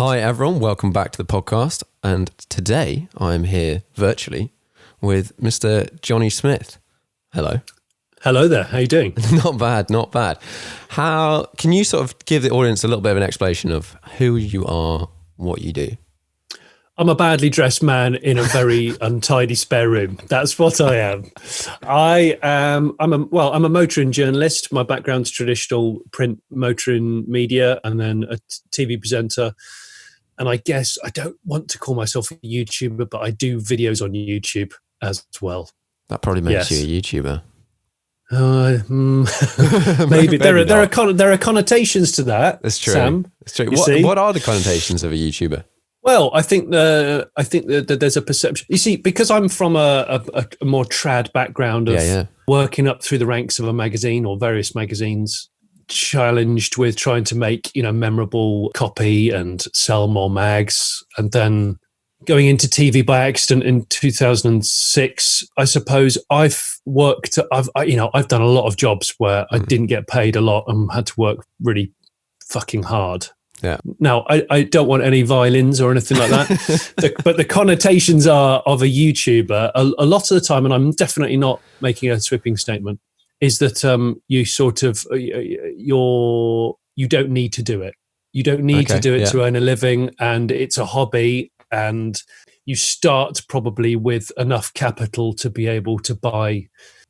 Hi everyone, welcome back to the podcast. And today I'm here virtually with Mr. Jonny Smith. Hello. Hello there, how you doing? Not bad, not bad. How can you sort of give the audience a little bit of an explanation of who you are, what you do? I'm a badly dressed man in a very untidy spare room. That's what I am. I'm a motoring journalist. My background's traditional print motoring media and then a TV presenter. And I guess I don't want to call myself a YouTuber, but I do videos on YouTube as well. That probably makes you a YouTuber. Maybe there are connotations to that. That's true. Sam, that's true. What are the connotations of a YouTuber? Well, I think that there's a perception. You see, because I'm from a more trad background of working up through the ranks of a magazine or various magazines, challenged with trying to make memorable copy and sell more mags, and then going into TV by accident in 2006. I suppose I've done a lot of jobs where I didn't get paid a lot and had to work really fucking hard. Yeah. Now, I don't want any violins or anything like that, but the connotations are of a YouTuber a lot of the time, and I'm definitely not making a sweeping statement, is that you sort of, you don't need to do it. You don't need to do it to earn a living, and it's a hobby, and you start probably with enough capital to be able to buy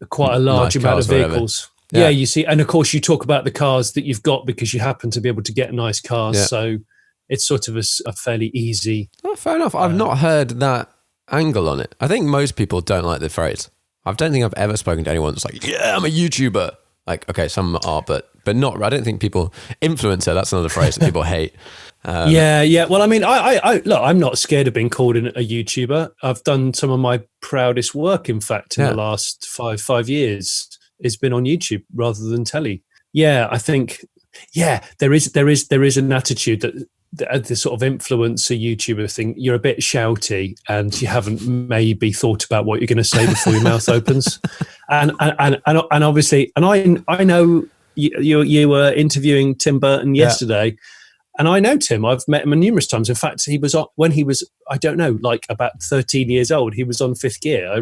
quite a large amount of vehicles. Yeah, you see, and of course you talk about the cars that you've got because you happen to be able to get nice cars. Yeah. So it's sort of a fairly easy. Oh, fair enough. I've not heard that angle on it. I think most people don't like the phrase. I don't think I've ever spoken to anyone that's like, yeah, I'm a YouTuber. Like, okay, some are, but not. I don't think people influencer. That's another phrase that people hate. Yeah. Well, I mean, I look, I'm not scared of being called a YouTuber. I've done some of my proudest work, in fact, in the last five years. It's been on YouTube rather than telly. Yeah, I think. Yeah, there is an attitude that the sort of influencer YouTuber thing. You're a bit shouty, and you haven't maybe thought about what you're going to say before your mouth opens. And obviously, and I know you were interviewing Tim Burton yesterday. And I know Tim. I've met him numerous times. In fact, he was on when he was, I don't know, like about 13 years old. He was on Fifth Gear.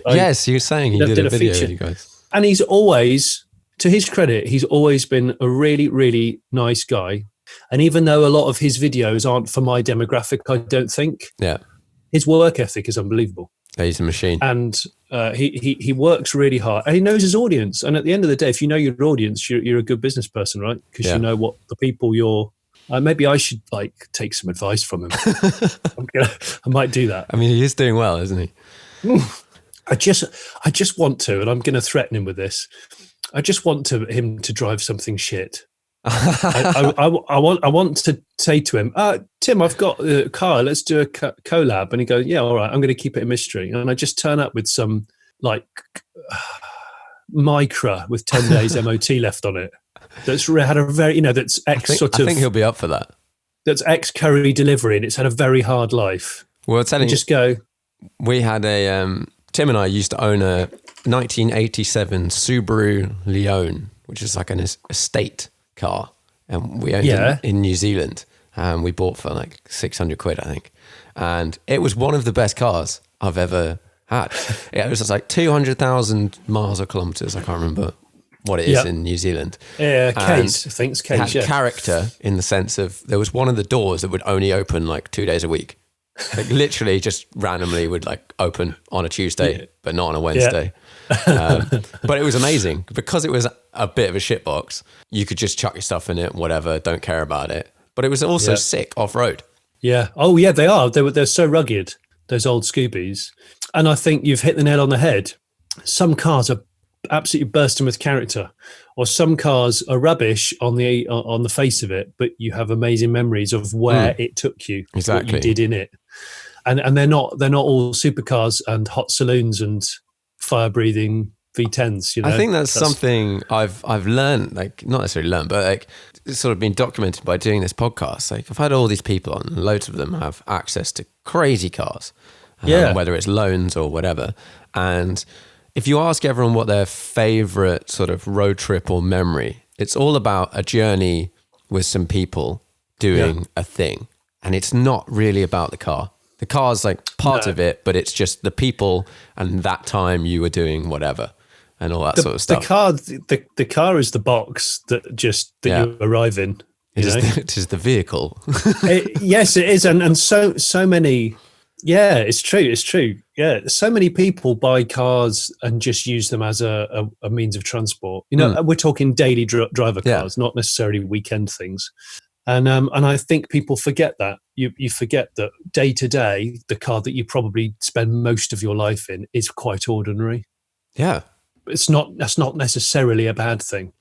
Yes, you were saying he did a video with you guys. And he's always, to his credit, he's always been a really, really nice guy. And even though a lot of his videos aren't for my demographic, I don't think. Yeah. His work ethic is unbelievable. Yeah, he's a machine. And he works really hard. And he knows his audience. And at the end of the day, if you know your audience, you're a good business person, right? Because you know what the people you're... maybe I should take some advice from him. I might do that. I mean, he is doing well, isn't he? I just want to, and I'm going to threaten him with this. I just want him to drive something shit. I want to say to him, Tim, I've got a car. Let's do a collab. And he goes, yeah, all right. I'm going to keep it a mystery. And I just turn up with some Micra with 10 days MOT left on it. That's had a very, that's I think he'll be up for that. That's ex-Curry delivery, and it's had a very hard life. Well, telling you, just go. We had Tim and I used to own a 1987 Subaru Leone, which is like an estate car, and we owned it in New Zealand. We bought for like 600 quid, I think, and it was one of the best cars I've ever had. It was just like 200,000 miles or kilometers. I can't remember what it is in New Zealand. Yeah, case. I think it's case. It had character in the sense of there was one of the doors that would only open like 2 days a week. Like literally just randomly would like open on a Tuesday, but not on a Wednesday. But it was amazing because it was a bit of a shitbox. You could just chuck your stuff in it, whatever, don't care about it. But it was also sick off-road. Yeah. Oh yeah, they are. They're so rugged, those old Scoobies. And I think you've hit the nail on the head. Some cars are absolutely bursting with character, or some cars are rubbish on the face of it, but you have amazing memories of where it took you, what you did in it. And they're not all supercars and hot saloons and fire breathing V10s. I think that's something I've learned, like not necessarily learned, but like it's sort of been documented by doing this podcast. Like I've had all these people on, and loads of them have access to crazy cars, whether it's loans or whatever. And if you ask everyone what their favorite sort of road trip or memory, it's all about a journey with some people doing a thing. and it's not really about the car. The car's like part of it, but it's just the people and that time you were doing whatever and all that sort of stuff. The car is the box that you arrive in. It is the vehicle. Yes, it is, and so many. Yeah, it's true. Yeah, so many people buy cars and just use them as a means of transport. We're talking daily driver cars, not necessarily weekend things. And I think people forget that. You forget that day to day, the car that you probably spend most of your life in is quite ordinary. Yeah, that's not necessarily a bad thing.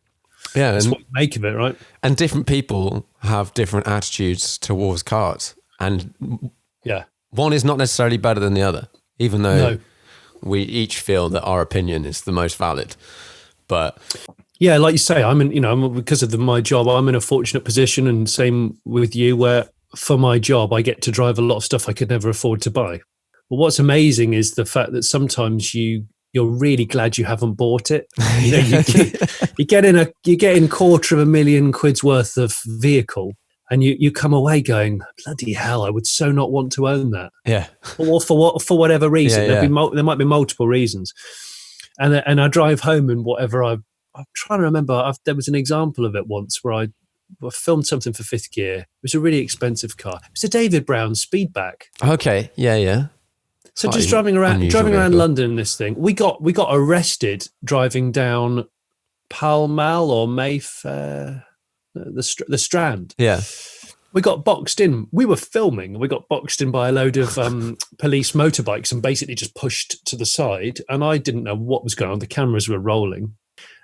Yeah, that's what you make of it, right? And different people have different attitudes towards cars, and one is not necessarily better than the other, even though we each feel that our opinion is the most valid. But yeah, like you say, because of my job, I'm in a fortunate position, and same with you, where for my job, I get to drive a lot of stuff I could never afford to buy. But what's amazing is the fact that sometimes you're really glad you haven't bought it. You get in £250,000 worth of vehicle, and you come away going, bloody hell, I would so not want to own that. Yeah. Or for whatever reason. There might be multiple reasons. And I drive home and whatever I'm trying to remember. There was an example of it once where I filmed something for Fifth Gear. It was a really expensive car. It was a David Brown Speedback. Okay. Yeah. So just driving around London in this thing, we got arrested driving down Pall Mall or Mayfair, the Strand. Yeah. We got boxed in. We were filming. We got boxed in by a load of police motorbikes and basically just pushed to the side. And I didn't know what was going on. The cameras were rolling.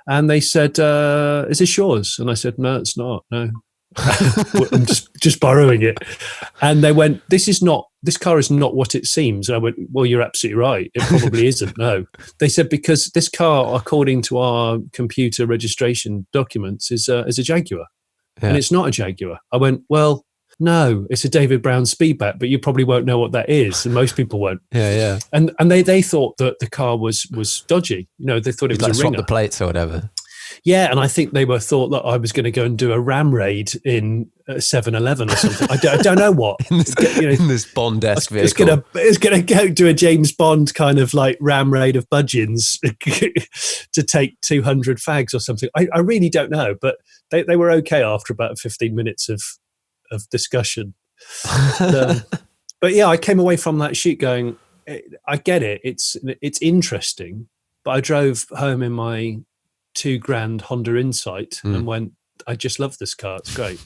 And they said, is this yours? And I said, no, it's not. No. I'm just borrowing it. And they went, this car is not what it seems. And I went, well, you're absolutely right. It probably isn't. No. They said, because this car, according to our computer registration documents, is a Jaguar. Yeah. And it's not a Jaguar. I went, well, no, it's a David Brown Speedback, but you probably won't know what that is. And most people won't. Yeah. And they thought that the car was dodgy. They thought it was a ringer. Swap the plates or whatever. Yeah, and I think they thought that I was going to go and do a ram raid in 7-Eleven or something. I don't know what. in this Bond-esque vehicle. It's going to go do a James Bond kind of like ram raid of budgeons to take 200 fags or something. I really don't know, but they were okay after about 15 minutes of discussion. But yeah, I came away from that shoot going, I get it. It's interesting, but I drove home in my $2,000 Honda Insight and went, I just love this car. It's great.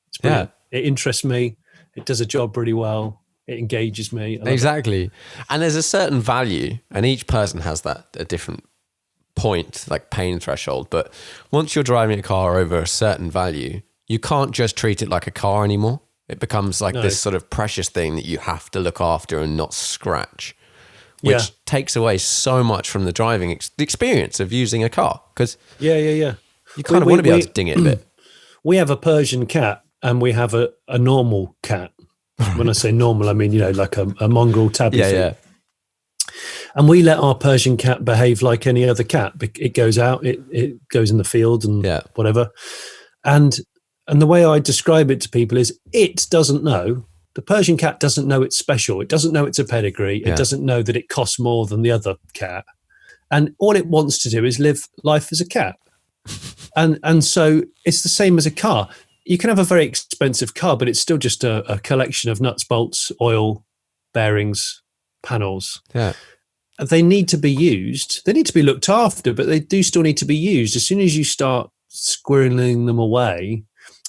It's brilliant. It interests me. It does a job really well. It engages me. Exactly. And there's a certain value, and each person has a different point, like pain threshold. But once you're driving a car over a certain value, you can't just treat it like a car anymore. It becomes like this sort of precious thing that you have to look after and not scratch, which takes away so much from the driving experience of using a car. Because you kind of want to be able to ding it a bit. We have a Persian cat and we have a normal cat. When I say normal, I mean, like a mongrel tabby thing. Yeah. And we let our Persian cat behave like any other cat. It goes out, it goes in the field and whatever. And the way I describe it to people is it doesn't know. The Persian cat doesn't know it's special. It doesn't know it's a pedigree. It doesn't know that it costs more than the other cat. And all it wants to do is live life as a cat. And so it's the same as a car. You can have a very expensive car, but it's still just a collection of nuts, bolts, oil, bearings, panels. Yeah. They need to be used. They need to be looked after, but they do still need to be used. As soon as you start squirreling them away,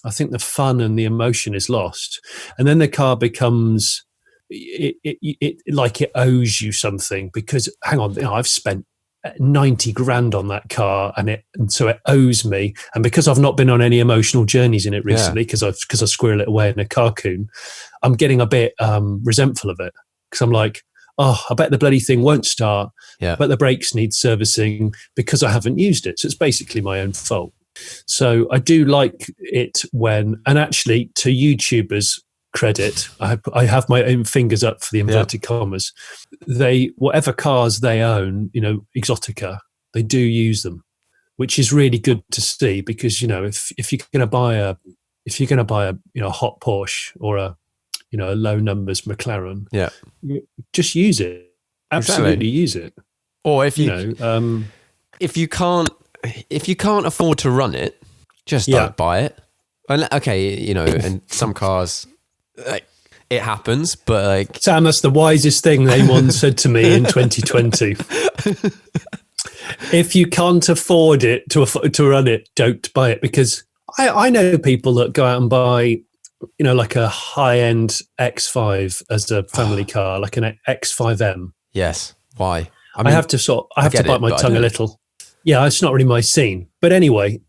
I think the fun and the emotion is lost. And then the car becomes it like it owes you something because, hang on, I've spent 90 grand on that car and so it owes me. And because I've not been on any emotional journeys in it recently, because I squirrel it away in a carcoon, I'm getting a bit resentful of it because I'm like, oh, I bet the bloody thing won't start, but the brakes need servicing because I haven't used it. So it's basically my own fault. So I do like it when, and actually to YouTubers' credit, I have my own fingers up for the inverted commas. Whatever cars they own, Exotica, they do use them, which is really good to see because if you're going to buy a hot Porsche or a a low numbers McLaren. Yeah. Just use it. Absolutely use it. Or if if you can't afford to run it, just don't buy it. And and some cars, like, it happens, but like, Sam, that's the wisest thing anyone said to me in 2020. If you can't afford it to run it, don't buy it. Because I know people that go out and buy, like a high-end X5 as a family car, like an X5M. Yes. Why? I have to bite my tongue a little. Yeah, it's not really my scene. But anyway,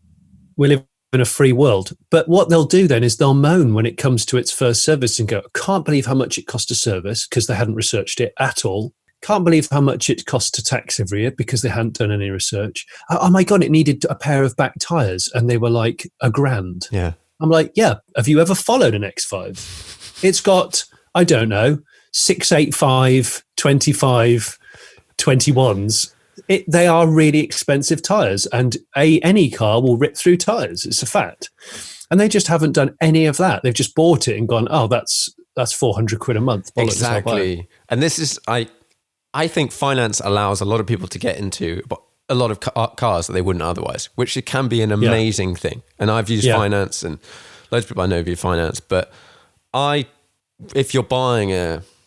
we live in a free world. But what they'll do then is they'll moan when it comes to its first service and go, I can't believe how much it costs to service, because they hadn't researched it at all. Can't believe how much it costs to tax every year, because they hadn't done any research. Oh my God, it needed a pair of back tyres and they were like $1,000. Yeah. I'm like, yeah, have you ever followed an X5? It's got, I don't know, 685, 25, 21s. They are really expensive tyres, and any car will rip through tyres. It's a fact. And they just haven't done any of that. They've just bought it and gone, oh, that's 400 quid a month. Bollocks, exactly. And this is, I think finance allows a lot of people to get into a lot of cars that they wouldn't otherwise, which it can be an amazing thing. And I've used finance, and loads of people I know use finance. But if you're buying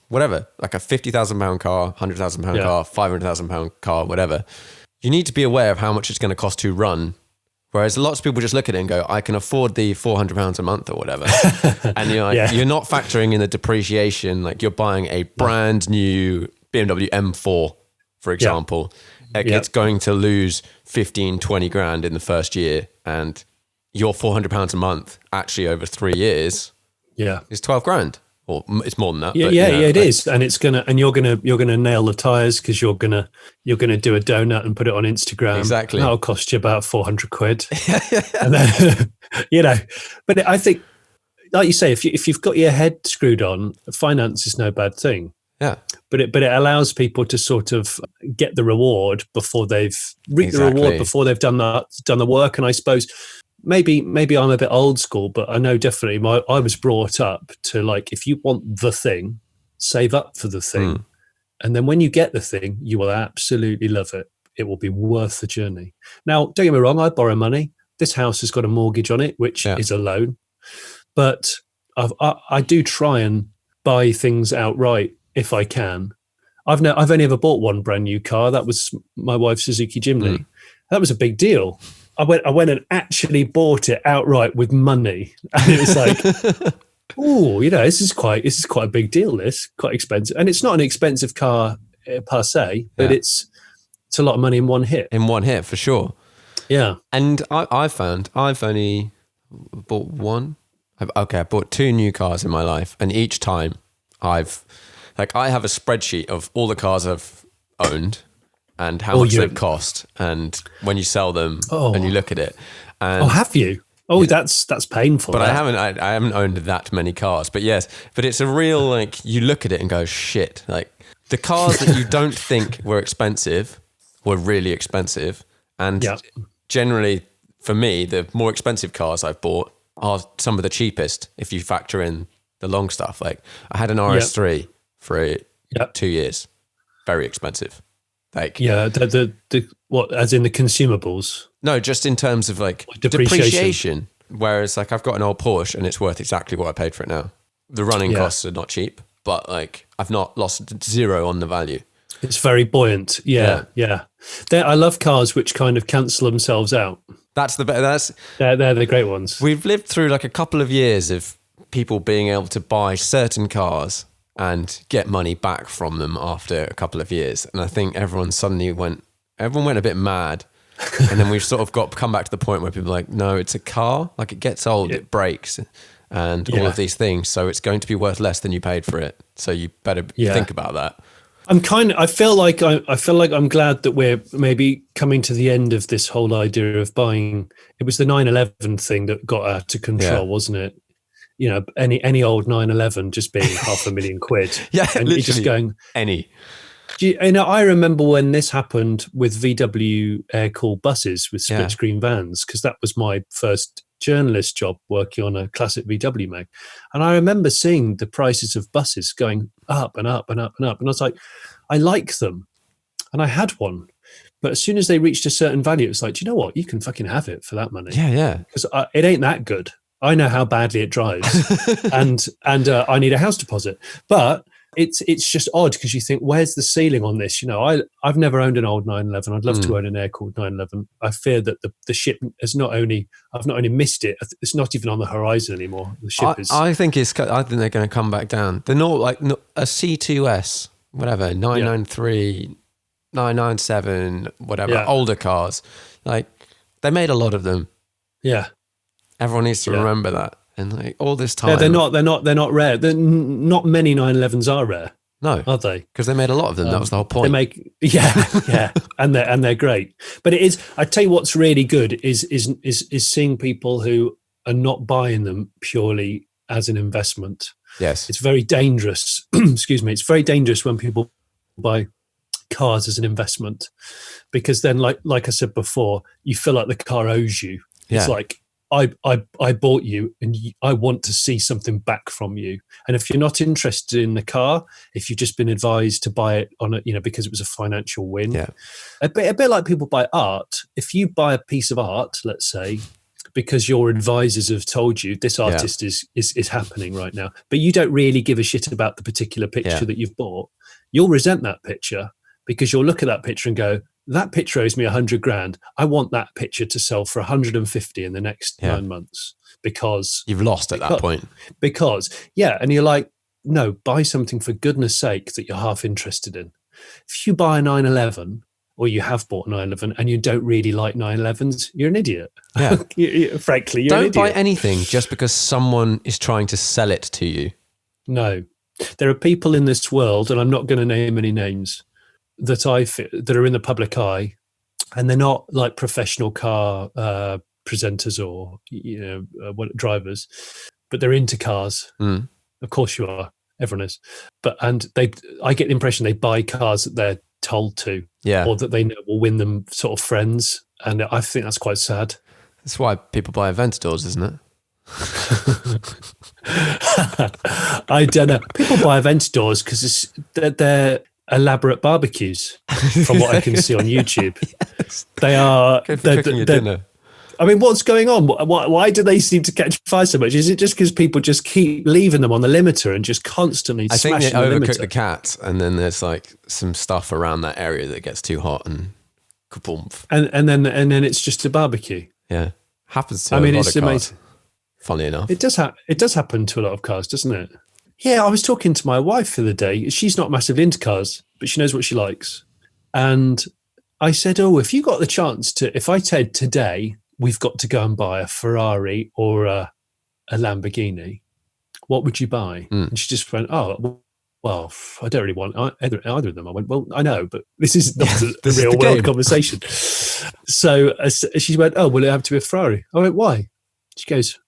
like a £50,000 car, £100,000 car, £500,000 car, whatever, you need to be aware of how much it's going to cost to run. Whereas lots of people just look at it and go, I can afford the £400 a month or whatever. And you're not factoring in the depreciation. Like, you're buying a brand new BMW M4, for example. It's going to lose 15, 20 grand in the first year. And your £400 a month actually over 3 years is 12 grand. Or it's more than that. It is, and you're gonna nail the tires, because you're gonna do a donut and put it on Instagram. Exactly, that'll cost you about 400 quid. And then, but I think, like you say, if you've got your head screwed on, finance is no bad thing. Yeah, but it allows people to sort of get the reward before they've reaped the reward, before they've done the work. And I suppose, Maybe I'm a bit old school, but I know definitely I was brought up to, like, if you want the thing, save up for the thing. And then when you get the thing, you will absolutely love it. It will be worth the journey. Now, don't get me wrong, I borrow money. This house has got a mortgage on it, which is a loan. But I do try and buy things outright if I can. I've only ever bought one brand new car. That was my wife's Suzuki Jimny. That was a big deal. I went and actually bought it outright with money, and it was like, oh, this is quite a big deal. This quite expensive, and it's not an expensive car per se, but it's a lot of money in one hit. In one hit, for sure. Yeah, and I found I've only bought one. I bought 2 new cars in my life, and each time I have a spreadsheet of all the cars I've owned. And how much they've cost, and when you sell them, and you look at it. And have you? That's painful. But I haven't owned that many cars. But yes, but it's a real, like, you look at it and go, shit. Like, the cars that you don't think were expensive were really expensive. And generally, for me, the more expensive cars I've bought are some of the cheapest if you factor in the long stuff. Like, I had an RS3 for 2 years, very expensive. Like, the what, as in the consumables? No, just in terms of like depreciation. Whereas, like, I've got an old Porsche and it's worth exactly what I paid for it now. The running costs are not cheap, but like, I've not lost zero on the value. It's very buoyant. Yeah. I love cars which kind of cancel themselves out. They're the great ones. We've lived through like a couple of years of people being able to buy certain cars and get money back from them after a couple of years. And I think everyone went a bit mad. And then we've sort of come back to the point where people are like, no, it's a car. Like, it gets old, it breaks and all of these things. So it's going to be worth less than you paid for it. So you better think about that. I feel like I'm glad that we're maybe coming to the end of this whole idea of buying. It was the 911 thing that got out of control, wasn't it? You know, any old 911 just being £500,000. Yeah, and literally just going any. I remember when this happened with VW air-cooled buses with split-screen vans, because that was my first journalist job working on a classic VW mag. And I remember seeing the prices of buses going up and up and up and up. And I was like, I like them. And I had one. But as soon as they reached a certain value, it's like, do you know what? You can fucking have it for that money. Yeah. Because it ain't that good. I know how badly it drives, and I need a house deposit. But it's just odd because you think, where's the ceiling on this? You know, I've never owned an old 911. I'd love to own an air-cooled 911. I fear that the ship has I've not only missed it, it's not even on the horizon anymore. The ship is. I think they're going to come back down. They're not like a C2S, whatever, 993, 997, whatever, older cars. Like, they made a lot of them. Yeah. Everyone needs to remember that. And like all this time, they're not rare. Not many 911s are rare. No, are they? Because they made a lot of them. That was the whole point. They make and they're great. But it is. I tell you what's really good is seeing people who are not buying them purely as an investment. Yes, it's very dangerous. Excuse me. It's very dangerous when people buy cars as an investment, because then, like I said before, you feel like the car owes you. It's like, I bought you and I want to see something back from you. And if you're not interested in the car, if you've just been advised to buy it on because it was a financial win, a bit like people buy art. If you buy a piece of art, let's say, because your advisors have told you this artist is happening right now, but you don't really give a shit about the particular picture that you've bought, you'll resent that picture because you'll look at that picture and go, that picture owes me 100 grand. I want that picture to sell for 150 in the next 9 months, because you've lost at that point. And you're like, no, buy something for goodness sake that you're half interested in. If you buy a 911, or you have bought a 911 and you don't really like 911s, you're an idiot. Yeah. Frankly, you're don't an idiot. buy anything just because someone is trying to sell it to you. No. There are people in this world, and I'm not going to name any names, that are in the public eye, and they're not like professional car presenters or drivers, but they're into cars. Of course you are. Everyone is. I get the impression they buy cars that they're told to, or that they know will win them sort of friends, and I think that's quite sad. That's why people buy Aventadors, isn't it? I don't know. People buy Aventadors because they're elaborate barbecues, from what I can see on YouTube. Yes. They are. They're cooking your dinner. I mean, what's going on? Why do they seem to catch fire so much? Is it just because people just keep leaving them on the limiter and just constantly smashing the limiter? I think they overcook the cat, and then there's like some stuff around that area that gets too hot and kaboom. And then it's just a barbecue. Yeah, happens to a lot of cars. Amazing. Funny enough, it does happen to a lot of cars, doesn't it? Yeah, I was talking to my wife the other day. She's not massively into cars, but she knows what she likes. And I said, if you got the chance if I said today, we've got to go and buy a Ferrari or a Lamborghini, what would you buy? And she just went, well, I don't really want either of them. I went, well, I know, but this is not a real world conversation. So she went, will it have to be a Ferrari? I went, why? She goes,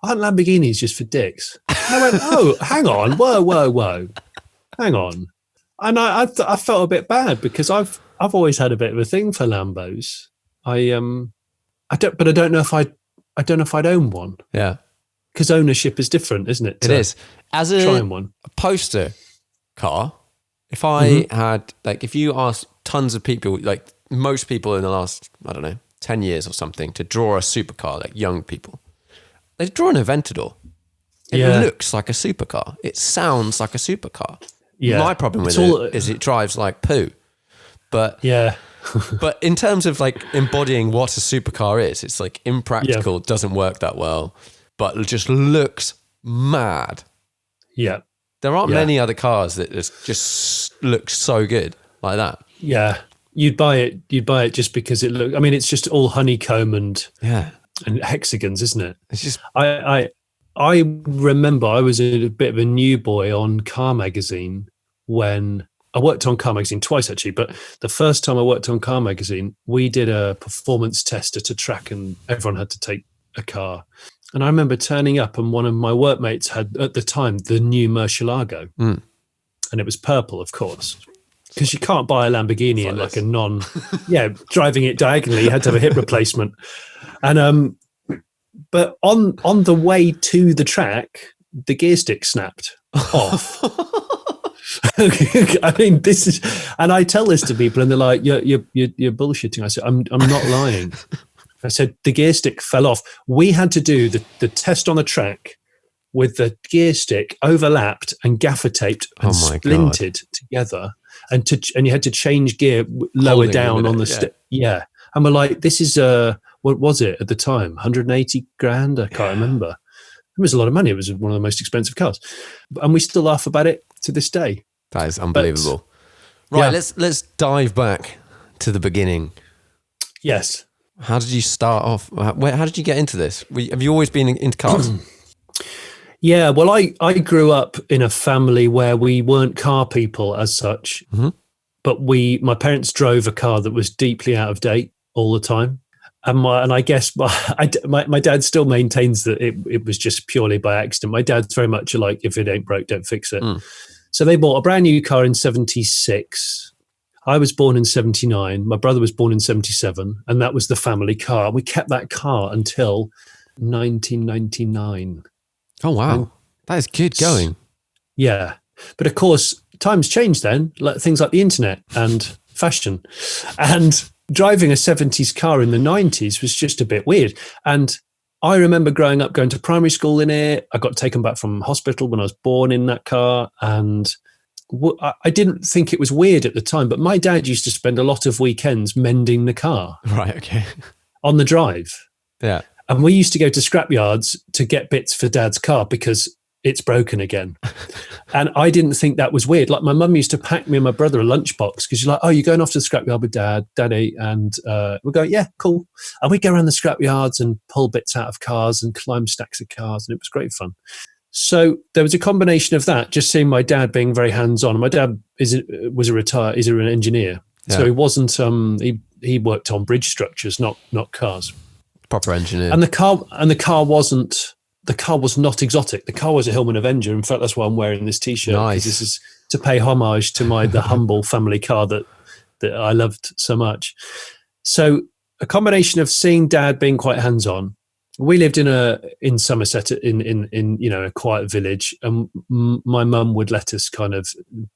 aren't Lamborghinis just for dicks? And I went, hang on, whoa, hang on. And I felt a bit bad because I've always had a bit of a thing for Lambos. I don't know if I'd own one. Yeah, because ownership is different, isn't it? It is. As a poster car, if I had, like, if you asked tons of people, like most people in the last, 10 years or something, to draw a supercar, like young people, they draw an Aventador. It looks like a supercar. It sounds like a supercar. Yeah. My problem with it is it drives like poo. But but in terms of like embodying what a supercar is, it's like impractical, doesn't work that well, but it just looks mad. Yeah. There aren't many other cars that just look so good like that. Yeah. You'd buy it just because it look. I mean, it's just all honeycomb and hexagons, isn't it? It's just I remember I was a bit of a new boy on Car Magazine when I worked on Car Magazine twice, actually. But the first time I worked on Car Magazine, we did a performance test at a track and everyone had to take a car. And I remember turning up and one of my workmates had, at the time, the new Murcielago. And it was purple, of course. Because you can't buy a Lamborghini in like a driving it diagonally, you had to have a hip replacement. And But on the way to the track, the gear stick snapped off. I mean, this is, and I tell this to people, and they're like, "You're bullshitting." I said, "I'm not lying." I said the gear stick fell off. We had to do the test on the track with the gear stick overlapped and gaffer taped and splinted together, and you had to change gear lower down on the stick. Yeah, and we're like, "This is what was it at the time? 180 grand? I can't remember." It was a lot of money. It was one of the most expensive cars, and we still laugh about it to this day. That is unbelievable. Right, let's dive back to the beginning. Yes. How did you start off? How did you get into this? Have you always been into cars? Yeah, well, I grew up in a family where we weren't car people as such, but my parents drove a car that was deeply out of date all the time. And I guess my dad still maintains that it was just purely by accident. My dad's very much like, if it ain't broke, don't fix it. So they bought a brand new car in 76. I was born in 79. My brother was born in 77. And that was the family car. We kept that car until 1999. Oh, wow. That is good going. Yeah. But of course, times changed then, like things like the internet and fashion. And driving a 70s car in the 90s was just a bit weird. And I remember growing up, going to primary school in it. I got taken back from hospital when I was born in that car. And I didn't think it was weird at the time, but my dad used to spend a lot of weekends mending the car. Right, okay. On the drive. Yeah. And we used to go to scrapyards to get bits for Dad's car because it's broken again. And I didn't think that was weird. Like my mum used to pack me and my brother a lunchbox because you're like, "Oh, you're going off to the scrapyard with Daddy." And we go, "Yeah, cool." And we'd go around the scrapyards and pull bits out of cars and climb stacks of cars. And it was great fun. So there was a combination of that, just seeing my dad being very hands-on. My dad is an engineer. Yeah. So he wasn't, he worked on bridge structures, not cars. Proper engineer. And the car was not exotic. The car was a Hillman Avenger. In fact, that's why I'm wearing this T-shirt. Nice. This is to pay homage to the humble family car that I loved so much. So a combination of seeing Dad being quite hands-on. We lived in Somerset in a quiet village, and my mum would let us kind of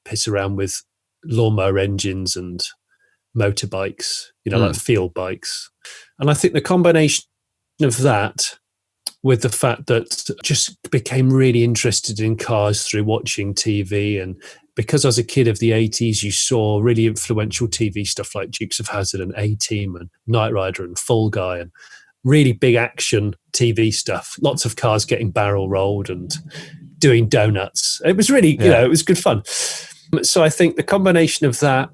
piss around with lawnmower engines and motorbikes, like field bikes. And I think the combination of that with the fact that just became really interested in cars through watching TV. And because I was a kid of the 80s, you saw really influential TV stuff like Dukes of Hazzard and A-Team and Knight Rider and Fall Guy and really big action TV stuff. Lots of cars getting barrel rolled and doing donuts. It was really, it was good fun. So I think the combination of that,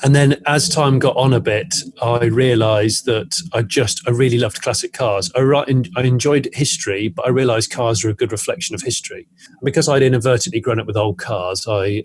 and then as time got on a bit, I realised that I really loved classic cars. I enjoyed history, but I realised cars are a good reflection of history. Because I'd inadvertently grown up with old cars, I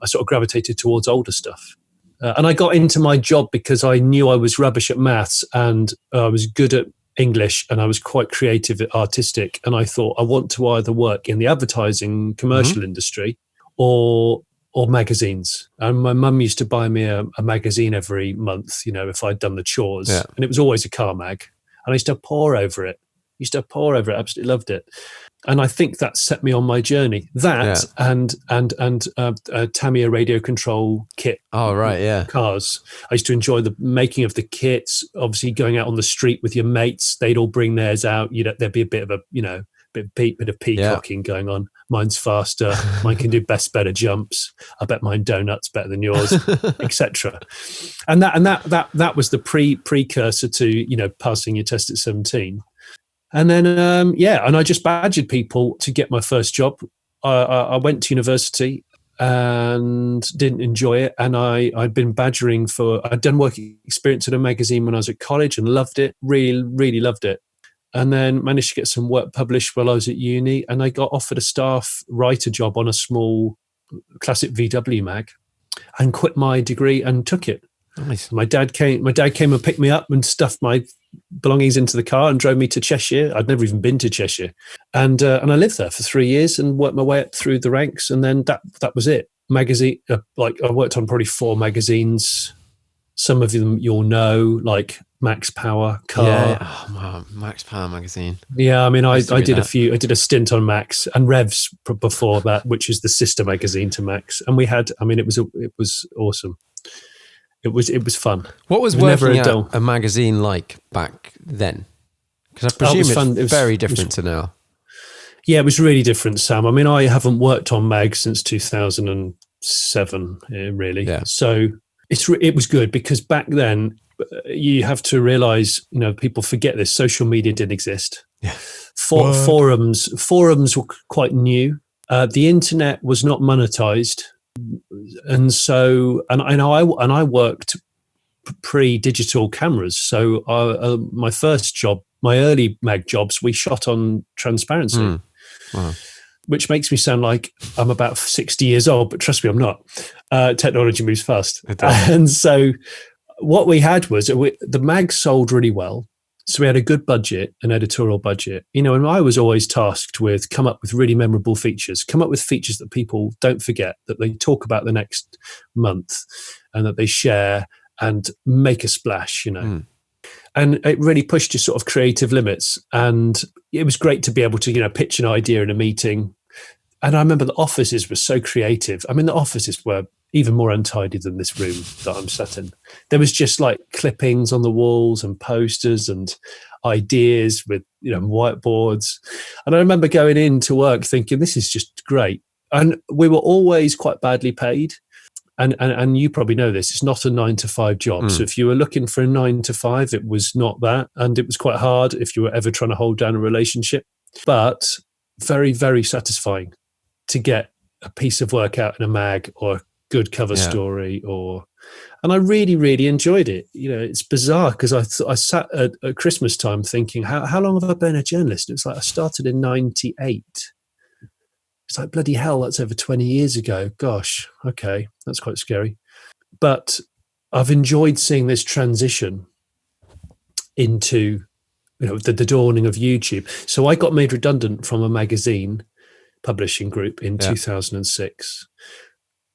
sort of gravitated towards older stuff. And I got into my job because I knew I was rubbish at maths and I was good at English and I was quite creative, artistic. And I thought I want to either work in the advertising commercial industry or magazines. And my mum used to buy me a magazine every month, if I'd done the chores. Yeah. And it was always a car mag. And I used to pore over it. Absolutely loved it. And I think that set me on my journey. That and Tamiya radio control kit. Oh, right, yeah. Cars. I used to enjoy the making of the kits. Obviously, going out on the street with your mates, they'd all bring theirs out. There'd be a bit of bit of peacocking going on. Mine's faster. Mine can do better jumps. I bet mine donuts better than yours, etc. And that was the precursor to passing your test at 17. And then, and I just badgered people to get my first job. I went to university and didn't enjoy it. And I'd been badgering I'd done work experience at a magazine when I was at college and loved it, really, really loved it. And then managed to get some work published while I was at uni. And I got offered a staff writer job on a small classic VW mag and quit my degree and took it. Nice. My dad came and picked me up and stuffed my belongings into the car and drove me to Cheshire. I'd never even been to Cheshire. And I lived there for 3 years and worked my way up through the ranks. And then that was it. Magazine, I worked on probably 4 magazines. Some of them you'll know, like Max Power car. Yeah. Oh, wow. Max Power magazine. Yeah, I mean, I did I did a stint on Max and Revs before that, which is the sister magazine to Max. And we had, I mean, it was awesome. It was fun. What was working at a magazine like back then? Because I presume it's very different to now. Yeah, it was really different, Sam. I mean, I haven't worked on mag since 2007, really. Yeah. So it was good because back then you have to realize, people forget this. Social media didn't exist. Yeah. Forums were quite new. The internet was not monetized, and so I worked pre-digital cameras. So my first job, my early mag jobs, we shot on transparency. Wow. Which makes me sound like I'm about 60 years old, but trust me, I'm not. Technology moves fast. And so what we had was the mag sold really well. So we had a good budget, an editorial budget, and I was always tasked with come up with really memorable features, come up with features that people don't forget, that they talk about the next month and that they share and make a splash, And it really pushed your sort of creative limits. And it was great to be able to, pitch an idea in a meeting. And I remember the offices were so creative. I mean, the offices were even more untidy than this room that I'm sat in. There was just like clippings on the walls and posters and ideas with, whiteboards. And I remember going into work thinking, this is just great. And we were always quite badly paid. And you probably know this, it's not a 9-to-5 job. So if you were looking for a 9-to-5, it was not that. And it was quite hard if you were ever trying to hold down a relationship, but very, very satisfying to get a piece of work out in a mag or a good cover story and I really, really enjoyed it. It's bizarre because I sat at Christmas time thinking, how long have I been a journalist? It's like I started in 98. It's like, bloody hell, that's over 20 years ago. Gosh, okay, that's quite scary. But I've enjoyed seeing this transition into, the dawning of YouTube. So I got made redundant from a magazine publishing group in 2006.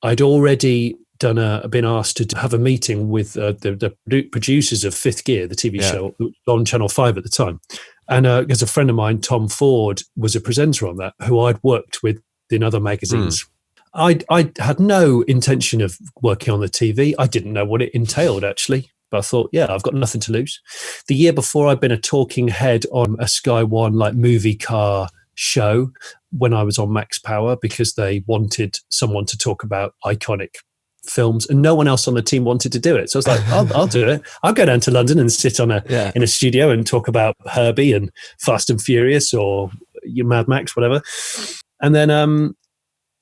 I'd already been asked to have a meeting with the producers of Fifth Gear, the TV show on Channel 5 at the time. And as a friend of mine, Tom Ford, was a presenter on that, who I'd worked with in other magazines. I had no intention of working on the TV. I didn't know what it entailed, actually. But I thought, I've got nothing to lose. The year before, I'd been a talking head on a Sky One movie car show when I was on Max Power because they wanted someone to talk about iconic films, and no one else on the team wanted to do it. So I was like, I'll do it. I'll go down to London and sit in a studio and talk about Herbie and Fast and Furious or Mad Max, whatever. And then,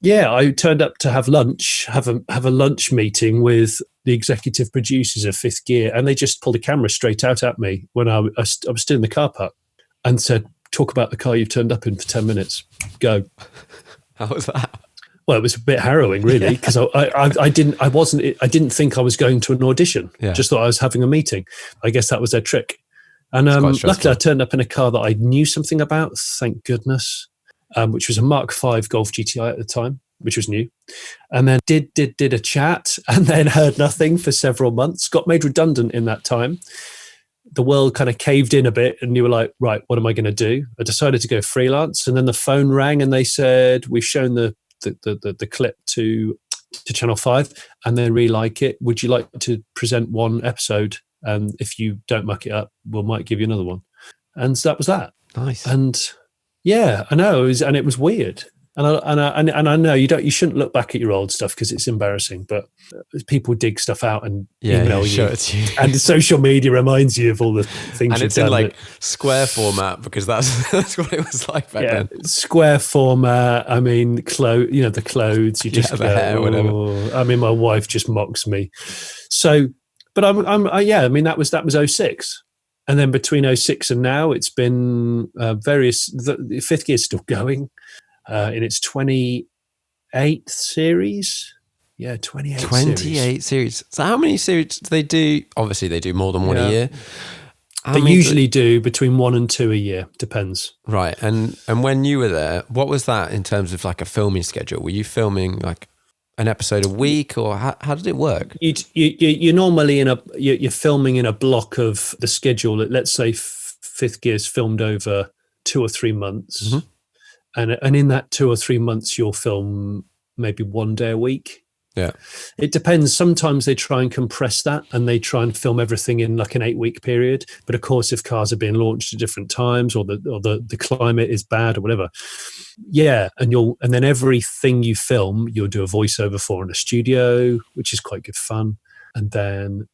I turned up to have lunch, have a lunch meeting with the executive producers of Fifth Gear, and they just pulled a camera straight out at me when I was still in the car park and said, "Talk about the car you've turned up in for 10 minutes. Go." How was that? Well, it was a bit harrowing, really, because I didn't think I was going to an audition. Just thought I was having a meeting. I guess that was their trick. And luckily, I turned up in a car that I knew something about. Thank goodness, which was a Mark V Golf GTI at the time, which was new. And then did a chat, and then heard nothing for several months. Got made redundant in that time. The world kind of caved in a bit, and you were like, right, what am I going to do? I decided to go freelance, and then the phone rang, and they said, "We've shown the clip to Channel 5 and they really like it. Would you like to present one episode? And if you don't muck it up, we might give you another one." And so that was that. Nice. And I know it was weird. And I know you shouldn't look back at your old stuff because it's embarrassing, but people dig stuff out and email you. And the social media reminds you of all the things. And it's in square format because that's what it was like back then. Square format. I mean, the clothes. You just the hair, whatever. I mean, my wife just mocks me. So, but that was 06. And then between 06 and now, it's been various. The Fifth Gear is still going. In its 28th series. Yeah, 28 series. So how many series do they do? Obviously, they do more than one a year. They usually do between 1 and 2 a year. Depends. Right. And when you were there, what was that in terms of a filming schedule? Were you filming an episode a week, or how did it work? You're normally you're filming in a block of the schedule. Let's say Fifth Gear's filmed over 2 or 3 months, and in that 2 or 3 months, you'll film maybe 1 day a week. Yeah, it depends. Sometimes they try and compress that, and they try and film everything in like an 8-week period. But of course, if cars are being launched at different times, or the climate is bad or whatever, and then everything you film, you'll do a voiceover for in a studio, which is quite good fun. And then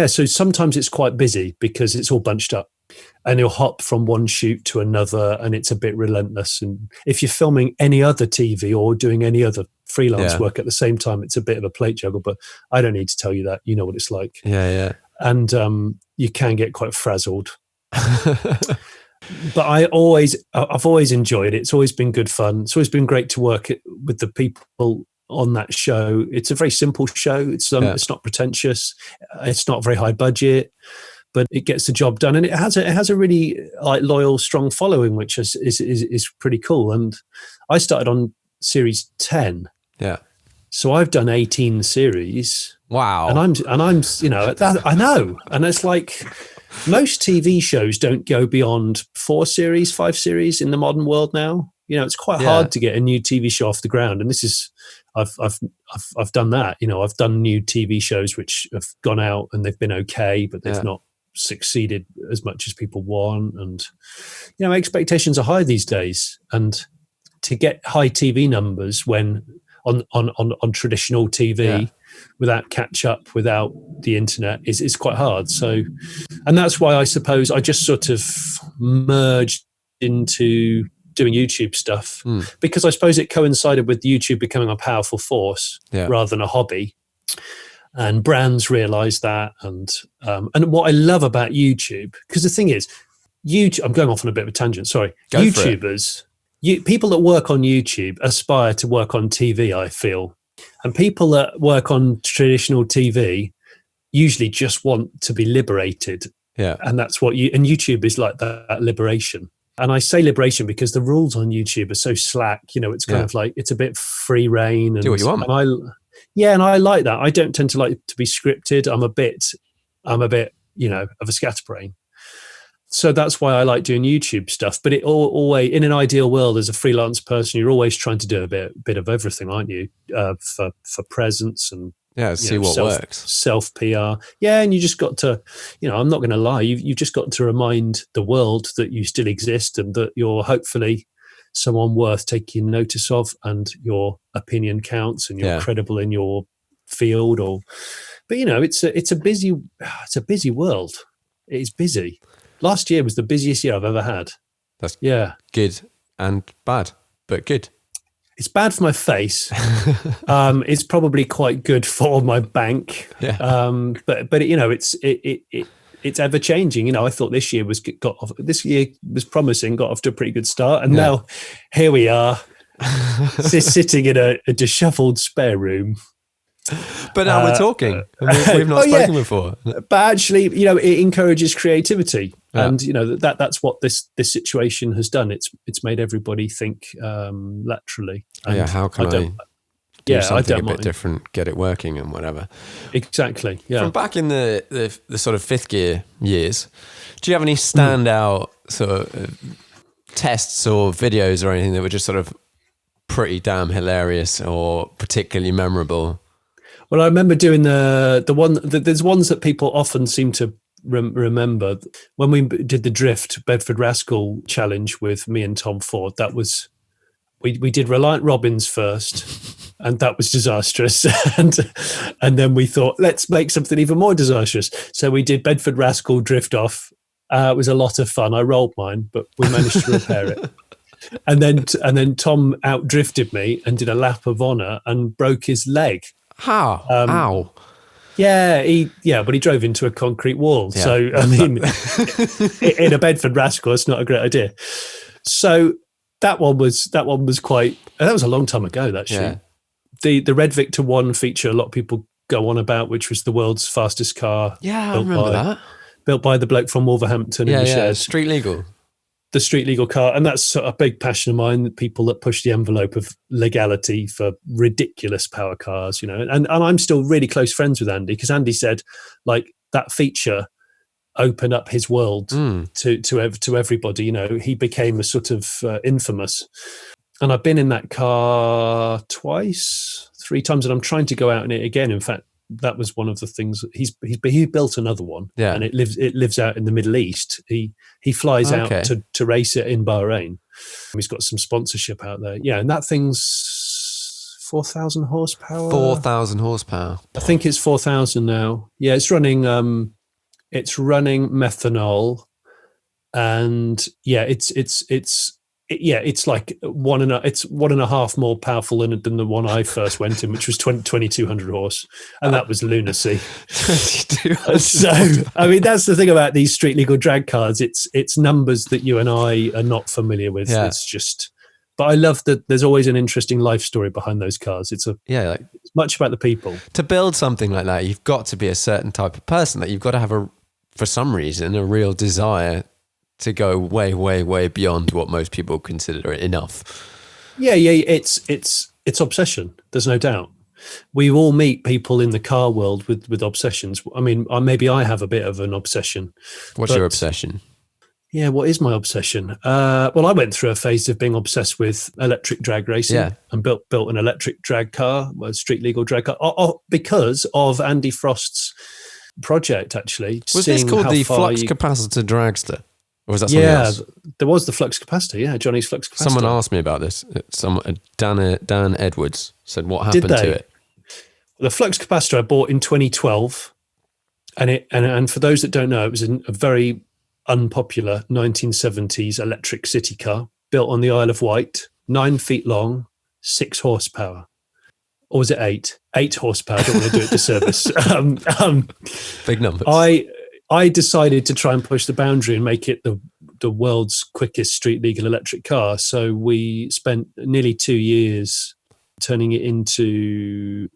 so sometimes it's quite busy because it's all bunched up. And you'll hop from one shoot to another, and it's a bit relentless. And if you're filming any other TV or doing any other freelance work at the same time, it's a bit of a plate juggle. But I don't need to tell you that. You know what it's like. Yeah. And you can get quite frazzled. But I've always enjoyed it. It's always been good fun. It's always been great to work with the people on that show. It's a very simple show. It's not pretentious. It's not very high budget, but it gets the job done, and it has a really loyal, strong following, which is pretty cool. And I started on series 10. Yeah. So I've done 18 series. Wow. And I'm I know, and it's like most TV shows don't go beyond 4 series, 5 series in the modern world now. It's quite hard to get a new TV show off the ground, and this is. I've done that. I've done new TV shows which have gone out and they've been okay, but they've not succeeded as much as people want. And expectations are high these days, and to get high TV numbers when on traditional TV without catch up, without the internet, is quite hard. So, and that's why I suppose I just sort of merged into doing YouTube stuff, because I suppose it coincided with YouTube becoming a powerful force rather than a hobby. And brands realize that. And what I love about YouTube, because the thing is, I'm going off on a bit of a tangent, sorry. YouTubers, people that work on YouTube aspire to work on TV, I feel. And people that work on traditional TV usually just want to be liberated. Yeah. And that's and YouTube is like that liberation. And I say liberation because the rules on YouTube are so slack. It's kind of like, it's a bit free reign. And, do what you want. And I like that. I don't tend to like to be scripted. I'm a bit, of a scatterbrain. So that's why I like doing YouTube stuff. But it always, in an ideal world, as a freelance person, you're always trying to do a bit of everything, aren't you? For presence and see what works. Self PR. Yeah, and you just got to, I'm not going to lie, you've just got to remind the world that you still exist and that you're hopefully someone worth taking notice of, and your opinion counts, and you're credible in your field. But it's a busy world. It is busy. Last year was the busiest year I've ever had. That's good and bad, but good. It's bad for my face. It's probably quite good for my bank. Yeah. But it's ever changing. I thought this year was promising, got off to a pretty good start, and now here we are, sitting in a disheveled spare room. But now we're talking. We've not spoken before. But actually, it encourages creativity, and that's what this situation has done. It's made everybody think laterally. And how can I do something a bit different, get it working, and whatever. Exactly. Yeah. From back in the sort of Fifth Gear years, do you have any standout sort of tests or videos or anything that were just sort of pretty damn hilarious or particularly memorable? Well, I remember doing there's ones that people often seem to remember. When we did the Drift Bedford Rascal challenge with me and Tom Ford, that was, we did Reliant Robins first, and that was disastrous. and then we thought, let's make something even more disastrous. So we did Bedford Rascal Drift Off. It was a lot of fun. I rolled mine, but we managed to repair it. And then Tom outdrifted me and did a lap of honour and broke his leg. How? Ow. Yeah, but he drove into a concrete wall. Yeah. So, I mean, in a Bedford Rascal, it's not a great idea. So that one was quite, that was a long time ago, that shoot. Yeah. The Red Victor 1 feature, a lot of people go on about, which was the world's fastest car. Yeah, I remember that. Built by the bloke from Wolverhampton in the shed. Street legal. the street legal car, and that's a big passion of mine. People that push the envelope of legality for ridiculous power cars, and I'm still really close friends with Andy, because Andy said like that feature opened up his world to everybody. He became a sort of infamous, and I've been in that car 3 times, and I'm trying to go out in it again. In fact, that was one of the things. He built another one, and it lives out in the Middle East. He flies out to race it in Bahrain. He's got some sponsorship out there. Yeah, and that thing's 4,000 horsepower. 4,000 horsepower. I think it's 4,000 now. Yeah, it's running methanol, and it's like it's 1.5 more powerful than the one I first went in, which was 2,200 horse, and that was lunacy. So, I mean, that's the thing about these street legal drag cars. It's numbers that you and I are not familiar with. Yeah. It's just, but I love that there's always an interesting life story behind those cars. It's much about the people. To build something like that, you've got to be a certain type of person. That you've got to have for some reason, a real desire to go way, way, way beyond what most people consider enough. Yeah, it's obsession. There's no doubt. We all meet people in the car world with obsessions. I mean, maybe I have a bit of an obsession. What's your obsession? Yeah, what is my obsession? Well, I went through a phase of being obsessed with electric drag racing and built an electric drag car, a street legal drag car, because of Andy Frost's project, actually. Was this called the flux capacitor dragster? Or was that something else? There was the flux capacitor, Johnny's flux capacitor. Someone asked me about this. Dan Edwards said, what happened to it? The flux capacitor I bought in 2012, and for those that don't know, it was a very unpopular 1970s electric city car built on the Isle of Wight, 9 feet long, 6 horsepower. Or was it 8? 8 horsepower. I don't want to do it disservice. Big numbers. I decided to try and push the boundary and make it the world's quickest street legal electric car. So we spent nearly 2 years turning it into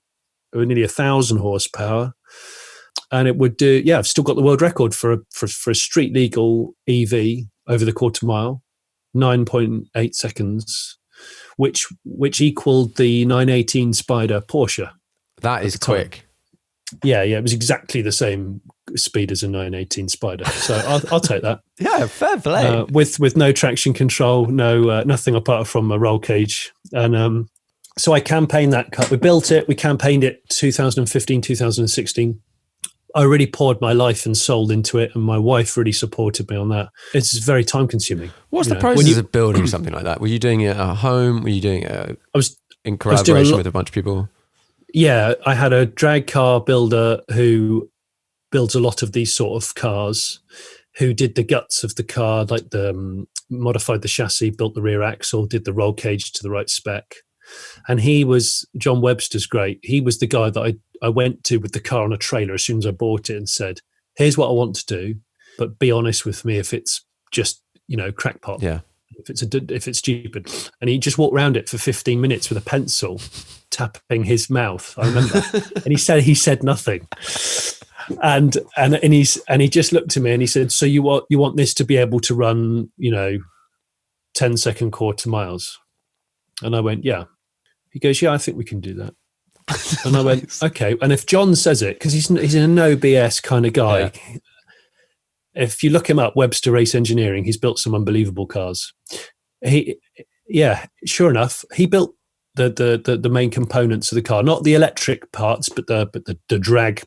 nearly 1,000 horsepower. And it would do, I've still got the world record for a street legal EV over the quarter mile, 9.8 seconds, which equaled the 918 Spider Porsche. That is quick. Yeah, it was exactly the same speed as a 918 Spider. So I'll take that. Yeah, fair play. With no traction control, nothing apart from a roll cage. And so I campaigned that car. We built it. We campaigned it 2015, 2016. I really poured my life and soul into it, and my wife really supported me on that. It's very time consuming. What's the process of building something like that? Were you doing it at home? Were you doing it in collaboration with a bunch of people? Yeah, I had a drag car builder who builds a lot of these sort of cars, who did the guts of the car, like modified the chassis, built the rear axle, did the roll cage to the right spec. And John Webster's great. He was the guy that I went to with the car on a trailer as soon as I bought it and said, here's what I want to do, but be honest with me if it's just, crackpot. Yeah. If it's stupid. And he just walked around it for 15 minutes with a pencil, tapping his mouth. I remember. And he said nothing. And he just looked at me and he said, so you want this to be able to run, 10-second quarter miles? And I went, yeah. He goes, yeah, I think we can do that. And I went, okay. And if John says it, because he's a no BS kind of guy. Yeah. If you look him up, Webster Race Engineering, he's built some unbelievable cars. Sure enough, he built the main components of the car, not the electric parts, but the drag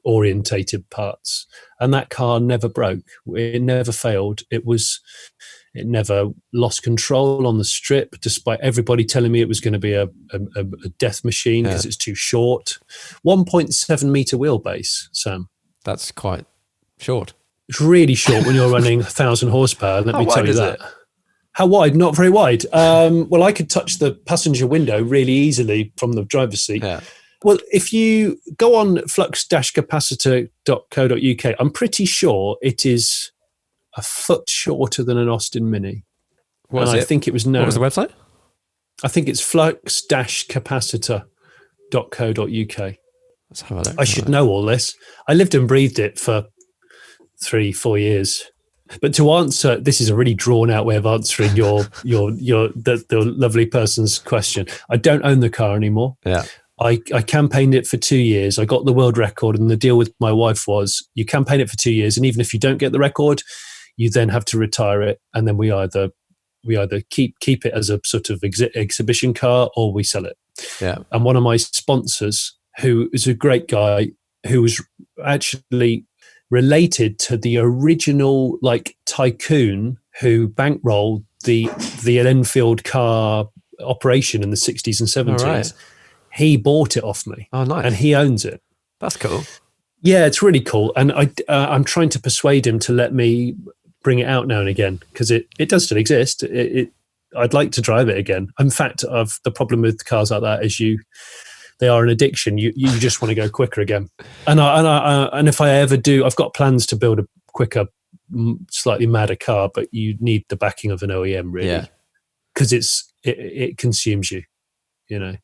orientated parts. And that car never broke. It never failed. It never lost control on the strip, despite everybody telling me it was going to be a death machine because it's too short. 1.7 meter wheelbase, Sam. That's quite short. It's really short when you're running 1,000 horsepower. Let me tell you that. How wide? Not very wide. Well, I could touch the passenger window really easily from the driver's seat. Yeah. Well, if you go on flux-capacitor.co.uk, I'm pretty sure it is a foot shorter than an Austin Mini. I think it was What was the website? I think it's flux-capacitor.co.uk. Let's have a look. I should know all this. I lived and breathed it for 3-4 years. But to answer, this is a really drawn out way of answering the lovely person's question. I don't own the car anymore. Yeah. I campaigned it for 2 years. I got the world record, and the deal with my wife was you campaign it for 2 years, and even if you don't get the record, you then have to retire it, and then we either keep it as a sort of exhibition car, or we sell it. Yeah. And one of my sponsors, who is a great guy, who was actually related to the original like tycoon who bankrolled the Enfield car operation in the 60s and 70s. Right. He bought it off me. Oh, nice. And he owns it. That's cool. Yeah, it's really cool. And I'm trying to persuade him to let me bring it out now and again, because it does still exist. I'd like to drive it again. In fact, the problem with cars like that is they are an addiction. You just want to go quicker again. And if I ever do, I've got plans to build a quicker, slightly madder car, but you need the backing of an OEM really, because it consumes you, you know.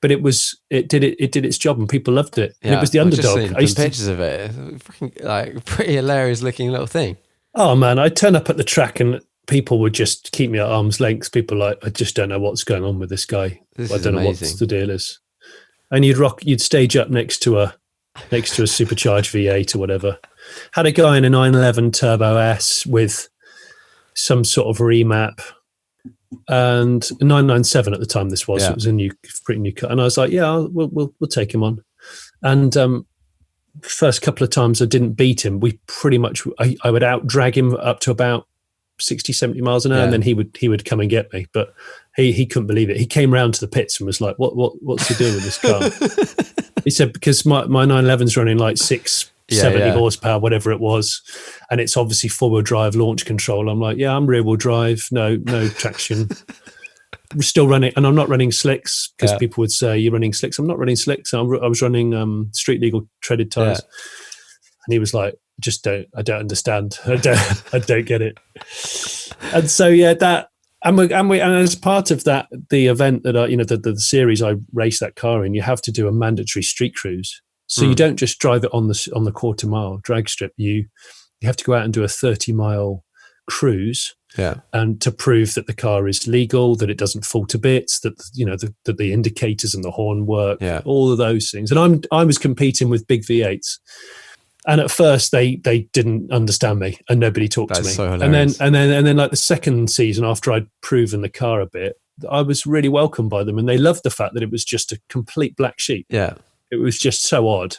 But it did its job, and people loved it. Yeah, and it was the underdog. I used pictures of it. Freaking, like, pretty hilarious looking little thing. Oh man, I turn up at the track and people would just keep me at arm's length. People like, I just don't know what's going on with this guy. I don't know what the deal is. And you'd stage up next to a supercharged V8 or whatever. Had a guy in a 911 Turbo S with some sort of remap, and 997 at the time this was. Yeah. It was a pretty new car. And I was like, yeah, we'll take him on. And first couple of times I didn't beat him. We pretty much, I would out drag him up to about 60, 70 miles an hour, and then he would come and get me. But he couldn't believe it. He came round to the pits and was like, what's he doing with this car? He said, because my 911's running like 670 horsepower, whatever it was, and it's obviously four-wheel drive launch control. I'm like, yeah, I'm rear-wheel drive, no traction. We're still running, and I'm not running slicks, because people would say, you're running slicks. I'm not running slicks. I was running street legal treaded tires. And he was like, I don't understand. I don't get it. And so that, and as part of that, the event that the series I raced that car in, you have to do a mandatory street cruise. So you don't just drive it on the quarter mile drag strip. You have to go out and do a 30-mile cruise. Yeah. And to prove that the car is legal, that it doesn't fall to bits, that that the indicators and the horn work, all of those things. And I was competing with big V8s. And at first they didn't understand me, and nobody talked to me. So hilarious. And then like the second season, after I'd proven the car a bit, I was really welcomed by them, and they loved the fact that it was just a complete black sheep. Yeah. It was just so odd.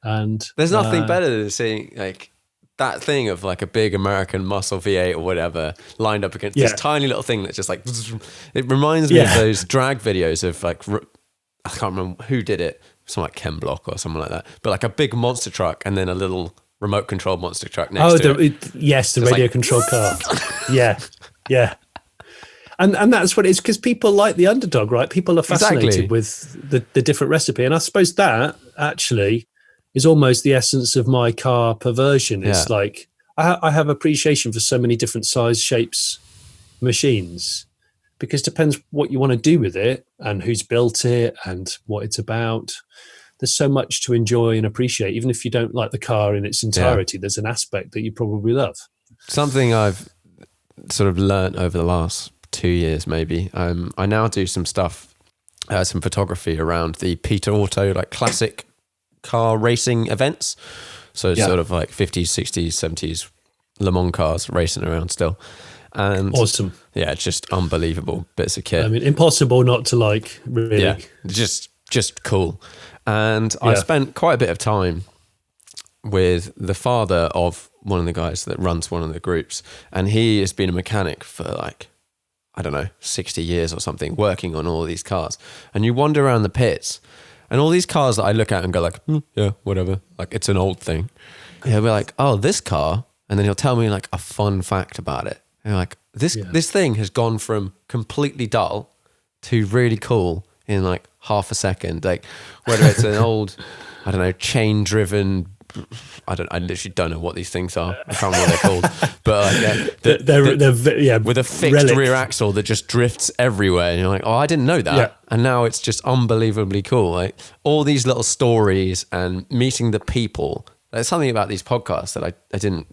And there's nothing better than seeing like that thing of like a big American muscle V8 or whatever lined up against this tiny little thing that's just like, it reminds me of those drag videos of like, I can't remember who did it. Something like Ken Block or something like that, but like a big monster truck and then a little remote controlled monster truck next to it. The radio controlled car. Yeah. And that's what it is, because people like the underdog, right? People are fascinated with the different recipe. And I suppose that actually is almost the essence of my car perversion. It's like, I have appreciation for so many different size, shapes, machines, because it depends what you want to do with it and who's built it and what it's about. There's so much to enjoy and appreciate. Even if you don't like the car in its entirety, there's an aspect that you probably love. Something I've sort of learned over the last 2 years, maybe. I now do some stuff, some photography around the Peter Auto, like classic car racing events. So it's sort of like 50s, 60s, 70s Le Mans cars racing around still. And awesome. Yeah, it's just unbelievable bits of kit. I mean, impossible not to like, really. Yeah, just cool. And I spent quite a bit of time with the father of one of the guys that runs one of the groups. And he has been a mechanic for like, I don't know, 60 years or something, working on all these cars. And you wander around the pits and all these cars that I look at and go like, yeah, whatever. Like, it's an old thing. And he'll be like, oh, this car. And then he'll tell me like a fun fact about it. And you're like, this thing has gone from completely dull to really cool in like half a second. Like, whether it's an old, I don't know, chain driven, I literally don't know what these things are. I can't remember what they're called. But they're with a fixed rear axle that just drifts everywhere. And you're like, oh, I didn't know that. Yeah. And now it's just unbelievably cool. Like, all these little stories and meeting the people. There's something about these podcasts that I didn't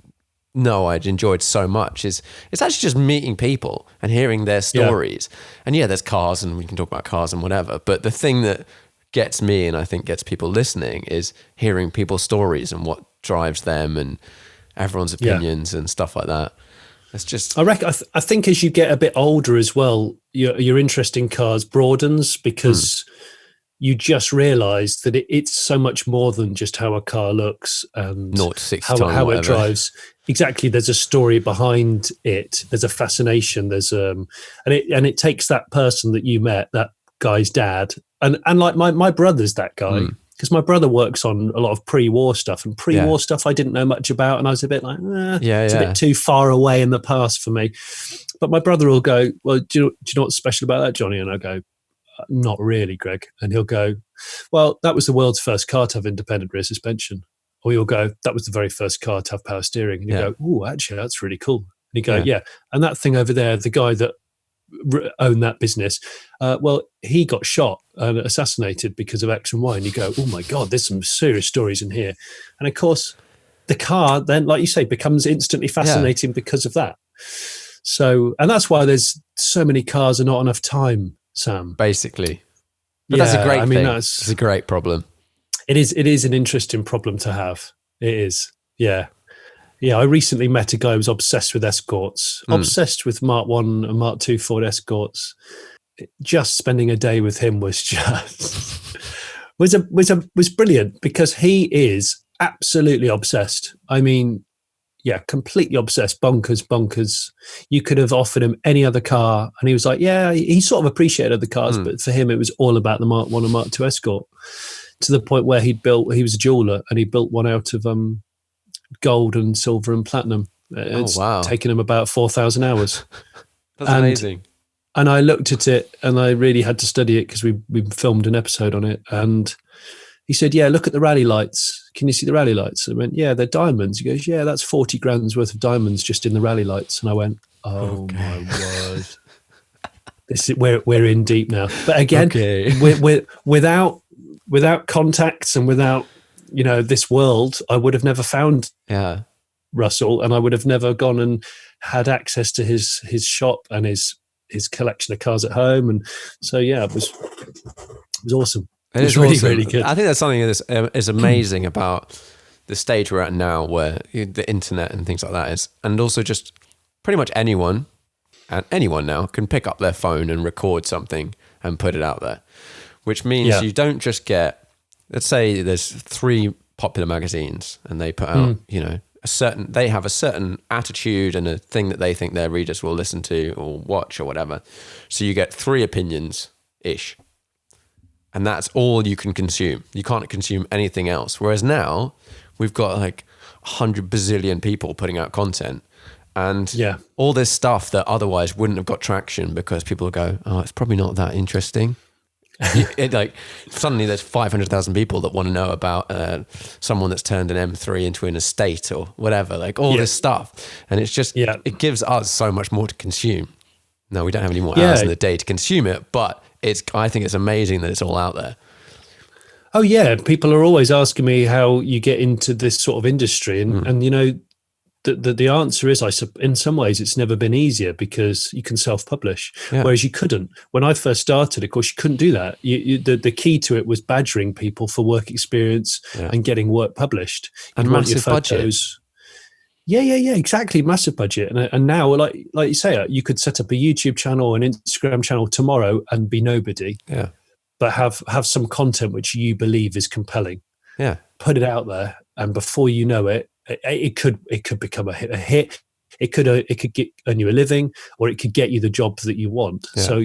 know I'd enjoyed so much is it's actually just meeting people and hearing their stories. And there's cars, and we can talk about cars and whatever, but the thing that gets me, and I think gets people listening, is hearing people's stories and what drives them and everyone's opinions and stuff like that. It's just, I reckon. I think as you get a bit older as well, your interest in cars broadens, because you just realise that it's so much more than just how a car looks and 0 to 60 how it drives. Exactly, there's a story behind it. There's a fascination. There's and it takes that person that you met, that guy's dad, and like my brother's that guy. Because my brother works on a lot of pre-war stuff, and pre-war stuff I didn't know much about, and I was a bit like, it's a bit too far away in the past for me. But my brother will go, well, do you know what's special about that, Johnny? And I go, not really, Greg. And he'll go, well, that was the world's first car to have independent rear suspension. Or you'll go, that was the very first car to have power steering. And you go, oh, actually, that's really cool. And you go, and that thing over there, the guy that owned that business, well, he got shot and assassinated because of X and Y. And you go, oh my God, there's some serious stories in here. And of course, the car then, like you say, becomes instantly fascinating because of that. So, and that's why there's so many cars and not enough time, Sam. Basically. But that's a great thing. It's a great problem. It is an interesting problem to have. It is. Yeah. Yeah, I recently met a guy who was obsessed with escorts, obsessed with Mark 1 and Mark 2 Ford Escorts. Just spending a day with him was just was brilliant, because he is absolutely obsessed. I mean, completely obsessed, bonkers. You could have offered him any other car, and he was like, he sort of appreciated other cars, but for him it was all about the Mark 1 and Mark 2 Escort, to the point where he was a jeweler, and he built one out of gold and silver and platinum. It's taken him about 4,000 hours. That's amazing. And I looked at it, and I really had to study it, because we filmed an episode on it. And he said, look at the rally lights. Can you see the rally lights? I went, they're diamonds. He goes, that's 40 grand's worth of diamonds just in the rally lights. And I went, my word. This is, we're in deep now. But again, we're without contacts and without this world, I would have never found Russell, and I would have never gone and had access to his shop and his collection of cars at home. And so it was awesome. It was really, really good. I think that's something that is amazing about the stage we're at now, where the internet and things like that is, and also just pretty much anyone now can pick up their phone and record something and put it out there, which means you don't just get, let's say there's 3 popular magazines, and they put out, they have a certain attitude and a thing that they think their readers will listen to or watch or whatever. So you get 3 opinions-ish. And that's all you can consume. You can't consume anything else. Whereas now we've got like 100 bazillion people putting out content, and all this stuff that otherwise wouldn't have got traction, because people will go, oh, it's probably not that interesting. Suddenly there's 500,000 people that want to know about someone that's turned an M3 into an estate or whatever, like all this stuff. And it's just, it gives us so much more to consume. No, we don't have any more hours in the day to consume it, but I think it's amazing that it's all out there. Oh yeah. People are always asking me how you get into this sort of industry. And the answer is, in some ways, it's never been easier, because you can self-publish, whereas you couldn't. When I first started, of course, you couldn't do that. The key to it was badgering people for work experience and getting work published. And massive budget. Yeah, exactly. Massive budget. And now, like you say, you could set up a YouTube channel, an Instagram channel tomorrow and be nobody. Yeah. But have some content which you believe is compelling. Yeah. Put it out there, and before you know it, it could become a hit. It could earn you a living, or it could get you the job that you want. Yeah. So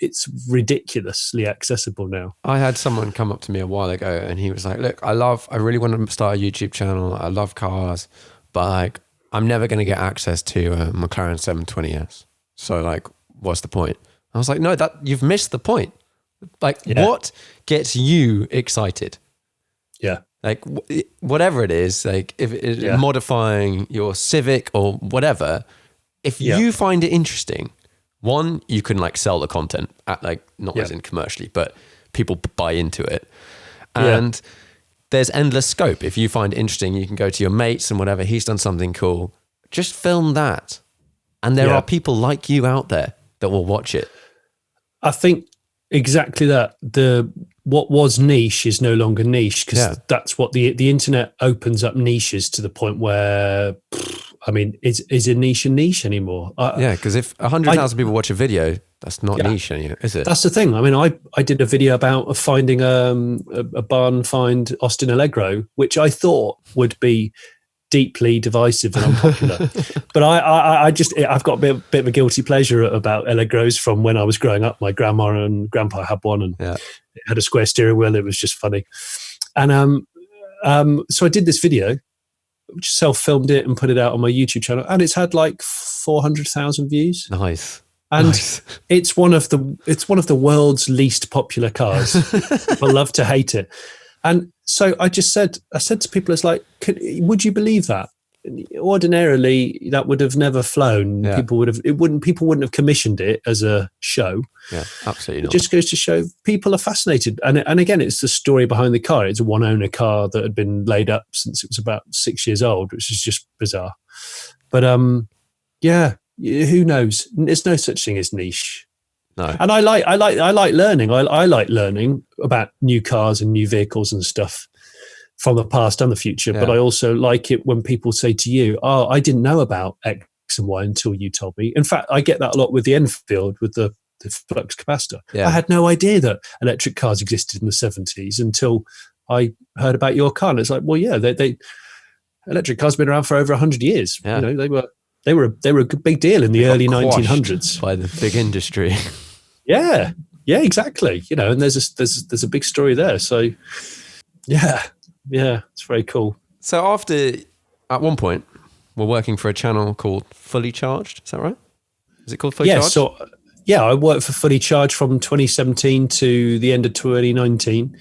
it's ridiculously accessible now. I had someone come up to me a while ago, and he was like, "Look, I really want to start a YouTube channel. I love cars, but like I'm never going to get access to a McLaren 720S. So like, what's the point?" I was like, "No, that you've missed the point. Like, what gets you excited?" Yeah. Like whatever it is, like if it's modifying your Civic or whatever, if you find it interesting, one, you can like sell the content at like, not as in commercially, but people buy into it. And there's endless scope. If you find it interesting, you can go to your mates and whatever. He's done something cool. Just film that. And there are people like you out there that will watch it. I think exactly that. What was niche is no longer niche, because that's what the internet opens up niches to the point where, I mean, is a niche anymore? Because if 100,000 people watch a video, that's not niche anymore, is it? That's the thing. I mean, I did a video about finding a barn find Austin Allegro, which I thought would be deeply divisive and unpopular. But I've got a bit of a guilty pleasure about Allegros from when I was growing up. My grandma and grandpa had one, and it had a square steering wheel. It was just funny. And so I did this video, just self-filmed it and put it out on my YouTube channel, and it's had like 400,000 views. Nice. And it's one of the world's least popular cars. People love to hate it. And so I said to people, it's like, would you believe that? Ordinarily, that would have never flown. Yeah. People wouldn't have commissioned it as a show. Yeah, absolutely not. It just goes to show people are fascinated. And again, it's the story behind the car. It's a one-owner car that had been laid up since it was about 6 years old, which is just bizarre. But who knows? There's no such thing as niche. No. And I like learning. I like learning about new cars and new vehicles and stuff from the past and the future. Yeah. But I also like it when people say to you, "Oh, I didn't know about X and Y until you told me." In fact, I get that a lot with the Enfield, with the flux capacitor. Yeah. I had no idea that electric cars existed in the 70s until I heard about your car. And it's like, well, yeah, they electric cars have been around for over 100 years. Yeah. You know, they were a big deal in the early 1900s by the big industry. Yeah, exactly. You know, and there's a big story there. So, yeah, it's very cool. So at one point, we're working for a channel called Fully Charged. Is that right? Is it called Fully Charged? So I worked for Fully Charged from 2017 to the end of 2019.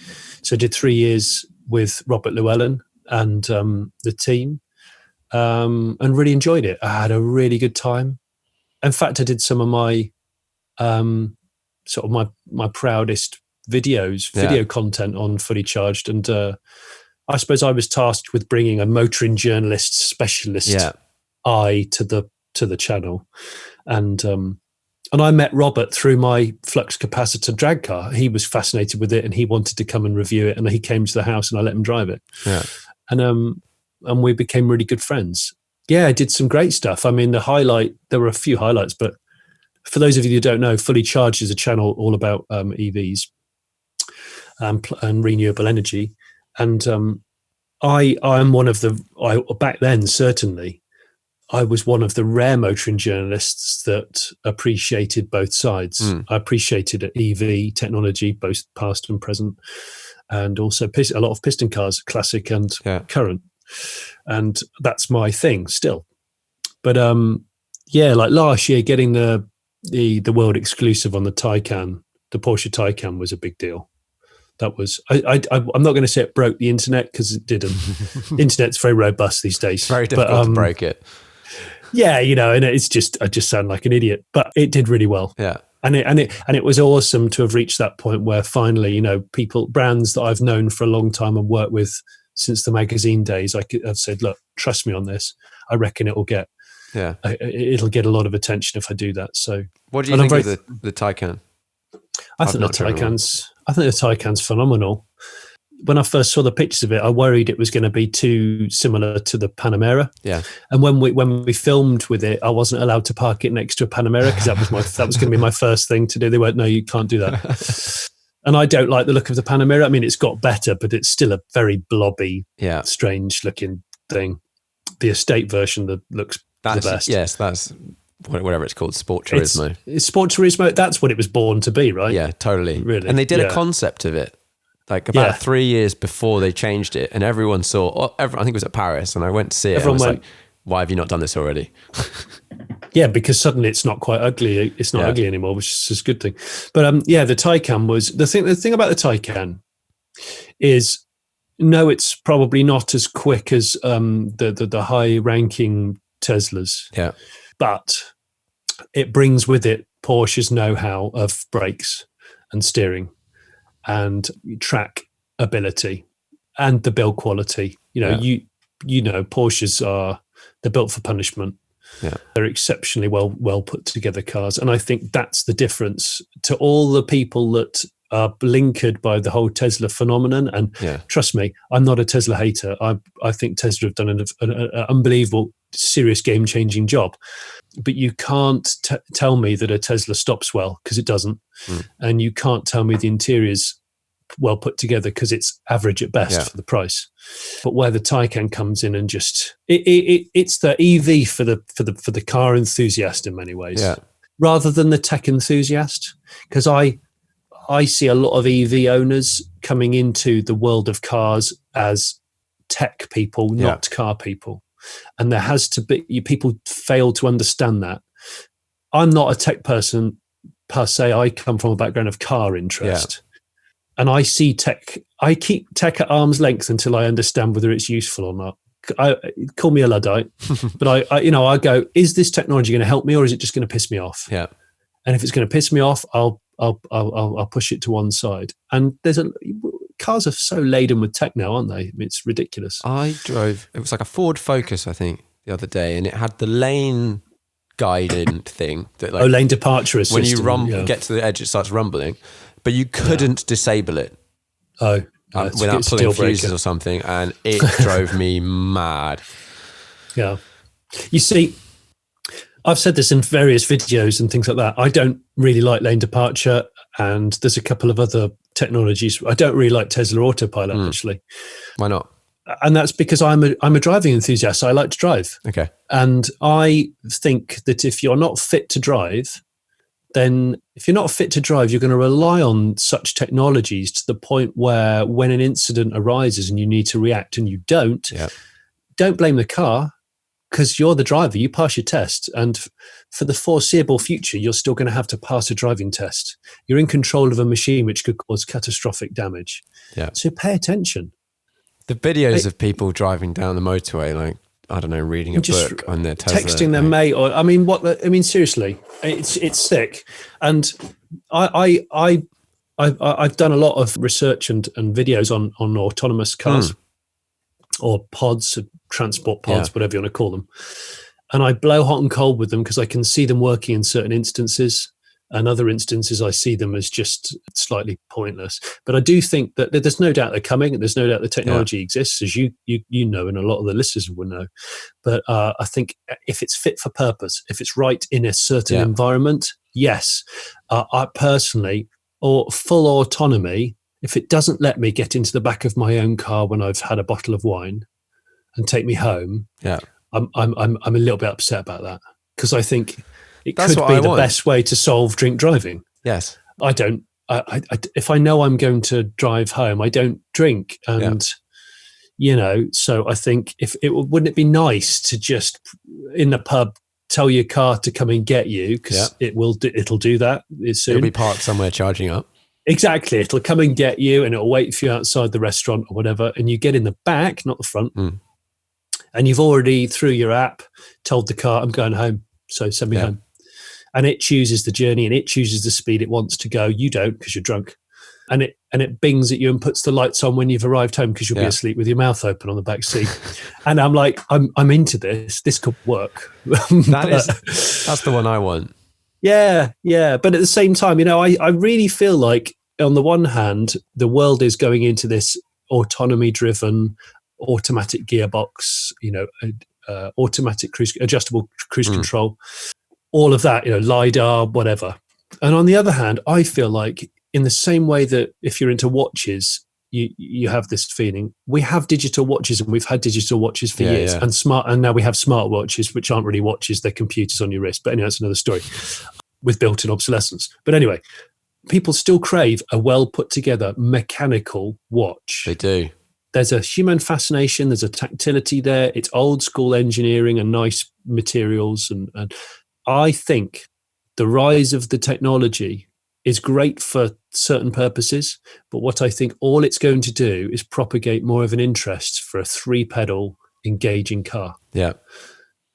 So I did 3 years with Robert Llewellyn and the team, and really enjoyed it. I had a really good time. In fact, I did some of my sort of my proudest video content on Fully Charged, and I suppose I was tasked with bringing a motoring journalist specialist eye to the channel, and I met Robert through my flux capacitor drag car. He was fascinated with it, and he wanted to come and review it, and he came to the house, and I let him drive it, and we became really good friends. Yeah, I did some great stuff. I mean, there were a few highlights, but for those of you who don't know, Fully Charged is a channel all about EVs and renewable energy. And I am one of back then, certainly, I was one of the rare motoring journalists that appreciated both sides. I appreciated EV technology, both past and present, and also a lot of piston cars, classic and current. And that's my thing still. But like last year, getting the world exclusive on the Taycan, the Porsche Taycan, was a big deal. That was I'm not going to say it broke the internet, because it didn't. The internet's very robust these days. It's very difficult to break it. Yeah, you know, and I just sound like an idiot, but it did really well. Yeah. And it was awesome to have reached that point where finally, you know, brands that I've known for a long time and worked with since the magazine days, I've said, look, trust me on this. I reckon it'll get a lot of attention if I do that. So, what do you think of the Taycan? I think the Taycan's phenomenal. When I first saw the pictures of it, I worried it was going to be too similar to the Panamera. Yeah. And when we filmed with it, I wasn't allowed to park it next to a Panamera, because that was going to be my first thing to do. They went, no, you can't do that. And I don't like the look of the Panamera. I mean, it's got better, but it's still a very blobby, strange looking thing. The estate version that looks the best. Yes, that's whatever it's called, Sport Turismo. It's Sport Turismo. That's what it was born to be, right? Yeah, totally. Really. And they did a concept of it, like about 3 years before they changed it, and everyone saw. I think it was at Paris, and I went to see it. Everyone went, like, "Why have you not done this already?" Yeah, because suddenly it's not quite ugly. It's not ugly anymore, which is a good thing. But the Taycan was the thing. The thing about the Taycan is, no, it's probably not as quick as the high-ranking Teslas. Yeah, but it brings with it Porsche's know-how of brakes and steering and track ability. and the build quality. You know, Porsches they're built for punishment. Yeah. They're exceptionally well put together cars. And I think that's the difference to all the people that are blinkered by the whole Tesla phenomenon. And trust me, I'm not a Tesla hater. I think Tesla have done an unbelievable, serious, game-changing job. But you can't tell me that a Tesla stops well, because it doesn't. And you can't tell me the interior's well put together, because it's average at best for the price. But where the Taycan comes in and just it's the EV for the car enthusiast in many ways, rather than the tech enthusiast. Because I see a lot of EV owners coming into the world of cars as tech people, not car people, and there has to be people fail to understand that. I'm not a tech person per se. I come from a background of car interest. And I see tech. I keep tech at arm's length until I understand whether it's useful or not. Call me a Luddite, but I go, is this technology going to help me, or is it just going to piss me off? Yeah. And if it's going to piss me off, I'll push it to one side. And cars are so laden with tech now, aren't they? It's ridiculous. It was like a Ford Focus, I think, the other day, and it had the lane guiding thing that, like, lane departure assist. When you get to the edge, it starts rumbling. But you couldn't disable it without pulling fuses or something, and it drove me mad. Yeah. You see, I've said this in various videos and things like that. I don't really like lane departure, and there's a couple of other technologies. I don't really like Tesla Autopilot, actually. Why not? And that's because I'm a driving enthusiast. So I like to drive. Okay. And I think that if you're not fit to drive, then if you're not fit to drive, you're going to rely on such technologies to the point where when an incident arises and you need to react and you don't blame the car, because you're the driver. You pass your test. And for the foreseeable future, you're still going to have to pass a driving test. You're in control of a machine which could cause catastrophic damage. Yeah. So pay attention. The videos of people driving down the motorway, like, I don't know, reading a book on their Tesla, texting their mate, or seriously, it's sick. And I've done a lot of research and videos on autonomous cars or pods, transport pods, whatever you want to call them. And I blow hot and cold with them because I can see them working in certain instances. And other instances, I see them as just slightly pointless. But I do think that there's no doubt they're coming. There's no doubt the technology exists, as you know, and a lot of the listeners will know. But I think if it's fit for purpose, if it's right in a certain environment, yes. I personally, or full autonomy, if it doesn't let me get into the back of my own car when I've had a bottle of wine and take me home, I'm a little bit upset about that, because I think it could be the best way to solve drink driving. Yes. I don't. If I know I'm going to drive home, I don't drink. And, so I think wouldn't it be nice to just, in the pub, tell your car to come and get you, because it'll do that soon. It'll be parked somewhere charging up. Exactly. It'll come and get you, and it'll wait for you outside the restaurant or whatever. And you get in the back, not the front. And you've already, through your app, told the car, I'm going home, so send me home. And it chooses the journey, and it chooses the speed it wants to go. You don't, because you're drunk. And it bings at you and puts the lights on when you've arrived home, because you'll be asleep with your mouth open on the back seat. And I'm like, I'm into this. This could work. That's the one I want. Yeah. But at the same time, I really feel like, on the one hand, the world is going into this autonomy-driven, automatic gearbox, automatic adjustable cruise control, all of that, LiDAR, whatever. And on the other hand, I feel like, in the same way that if you're into watches, you have this feeling. We have digital watches, and we've had digital watches for years, and now we have smart watches, which aren't really watches, they're computers on your wrist. But anyway, that's another story, with built-in obsolescence. But anyway, people still crave a well put together mechanical watch. They do. There's a human fascination. There's a tactility there. It's old school engineering and nice materials. And I think the rise of the technology is great for certain purposes. But what I think all it's going to do is propagate more of an interest for a 3-pedal engaging car. Yeah.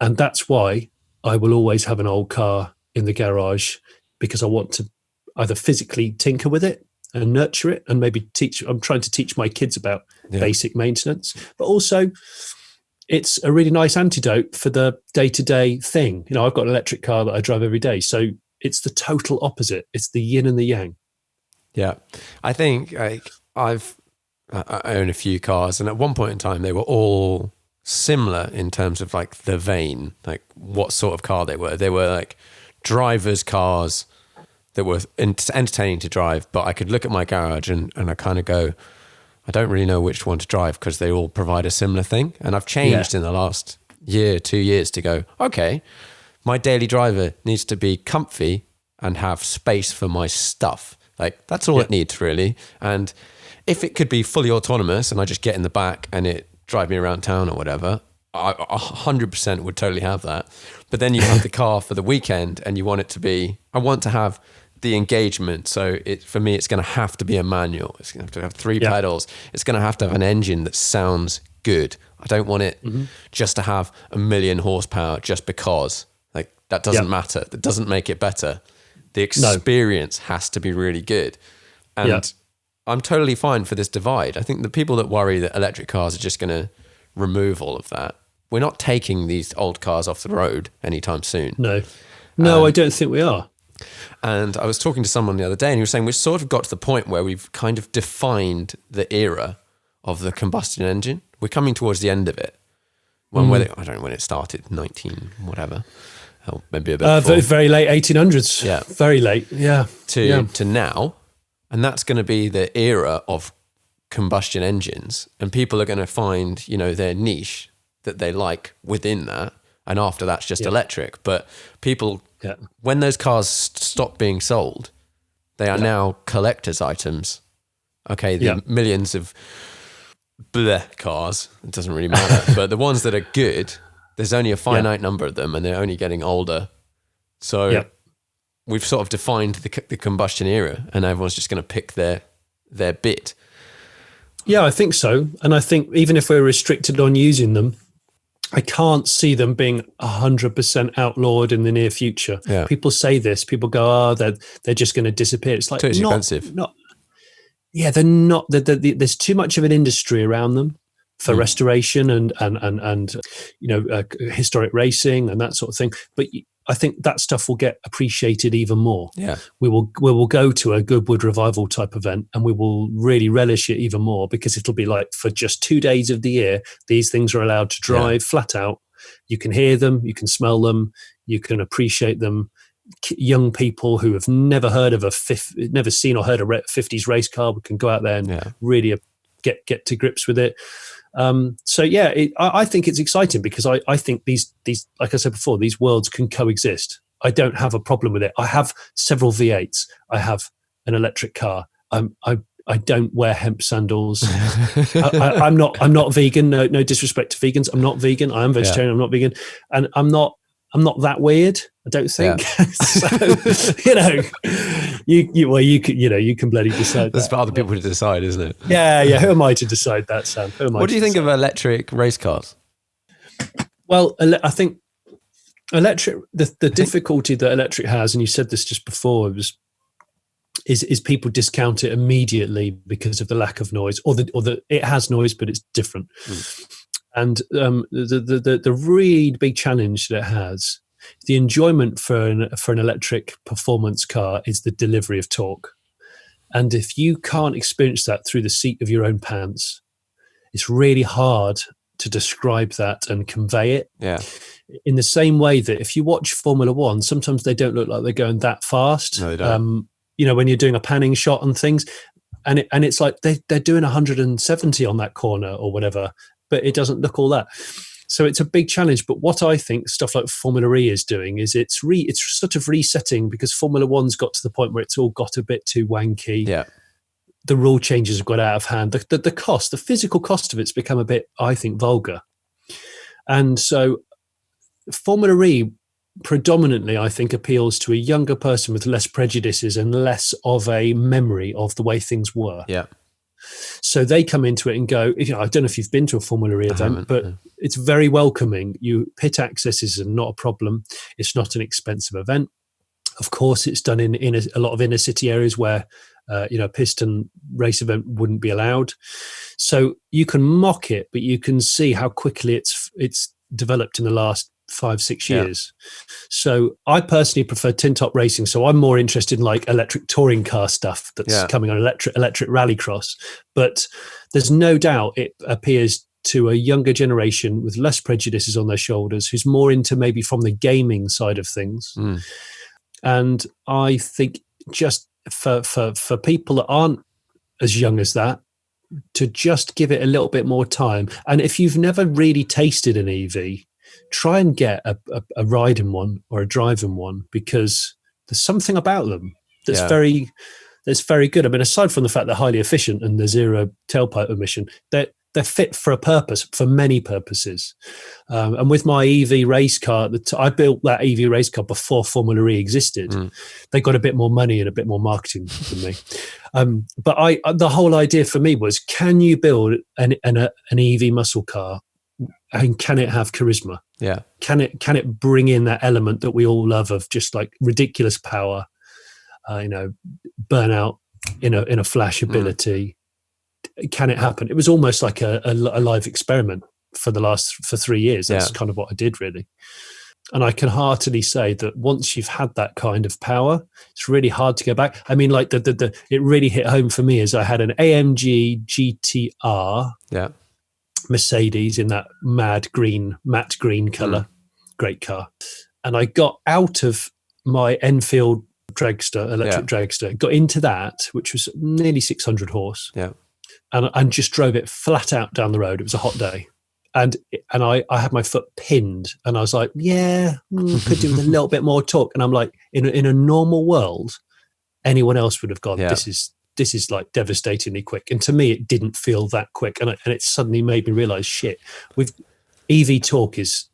And that's why I will always have an old car in the garage, because I want to either physically tinker with it and nurture it, and maybe I'm trying to teach my kids about basic maintenance, but also it's a really nice antidote for the day-to-day thing. I've got an electric car that I drive every day, so it's the total opposite. It's the yin and the yang. Yeah, I think I own a few cars, and at one point in time they were all similar in terms of like the vein, like what sort of car they were. They were like drivers' cars that were entertaining to drive, but I could look at my garage and I kind of go, I don't really know which one to drive because they all provide a similar thing. And I've changed in the last year, 2 years to go, okay, my daily driver needs to be comfy and have space for my stuff. Like that's all it needs really. And if it could be fully autonomous and I just get in the back and it drive me around town or whatever, I 100% would totally have that. But then you have the car for the weekend and you want it to be, I want to have the engagement. So for me, it's going to have to be a manual. It's going to have 3 pedals. It's going to have an engine that sounds good. I don't want it just to have 1 million horsepower just because. Like that doesn't matter. That doesn't make it better. The experience has to be really good. And I'm totally fine for this divide. I think the people that worry that electric cars are just going to remove all of that, we're not taking these old cars off the road anytime soon. No, I don't think we are. And I was talking to someone the other day and he was saying we've sort of got to the point where we've kind of defined the era of the combustion engine. We're coming towards the end of it. I don't know when it started, 19 whatever. Oh, maybe a bit before. Very late 1800s. Yeah. Very late, To now. And that's going to be the era of combustion engines. And people are going to find, their niche that they like within that. And after that's just electric. But people, when those cars stop being sold, they are now collector's items. Okay, the millions of cars, it doesn't really matter. But the ones that are good, there's only a finite number of them and they're only getting older. So we've sort of defined the combustion era and everyone's just going to pick their bit. Yeah, I think so. And I think even if we're restricted on using them, I can't see them being 100% outlawed in the near future. Yeah. People say this. People go, they're just going to disappear. It's like too expensive. They're not. There's too much of an industry around them for restoration and historic racing and that sort of thing. But I think that stuff will get appreciated even more. Yeah, we will go to a Goodwood Revival type event and we will really relish it even more because it'll be like for just 2 days of the year, these things are allowed to drive flat out. You can hear them, you can smell them, you can appreciate them. Young people who have never heard of never seen or heard a 50s race car, we can go out there and really get to grips with it. I think it's exciting because I think these, like I said before, these worlds can coexist. I don't have a problem with it. I have several V8s. I have an electric car. I don't wear hemp sandals. I'm not vegan. No disrespect to vegans. I'm not vegan. I am vegetarian. I'm not vegan, and I'm not that weird. I don't think. So you can bloody decide. That's for other people to decide, isn't it? Yeah. Who am I to decide that, Sam? What do you think of electric race cars? Well, I think electric. The difficulty that electric has, and you said this just before, is people discount it immediately because of the lack of noise, or it has noise, but it's different. And the really big challenge that it has, the enjoyment for an electric performance car is the delivery of torque. And if you can't experience that through the seat of your own pants, it's really hard to describe that and convey it. Yeah. In the same way that if you watch Formula One, sometimes they don't look like they're going that fast. No, they don't. When you're doing a panning shot and things, and it's like they're doing 170 on that corner or whatever, but it doesn't look all that. So it's a big challenge. But what I think stuff like Formula E is doing is it's sort of resetting, because Formula One's got to the point where it's all got a bit too wanky. Yeah. The rule changes have got out of hand. The physical cost of it's become a bit, I think, vulgar. And so Formula E predominantly, I think, appeals to a younger person with less prejudices and less of a memory of the way things were. Yeah. So they come into it and go, I don't know if you've been to a Formula E event, but it's very welcoming. Pit access is not a problem. It's not an expensive event. Of course, it's done in a lot of inner city areas where A piston race event wouldn't be allowed. So you can mock it, but you can see how quickly it's developed in the last 5-6 years. So I personally prefer tin top racing. So I'm more interested in like electric touring car stuff that's coming on electric rallycross. But there's no doubt it appears to a younger generation with less prejudices on their shoulders, who's more into maybe from the gaming side of things. And I think just for people that aren't as young as that, to just give it a little bit more time. And if you've never really tasted an EV, try and get a ride in one or a drive in one, because there's something about them that's very good. I mean, aside from the fact they're highly efficient and there's zero tailpipe emission, they're fit for a purpose, for many purposes. And with my EV race car, I built that EV race car before Formula E existed. They got a bit more money and a bit more marketing than me. But the whole idea for me was, can you build an EV muscle car, and can it have charisma? Yeah. Can it bring in that element that we all love of just like ridiculous power, burnout in a flash ability? Can it happen? It was almost like a live experiment for 3 years. That's kind of what I did, really. And I can heartily say that once you've had that kind of power, it's really hard to go back. I mean, like it really hit home for me as I had an AMG GTR Mercedes in that matte green color. Great car. And I got out of my Enfield electric dragster, got into that, which was nearly 600 horse. Yeah. And just drove it flat out down the road. It was a hot day. And I had my foot pinned, and I was like, could do with a little bit more torque. And I'm like, in a normal world, anyone else would have gone, this is like devastatingly quick. And to me, it didn't feel that quick. And it suddenly made me realize, shit, with EV torque is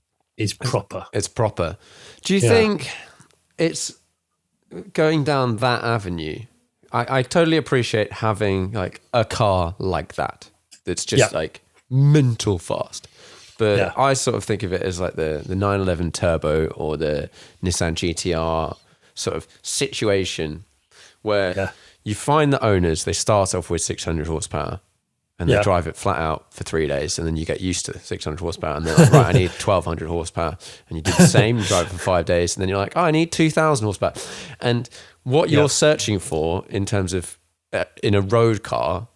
proper. It's proper. Do you think it's going down that avenue? I totally appreciate having like a car like that. That's just like mental fast. But I sort of think of it as like the 911 Turbo or the Nissan GTR sort of situation where you find the owners, they start off with 600 horsepower and they drive it flat out for 3 days, and then you get used to 600 horsepower and they're like, right, I need 1200 horsepower. And you do the same, you drive it for 5 days, and then you're like, I need 2000 horsepower. And what you're searching for in terms of in a road car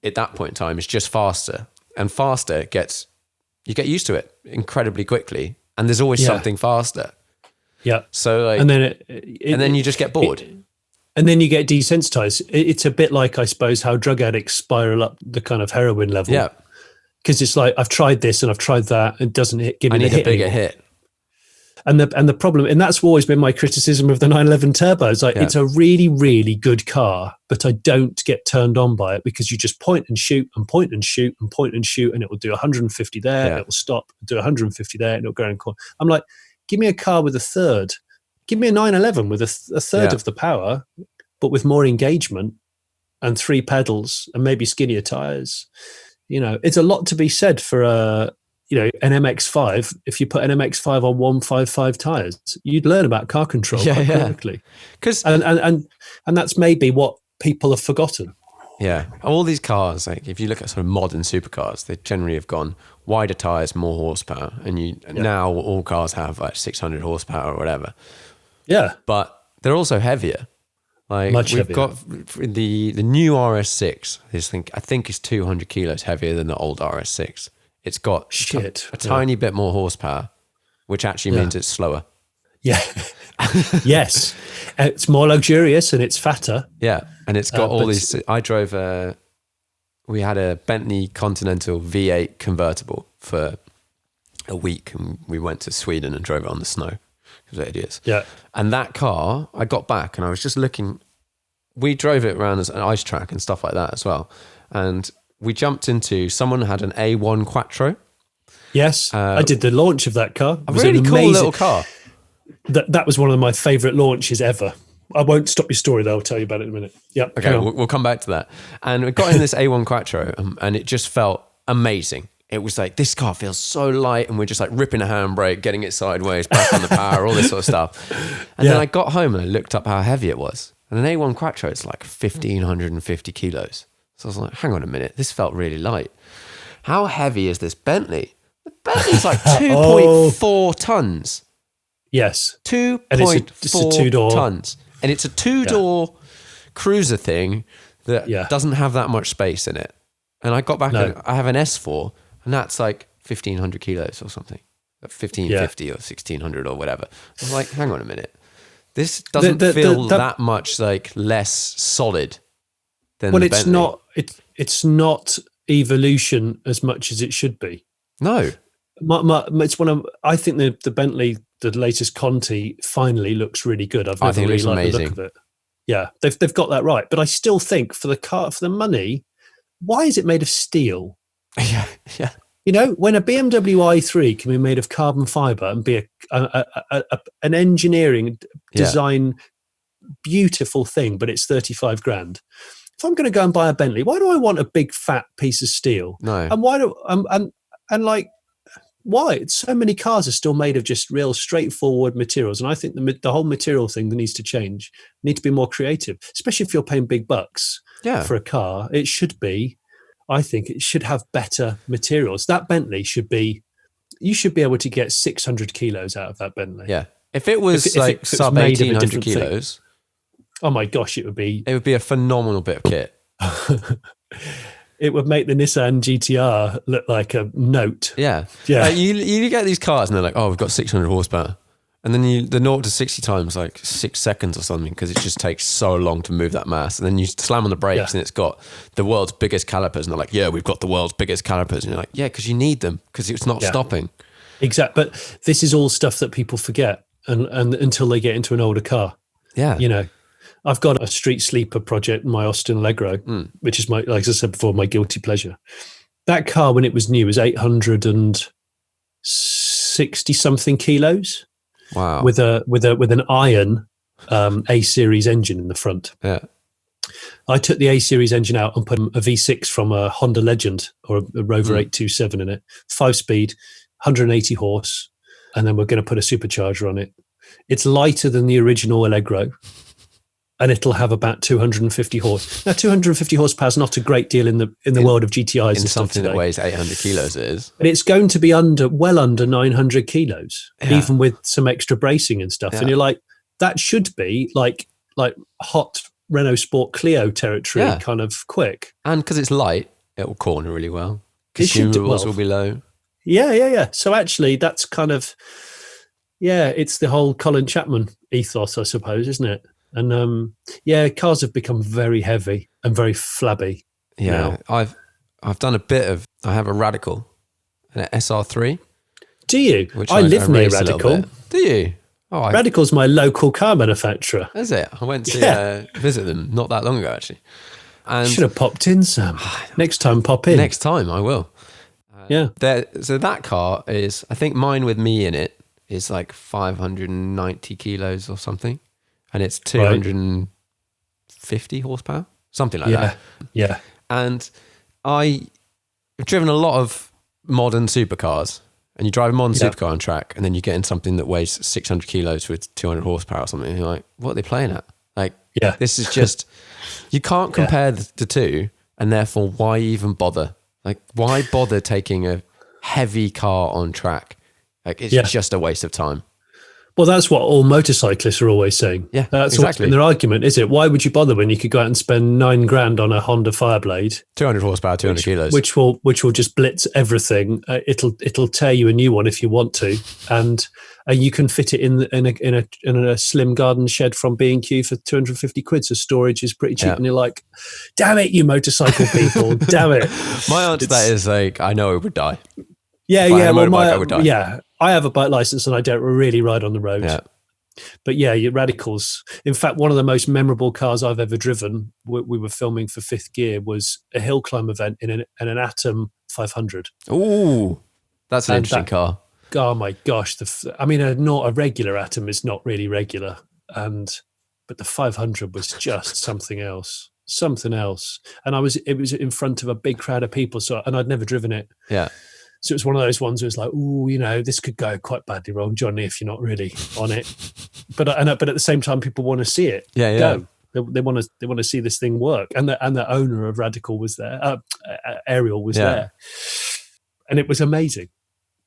at that point in time is just faster. And faster you get used to it incredibly quickly, and there's always something faster. Yeah. So like, and then you just get bored. And then you get desensitized. It's a bit like, I suppose, how drug addicts spiral up the kind of heroin level. Yeah. Because it's like, I've tried this and I've tried that. It doesn't give me the hit. I need a bigger hit. And the problem, and that's always been my criticism of the 911 Turbo. It's like, it's a really, really good car, but I don't get turned on by it, because you just point and shoot and point and shoot and point and shoot, and it will do 150 there, it will stop, do 150 there, and it'll go in corner. I'm like, give me a car with a third. Give me a 911 with a third of the power, but with more engagement and 3 pedals and maybe skinnier tires. It's a lot to be said for an MX-5. If you put an MX-5 on 155 tires, you'd learn about car control quite quickly. And that's maybe what people have forgotten. Yeah, all these cars, like if you look at sort of modern supercars, they generally have gone wider tires, more horsepower, and now all cars have like 600 horsepower or whatever. Yeah, but they're also heavier. Like much heavier. Got the new RS6. I think is 200 kilos heavier than the old RS6. It's got a tiny bit more horsepower, which actually means it's slower. Yeah. Yes. It's more luxurious and it's fatter. Yeah. And it's got all these. I drove we had a Bentley Continental V8 convertible for a week, and we went to Sweden and drove it on the snow. It was idiots. Yeah. And that car, I got back and I was just looking. We drove it around as an ice track and stuff like that as well. And we jumped into, someone had an A1 Quattro. Yes, I did the launch of that car. It was really cool little car. That was one of my favourite launches ever. I won't stop your story though. I'll tell you about it in a minute. Yeah. Okay, we'll come back to that. And we got in this A1 Quattro and it just felt amazing. It was like, this car feels so light, and we're just like ripping a handbrake, getting it sideways, back on the power, all this sort of stuff. And then I got home and I looked up how heavy it was. And an A1 Quattro is like 1,550 kilos. So I was like, hang on a minute, this felt really light. How heavy is this Bentley? The Bentley's like 2.4 tons. Yes. 2.4 two-door tons. And it's a two-door cruiser thing that doesn't have that much space in it. And I got back, I have an S4, and that's like 1,500 kilos or something. 1,550 or 1,600 or whatever. I was like, hang on a minute. This doesn't feel that much like less solid than the Bentley. It's not evolution as much as it should be. No. It's I think the Bentley, the latest Conti, finally looks really good. I think it looks amazing. The look of it. Yeah, they've got that right. But I still think for the money, why is it made of steel? Yeah. You know, when a BMW i3 can be made of carbon fiber and be an engineering design beautiful thing, but it's 35 grand. If I'm going to go and buy a Bentley, why do I want a big fat piece of steel? No. And why? So many cars are still made of just real straightforward materials. And I think the whole material thing needs to change. Need to be more creative, especially if you're paying big bucks for a car. I think it should have better materials. That Bentley you should be able to get 600 kilos out of that Bentley. Yeah. If it was sub 1,800 kilos. Oh my gosh, it would be a phenomenal bit of kit. It would make the Nissan GTR look like a note. Yeah. You get these cars and they're like, oh, we've got 600 horsepower. And then the 0 to 60 times like 6 seconds or something, because it just takes so long to move that mass. And then you slam on the brakes and it's got the world's biggest calipers. And they're like, yeah, we've got the world's biggest calipers. And you're like, yeah, because you need them, because it's not stopping. Exactly. But this is all stuff that people forget and until they get into an older car. Yeah. You know, I've got a street sleeper project in my Austin Allegro, which is like I said before, my guilty pleasure. That car, when it was new, was 860 something kilos. Wow. With an iron A series engine in the front. Yeah. I took the A series engine out and put a V6 from a Honda Legend or a Rover 827 in it, 5-speed, 180 horse, and then we're going to put a supercharger on it. It's lighter than the original Allegro, and it'll have about 250 horse. Now, 250 horsepower is not a great deal in the world of GTIs. In something that weighs 800 kilos, it is. But it's going to be well under 900 kilos, even with some extra bracing and stuff. Yeah. And you're like, that should be like hot Renault Sport Clio territory, kind of quick. And because it's light, it will corner really well. Consumables will be low. Yeah. So actually, that's kind of, it's the whole Colin Chapman ethos, I suppose, isn't it? And cars have become very heavy and very flabby. Yeah, now. I've done a bit of. I have a Radical, an SR3. Do you? I live near Radical. Do you? Oh, Radical's my local car manufacturer. Is it? I went to visit them not that long ago, actually. And should have popped in, Sam. Next time, pop in. Next time, I will. Yeah. So that car is, I think mine with me in it is like 590 kilos or something. And it's 250 horsepower, something like that. Yeah. And I've driven a lot of modern supercars, and you drive a modern supercar on track, and then you get in something that weighs 600 kilos with 200 horsepower or something. And you're like, what are they playing at? Like, this is just, you can't compare the two, and therefore why even bother? Like, why bother taking a heavy car on track? Like, it's just a waste of time. Well, that's what all motorcyclists are always saying. Yeah, that's exactly. What's been their argument, is it? Why would you bother when you could go out and spend $9,000 on a Honda Fireblade, 200 horsepower, 200 kilos, which will just blitz everything. It'll tear you a new one if you want to, and you can fit it in a slim garden shed from B&Q for 250 quid. So storage is pretty cheap, and you're like, damn it, you motorcycle people, damn it. My answer to that is like, I know it would die. Yeah. I have a bike license and I don't really ride on the road. Yeah. But your Radicals. In fact, one of the most memorable cars I've ever driven, we were filming for Fifth Gear, was a hill climb event in an Atom 500. Ooh, that's an interesting car. Oh my gosh. A regular Atom is not really regular. But the 500 was just something else. And it was in front of a big crowd of people. And I'd never driven it. Yeah. So it's one of those ones where it's like, this could go quite badly wrong, Johnny, if you're not really on it. But at the same time, people want to see it. Yeah. Go. They want to see this thing work. And the owner of Radical was there. Ariel was there, and it was amazing.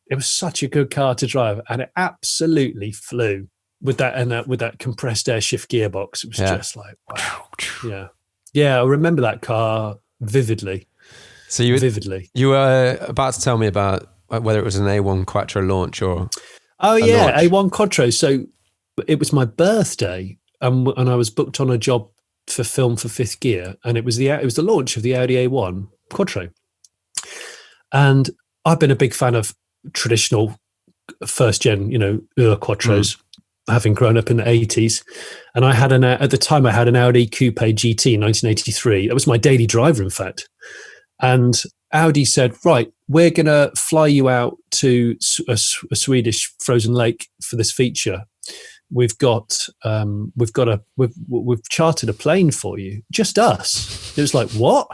It was such a good car to drive, and it absolutely flew with that compressed air shift gearbox. It was just like, wow. Yeah. I remember that car vividly. So you were about to tell me about whether it was an A1 Quattro launch or launch. A1 Quattro. So it was my birthday, and I was booked on a job for film for Fifth Gear, and it was the launch of the Audi A1 Quattro. And I've been a big fan of traditional first gen, Quattros, having grown up in the 80s. And I had at the time I had an Audi Coupe GT 1983. It was my daily driver, in fact. And Audi said, right, we're going to fly you out to a Swedish frozen lake for this feature. We've chartered a plane for you, just us. It was like, what?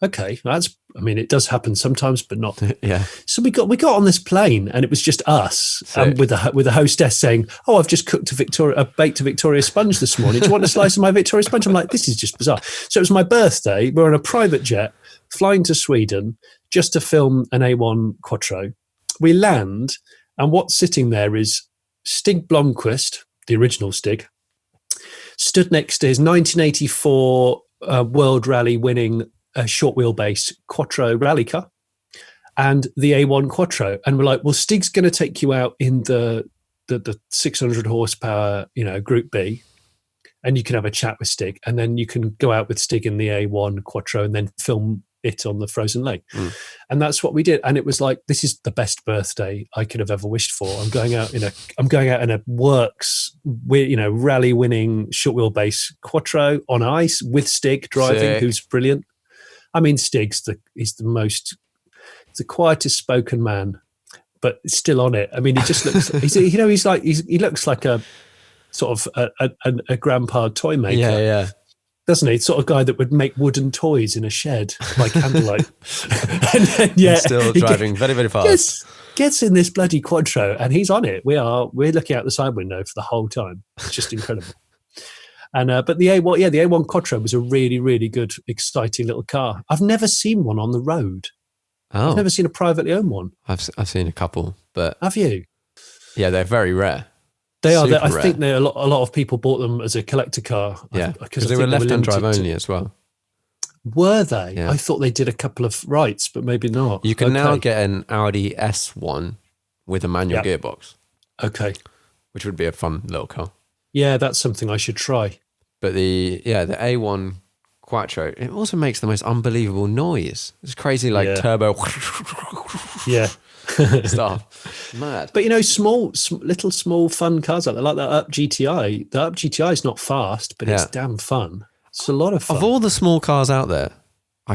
Okay, it does happen sometimes, but not. Yeah. So we got on this plane, and it was just us, with the hostess saying, "Oh, I've just baked a Victoria sponge this morning. Do you want a slice of my Victoria sponge?" I'm like, this is just bizarre. So it was my birthday. We're on a private jet flying to Sweden just to film an A1 Quattro. We land, and what's sitting there is Stig Blomqvist, the original Stig, stood next to his 1984 World Rally winning short wheelbase Quattro rally car and the A1 Quattro. And we're like, well, Stig's going to take you out in the 600 horsepower, Group B, and you can have a chat with Stig, and then you can go out with Stig in the A1 Quattro and then film it on the frozen lake. And that's what we did. And it was like, this is the best birthday I could have ever wished for. I'm going out in a works, rally winning short wheelbase Quattro on ice with Stig driving, who's brilliant. I mean, Stig's the quietest spoken man, but still on it. I mean, he just looks. He looks like a sort of a grandpa toy maker. Yeah. Doesn't he? Sort of guy that would make wooden toys in a shed by candlelight. And then, still driving very, very fast. Gets in this bloody Quattro, and he's on it. We're looking out the side window for the whole time. It's just incredible. And but the A1 Quattro was a really, really good, exciting little car. I've never seen one on the road. Oh. I've never seen a privately owned one. I've seen a couple, but have you? Yeah, they're very rare. They are. I rare. think a lot of people bought them as a collector car. Yeah, because they were left-hand drive only as well. Were they? Yeah. I thought they did a couple of rights, but maybe not. You can now get an Audi S1 with a manual gearbox. Okay. Which would be a fun little car. Yeah, that's something I should try. But the A1 Quattro, it also makes the most unbelievable noise. It's crazy, turbo. Stuff. Mad. But little small fun cars like that Up GTI. The Up GTI is not fast, but it's damn fun. It's a lot of fun. Of all the small cars out there, I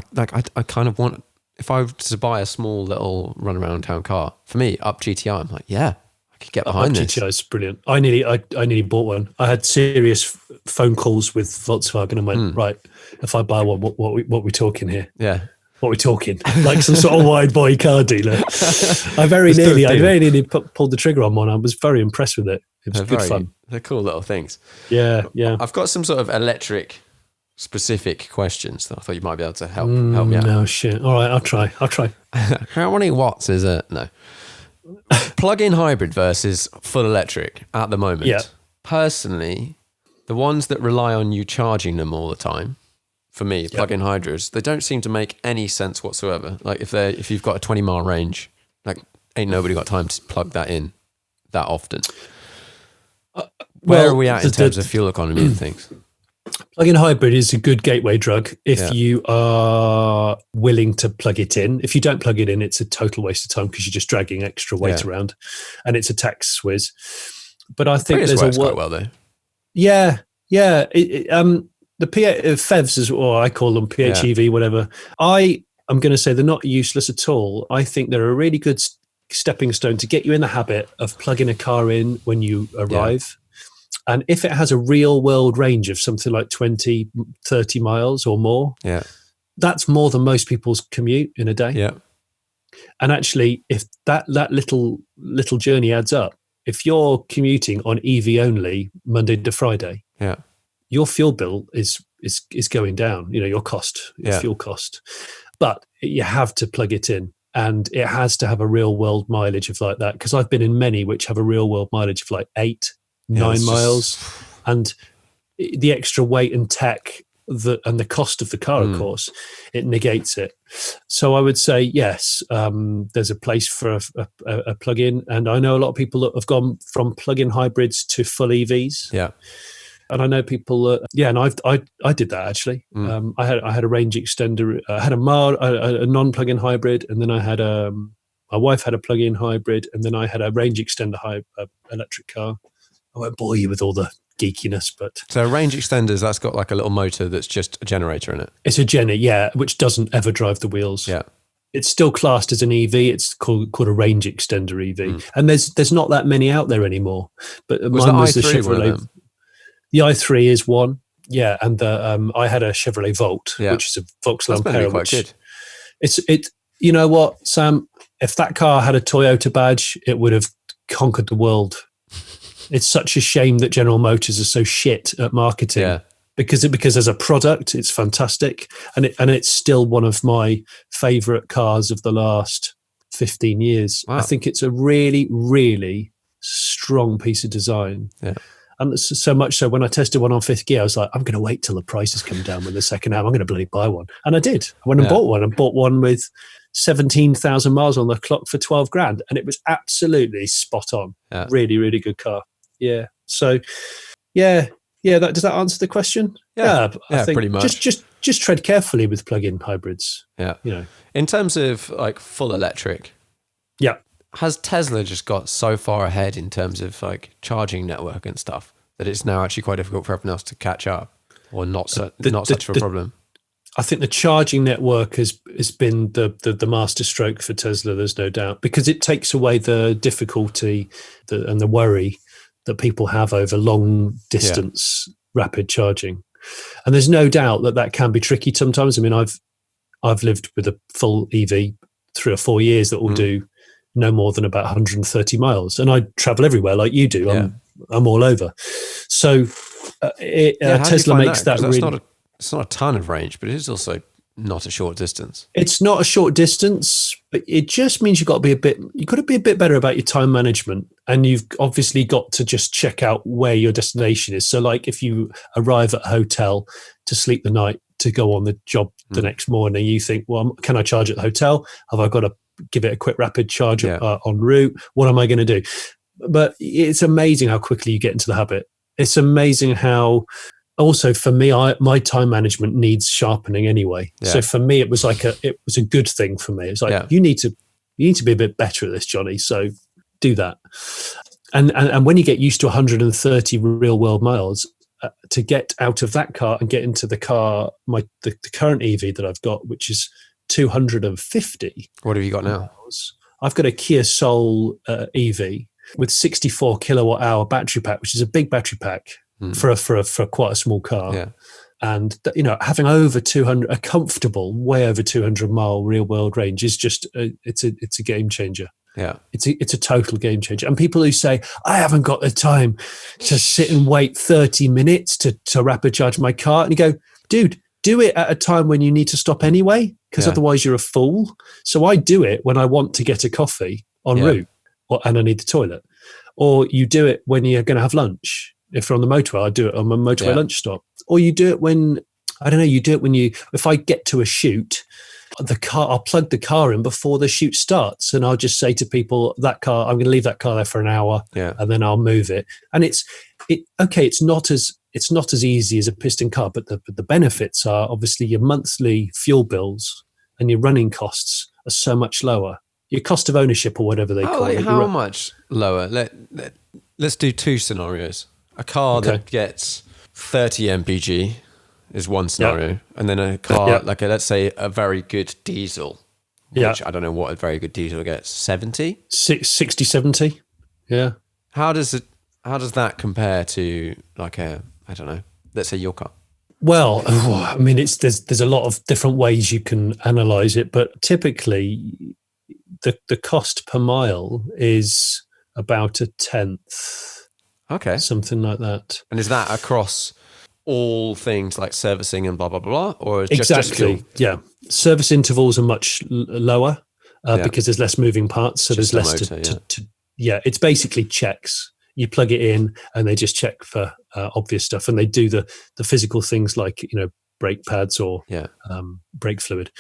kind of want, if I were to buy a small little run around town car, for me, Up GTI, I'm like, yeah, I could get behind this. GTI is brilliant. I nearly bought one. I had serious phone calls with Volkswagen and went, right, if I buy one, what we talking here? Yeah. What we're talking, like some sort of wide body car dealer. I very nearly pulled the trigger on one. I was very impressed with it. It was good fun. They're cool little things. Yeah. I've got some sort of electric specific questions that I thought you might be able to help me out. No shit. All right, I'll try. How many watts is it? No. Plug-in hybrid versus full electric at the moment. Yeah. Personally, the ones that rely on you charging them all the time, for me, plug-in hybrids, they don't seem to make any sense whatsoever. Like if you've got a 20-mile range, like ain't nobody got time to plug that in that often. Where are we at in terms of fuel economy and things? Plug-in hybrid is a good gateway drug if you are willing to plug it in. If you don't plug it in, it's a total waste of time because you're just dragging extra weight around, and it's a tax whiz. But I think there's quite well though. Yeah. The PHEVs, as well, I call them PHEV, whatever. I'm going to say they're not useless at all. I think they're a really good stepping stone to get you in the habit of plugging a car in when you arrive. And if it has a real world range of something like 20, 30 miles or more, that's more than most people's commute in a day. Yeah. And actually, if that little journey adds up, if you're commuting on EV only Monday to Friday, your fuel bill is going down. Your cost, your fuel cost, but you have to plug it in, and it has to have a real world mileage of like that. Because I've been in many which have a real world mileage of like 8-9 miles, and the extra weight and tech and the cost of the car, of course, it negates it. So I would say yes, there's a place for a plug-in, and I know a lot of people that have gone from plug-in hybrids to full EVs. Yeah, and I know people. And I did that actually. I had a range extender. I had a non-plug-in hybrid, and then I had my wife had a plug-in hybrid, and then I had a range extender electric car. I won't bore you with all the geekiness, but so range extenders, that's got like a little motor that's just a generator in it. It's a Jenny, which doesn't ever drive the wheels. Yeah, it's still classed as an EV. It's called a range extender EV, and there's not that many out there anymore. But mine was the Chevrolet. The i3 is one, and I had a Chevrolet Volt, which is a Volkswagen Ampera. Quite good. It. You know what, Sam? If that car had a Toyota badge, it would have conquered the world. It's such a shame that General Motors are so shit at marketing, because as a product, it's fantastic, and it's still one of my favorite cars of the last 15 years. Wow. I think it's a really, really strong piece of design. Yeah. And so much so, when I tested one on fifth gear, I was like, I'm going to wait till the prices come down with the second hand. I'm going to bloody buy one. And I did. I went and bought one, and bought one with 17,000 miles on the clock for 12 grand. And it was absolutely spot on. Yeah. Really, really good car. Yeah. So, does that answer the question? Yeah, I think pretty much. Just tread carefully with plug-in hybrids. Yeah. In terms of like full electric. Yeah. Has Tesla just got so far ahead in terms of like charging network and stuff that it's now actually quite difficult for everyone else to catch up, or not such a problem? I think the charging network has been the master stroke for Tesla. There's no doubt, because it takes away the difficulty and the worry that people have over long distance rapid charging. And there's no doubt that can be tricky sometimes. I mean, I've lived with a full EV 3 or 4 years that will do no more than about 130 miles, and I travel everywhere like you do. I'm all over. So Tesla makes that really. It's not a ton of range, but it is also not a short distance. It's not a short distance, but it just means you've got to be a bit better about your time management, and you've obviously got to just check out where your destination is. So like if you arrive at a hotel to sleep the night to go on the job the next morning, you think, well, can I charge at the hotel? Have I got to give it a quick rapid charge en route? What am I going to do? But it's amazing how quickly you get into the habit. It's amazing how also for me, my time management needs sharpening anyway. Yeah. So for me, it was a good thing for me. It's like, you need to be a bit better at this, Johnny. So do that. And when you get used to 130 real world miles, to get out of that car and get into the car, the current EV that I've got, which is 250. What have you got now? I've got a Kia Soul EV with 64 kilowatt hour battery pack, which is a big battery pack for quite a small car. Yeah. And having over 200, a comfortable way over 200 mile real world range is just it's a game changer. Yeah, it's a total game changer. And people who say, I haven't got the time to sit and wait 30 minutes to rapid charge my car, and you go, dude, do it at a time when you need to stop anyway, because otherwise you're a fool. So I do it when I want to get a coffee en route, and I need the toilet. Or you do it when you're going to have lunch. If you're on the motorway, I do it on my motorway lunch stop. Or you do it when, if I get to a shoot, I'll plug the car in before the shoot starts, and I'll just say to people, I'm going to leave that car there for an hour, and then I'll move it. And it's not as easy as a piston car, but the benefits are obviously your monthly fuel bills and your running costs are so much lower. Your cost of ownership, or whatever they call it. How much lower? Let's do two scenarios. A car that gets 30 mpg is one scenario, and then a car let's say a very good diesel, which I don't know what a very good diesel gets, 60, 70. Yeah. How does that compare to let's say your car? Well, I mean, there's a lot of different ways you can analyze it, but typically the cost per mile is about a tenth. Okay. Something like that. And is that across all things like servicing and blah, blah, blah? Or Exactly. Yeah. Service intervals are much lower because there's less moving parts. So there's less motor, it's basically checks. You plug it in and they just check for obvious stuff. And they do the physical things like, brake pads or brake fluid.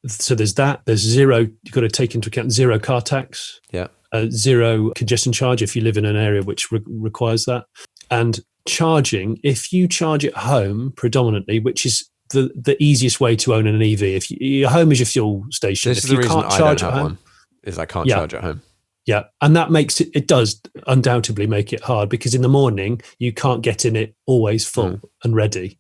So there's that. There's zero. You've got to take into account zero car tax. Yeah. Zero congestion charge if you live in an area which requires that. And charging, if you charge at home predominantly, which is the easiest way to own an EV. If your home is your fuel station, this is the reason I don't have one. Is I can't charge at home. Yeah, and that makes it does undoubtedly make it hard because in the morning you can't get in it always full and ready,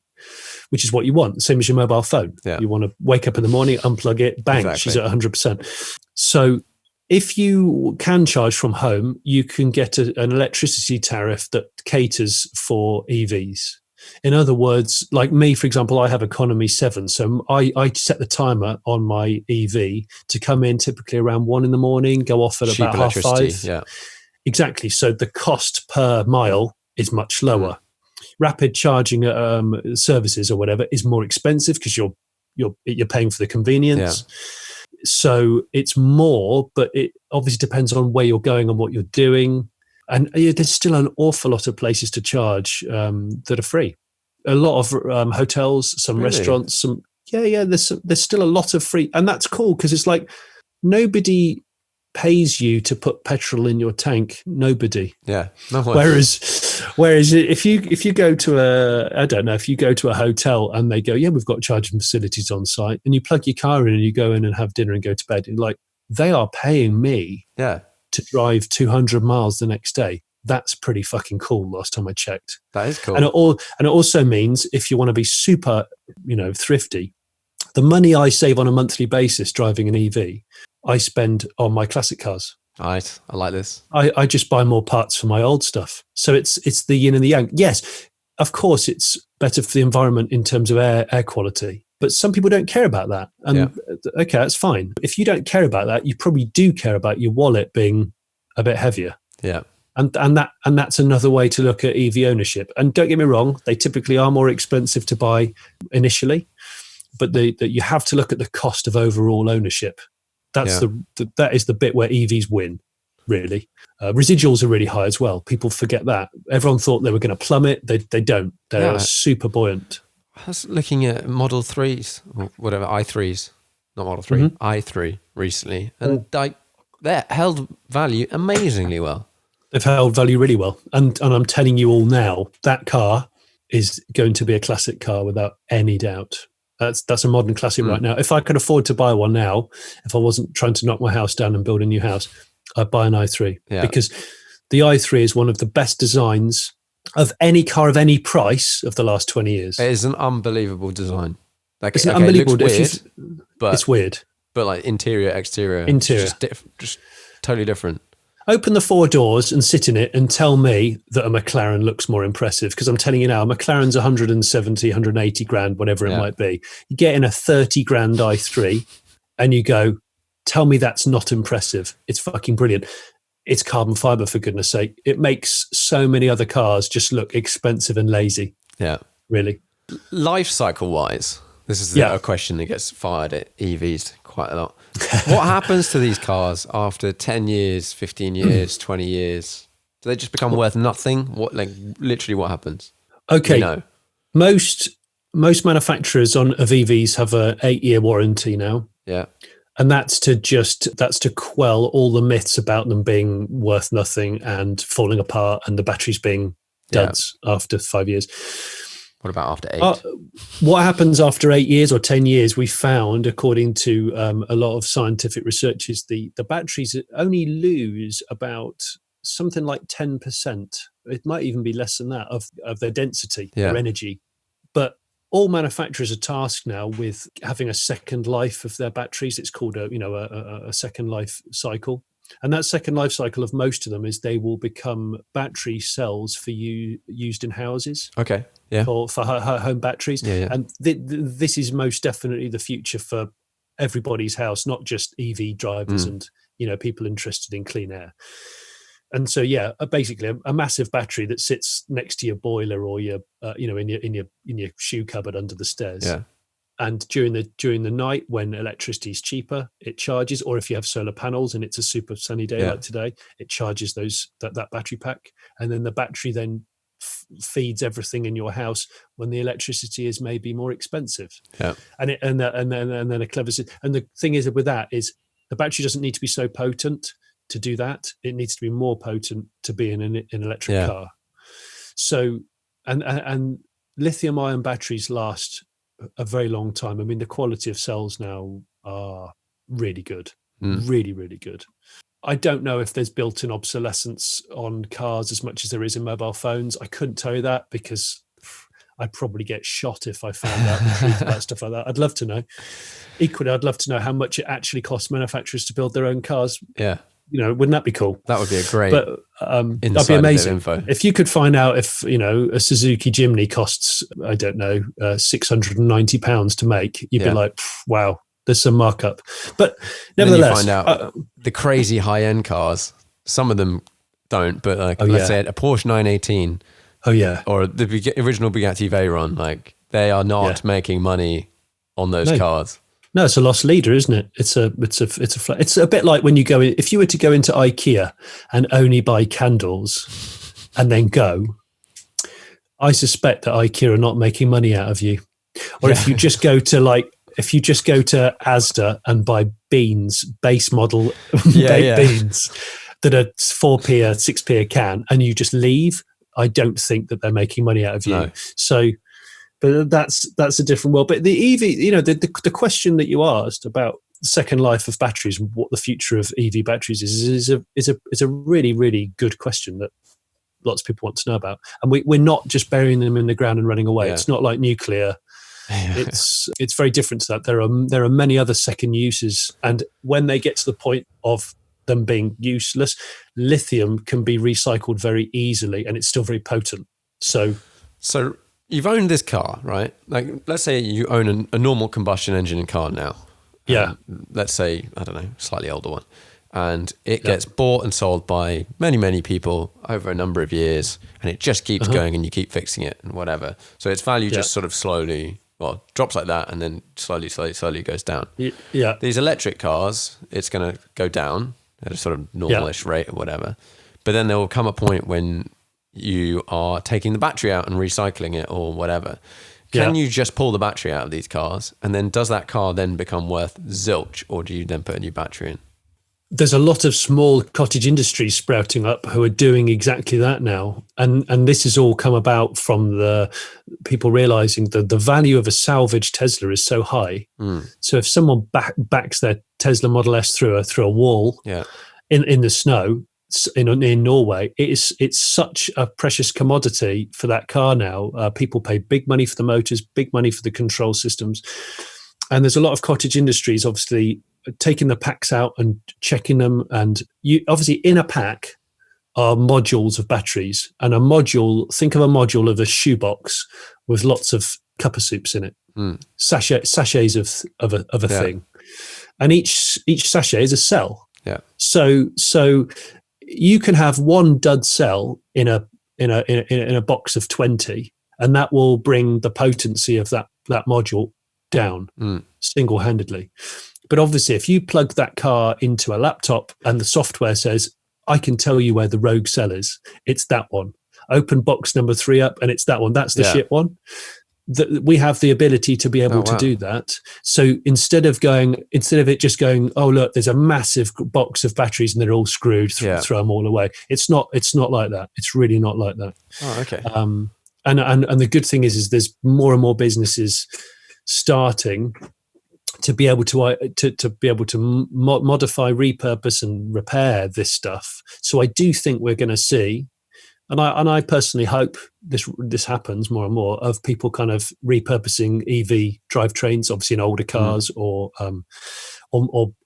which is what you want. Same as your mobile phone. Yeah. You want to wake up in the morning, unplug it, bang, exactly. She's at 100%. So if you can charge from home, you can get an electricity tariff that caters for EVs. In other words, like me, for example, I have economy 7. So I set the timer on my EV to come in typically around 1 a.m, go off at cheap about 5:30. Yeah. Exactly. So the cost per mile is much lower. Rapid charging services or whatever is more expensive because you're paying for the convenience. Yeah. So it's more, but it obviously depends on where you're going and what you're doing. And there's still an awful lot of places to charge that are free. A lot of hotels, some restaurants, some there's still a lot of free, and that's cool because it's like nobody pays you to put petrol in your tank. Nobody. Yeah. No one. Whereas if you go to a hotel and they go, we've got charging facilities on site, and you plug your car in and you go in and have dinner and go to bed, and like they are paying me. Yeah. To drive 200 miles the next day. That's pretty fucking cool. Last time I checked. That is cool. And it also means if you want to be super, thrifty, the money I save on a monthly basis driving an EV, I spend on my classic cars. Right. I like this. I just buy more parts for my old stuff. So it's the yin and the yang. Yes, of course, it's better for the environment in terms of air quality. But some people don't care about that. And okay, that's fine. If you don't care about that, you probably do care about your wallet being a bit heavier. Yeah. And that's another way to look at EV ownership. And don't get me wrong, they typically are more expensive to buy initially, but you have to look at the cost of overall ownership. That's that is the bit where EVs win, really. Residuals are really high as well. People forget that. Everyone thought they were going to plummet. They don't. They are super buoyant. I was looking at Model 3s, or whatever, i3s, not Model 3, i3 recently, and they're held value amazingly well. They've held value really well. And I'm telling you all now, that car is going to be a classic car without any doubt. That's a modern classic right now. If I could afford to buy one now, if I wasn't trying to knock my house down and build a new house, I'd buy an i3 because the i3 is one of the best designs of any car of any price of the last 20 years. It is an unbelievable design. Like, it's unbelievable. It looks weird, but it's weird. But like interior, exterior, just totally different. Open the 4 doors and sit in it and tell me that a McLaren looks more impressive. Because I'm telling you now, a McLaren's 170, 180 grand, whatever it might be. You get in a 30 grand i3 and you go, tell me that's not impressive. It's fucking brilliant. It's carbon fiber, for goodness sake. It makes so many other cars just look expensive and lazy. Yeah. Really. Life cycle wise, this is a question that gets fired at EVs quite a lot. What happens to these cars after 10 years, 15 years, 20 years? Do they just become worth nothing? Literally what happens? Okay. Most manufacturers of EVs have a 8-year warranty now. Yeah. And that's to quell all the myths about them being worth nothing and falling apart and the batteries being duds after 5 years. What about after 8? What happens after 8 years or 10 years, we found, according to a lot of scientific research, is the batteries only lose about something like 10%. It might even be less than that of their density, their energy. But all manufacturers are tasked now with having a second life of their batteries. It's called a second life cycle. And that second life cycle of most of them is they will become battery cells for you used in houses. Okay. Yeah. For home batteries. Yeah. And this is most definitely the future for everybody's house, not just EV drivers and people interested in clean air. And so, basically a massive battery that sits next to your boiler or your, in your shoe cupboard under the stairs. Yeah. And during the night when electricity is cheaper, it charges. Or if you have solar panels and it's a super sunny day like today, it charges that battery pack, and then the battery then feeds everything in your house when the electricity is maybe more expensive. Yeah. And then a clever. And the thing is with that is the battery doesn't need to be so potent to do that. It needs to be more potent to be in an electric car. So and lithium ion batteries last a very long time. I mean, the quality of cells now are really good, really, really good. I don't know if there's built-in obsolescence on cars as much as there is in mobile phones. I couldn't tell you that because I'd probably get shot if I found out the truth about stuff like that. I'd love to know. Equally, I'd love to know how much it actually costs manufacturers to build their own cars. Yeah. Wouldn't that be cool? That would be a great that'd be amazing. If you could find out if, a Suzuki Jimny costs, I don't know, £690 to make, you'd be like, wow, there's some markup. But nevertheless, you find out the crazy high-end cars, some of them don't, but let's say a Porsche 918 or the original Bugatti Veyron, they are not making money on those cars. No, it's a lost leader, isn't it? It's a bit like when you go in, if you were to go into IKEA and only buy candles and then go, I suspect that IKEA are not making money out of you. Or if you just go to Asda and buy beans, base model baked beans that are 4p or 6p a can, and you just leave, I don't think that they're making money out of you. No. So, but that's a different world. But the EV, the question that you asked about the second life of batteries, what the future of EV batteries is a really, really good question that lots of people want to know about. And we're not just burying them in the ground and running away. It's not like nuclear. It's very different to that. There are many other second uses, and when they get to the point of them being useless, lithium can be recycled very easily, and it's still very potent. So you've owned this car, right? Let's say you own a normal combustion engine car now. Yeah. Let's say, I don't know, slightly older one. And it gets bought and sold by many, many people over a number of years, and it just keeps going, and you keep fixing it and whatever. So its value just sort of slowly, drops like that, and then slowly goes down. Yeah. These electric cars, it's going to go down at a sort of normalish rate or whatever. But then there will come a point when you are taking the battery out and recycling it or whatever. Can you just pull the battery out of these cars, and then does that car then become worth zilch, or do you then put a new battery in? There's a lot of small cottage industries sprouting up who are doing exactly that now. And this has all come about from the people realizing that the value of a salvage Tesla is so high. So if someone backs their Tesla Model S through a wall in the snow in Norway, it's such a precious commodity for that car now. People pay big money for the motors, big money for the control systems. And there's a lot of cottage industries, obviously, taking the packs out and checking them. And you obviously in a pack are modules of batteries, and think of a module of a shoebox with lots of cuppa soups in it, sachets of a thing, and each sachet is a cell. Yeah. So you can have one dud cell in a box of 20, and that will bring the potency of that module down single-handedly. But obviously, if you plug that car into a laptop and the software says, I can tell you where the rogue cell is, it's that one. Open box number 3 up, and it's that one. That's the shit one. We have the ability to be able to do that. So instead of it just going, oh, look, there's a massive box of batteries and they're all screwed, throw them all away. It's not like that. It's really not like that. Oh, okay. And the good thing is there's more and more businesses starting to be able to modify, repurpose, and repair this stuff. So I do think we're going to see, and I personally hope this happens more and more, of people kind of repurposing EV drivetrains, obviously in older cars, or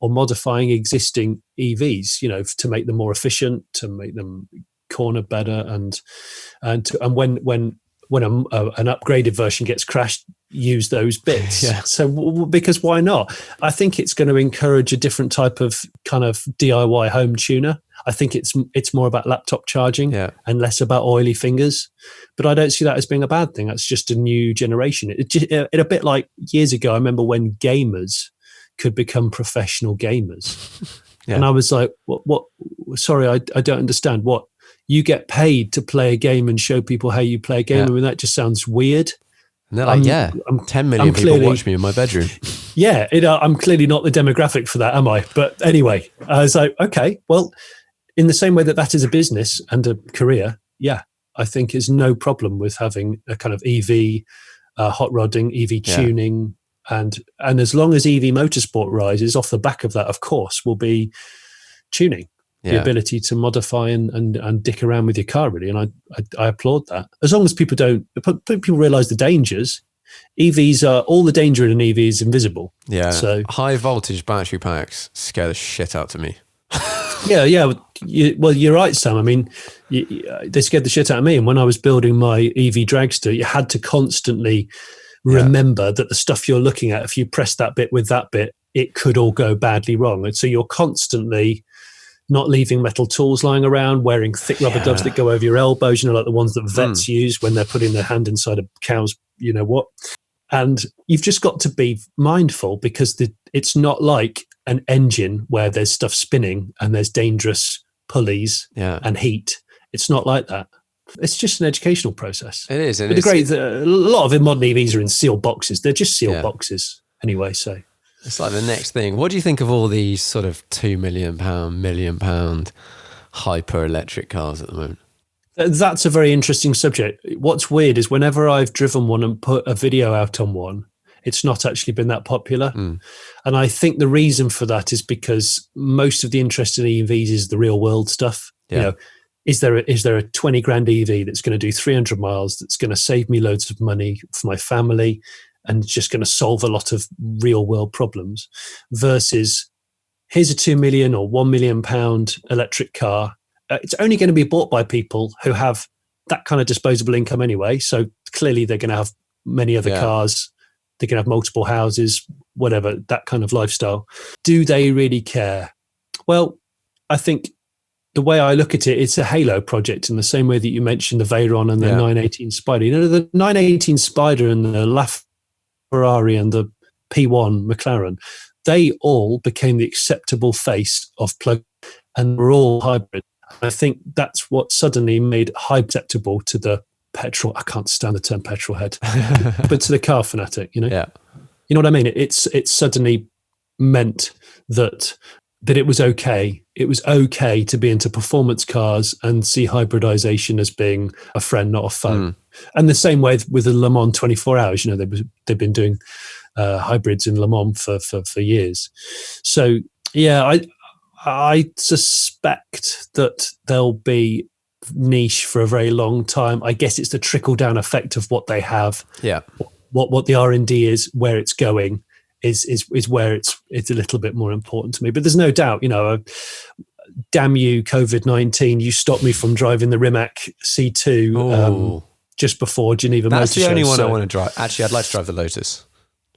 modifying existing EVs, to make them more efficient, to make them corner better, and when an upgraded version gets crashed, use those bits. Yeah. So because why not? I think it's going to encourage a different type of kind of DIY home tuner. I think it's more about laptop charging and less about oily fingers. But I don't see that as being a bad thing. That's just a new generation. It a bit like years ago, I remember when gamers could become professional gamers. And I was like, what sorry, I don't understand. What, you get paid to play a game and show people how you play a game? I mean, that just sounds weird. And they're like, 10 million people watch me in my bedroom. Yeah, I'm clearly not the demographic for that, am I? But anyway, I was like, okay, well, in the same way that is a business and a career, I think is no problem with having a kind of EV hot rodding, EV tuning, and as long as EV motorsport rises, off the back of that, of course, will be tuning, the ability to modify and dick around with your car, really. And I applaud that. As long as people realise the dangers. EVs are, all the danger in an EV is invisible. Yeah. So high voltage battery packs scare the shit out of me. Yeah. Well, you're right, Sam. I mean, they scared the shit out of me. And when I was building my EV dragster, you had to constantly remember that the stuff you're looking at, if you press that bit with that bit, it could all go badly wrong. And so you're constantly not leaving metal tools lying around, wearing thick rubber gloves that go over your elbows, like the ones that vets use when they're putting their hand inside a cow's, you know what. And you've just got to be mindful, because it's not like an engine where there's stuff spinning and there's dangerous pulleys and heat. It's not like that. It's just an educational process. It is. And a lot of modern EVs are in sealed boxes. They're just sealed boxes anyway. So it's like the next thing. What do you think of all these sort of £2 million, £1 million hyper electric cars at the moment? That's a very interesting subject. What's weird is whenever I've driven one and put a video out on one, it's not actually been that popular. And I think the reason for that is because most of the interest in EVs is the real world stuff. You know, is there a 20 grand EV that's going to do 300 miles, that's going to save me loads of money for my family and just going to solve a lot of real world problems, versus here's a 2 million or £1 million electric car. It's only going to be bought by people who have that kind of disposable income anyway. So clearly they're going to have many other cars. They can have multiple houses, whatever, that kind of lifestyle. Do they really care? Well, I think the way I look at it, it's a halo project in the same way that you mentioned the Veyron and the 918 Spider. You know, the 918 Spider and the LaFerrari and the P1 McLaren, they all became the acceptable face of plug, and were all hybrid. I think that's what suddenly made hybrid acceptable to the petrol. I can't stand the term petrol head, but to the car fanatic, you know? Yeah. You know what I mean? It's suddenly meant that it was okay. It was okay to be into performance cars and see hybridization as being a friend, not a foe. And the same way with the Le Mans 24 hours, you know, they've been doing hybrids in Le Mans for years. So yeah, I suspect that there'll be niche for a very long time. I guess it's the trickle down effect of what they have. Yeah. What the R&D is, where it's going is where it's a little bit more important to me. But there's no doubt, you know, damn you, COVID-19, you stopped me from driving the Rimac C2 just before Geneva Motor Show. That's the only one I want to drive. Actually, I'd like to drive the Lotus.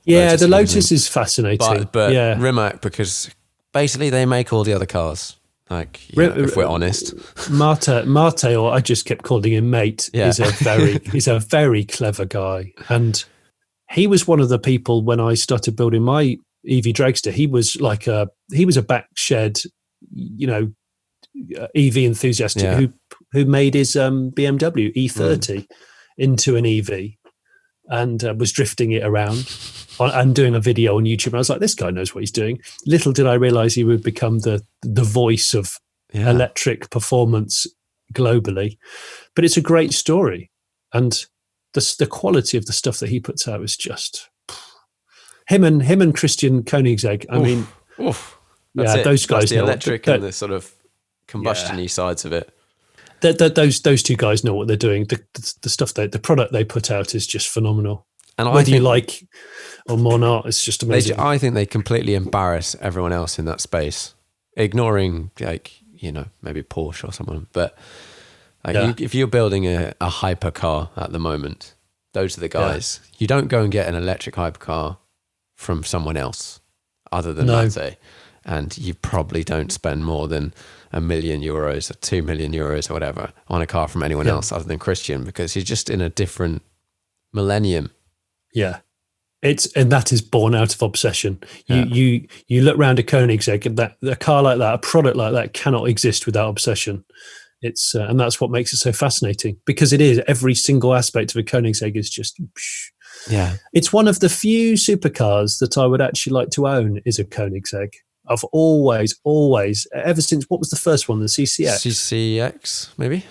Yeah, the Lotus is fascinating. But Rimac, because basically they make all the other cars. Like, if we're honest, Mate, or I just kept calling him mate, is a very clever guy, and he was one of the people when I started building my EV dragster. He was a back shed, you know, EV enthusiast who made his BMW E30 into an EV and was drifting it around and doing a video on YouTube. And I was like, this guy knows what he's doing. Little did I realize he would become the voice of electric performance globally. But it's a great story. And the quality of the stuff that he puts out is just him and Christian Koenigsegg. I mean, those guys. That's the electric and the sort of combustion-y sides of it. Those two guys know what they're doing. The stuff the product they put out is just phenomenal. And whether you like or not, it's just amazing. I think they completely embarrass everyone else in that space, ignoring, like, you know, maybe Porsche or someone. But if you're building a hypercar at the moment, Those are the guys. Yeah. You don't go and get an electric hypercar from someone else other than Mate. And you probably don't spend more than €1 million or €2 million or whatever on a car from anyone else other than Christian, because you're just in a different millennium. Yeah. And that is born out of obsession. You look around a Koenigsegg, and a car like that, a product like that, cannot exist without obsession. It's and that's what makes it so fascinating, because it is every single aspect of a Koenigsegg is just. Yeah, it's one of the few supercars that I would actually like to own is a Koenigsegg. I've always, ever since, what was the first one? The CCX. CCX, maybe.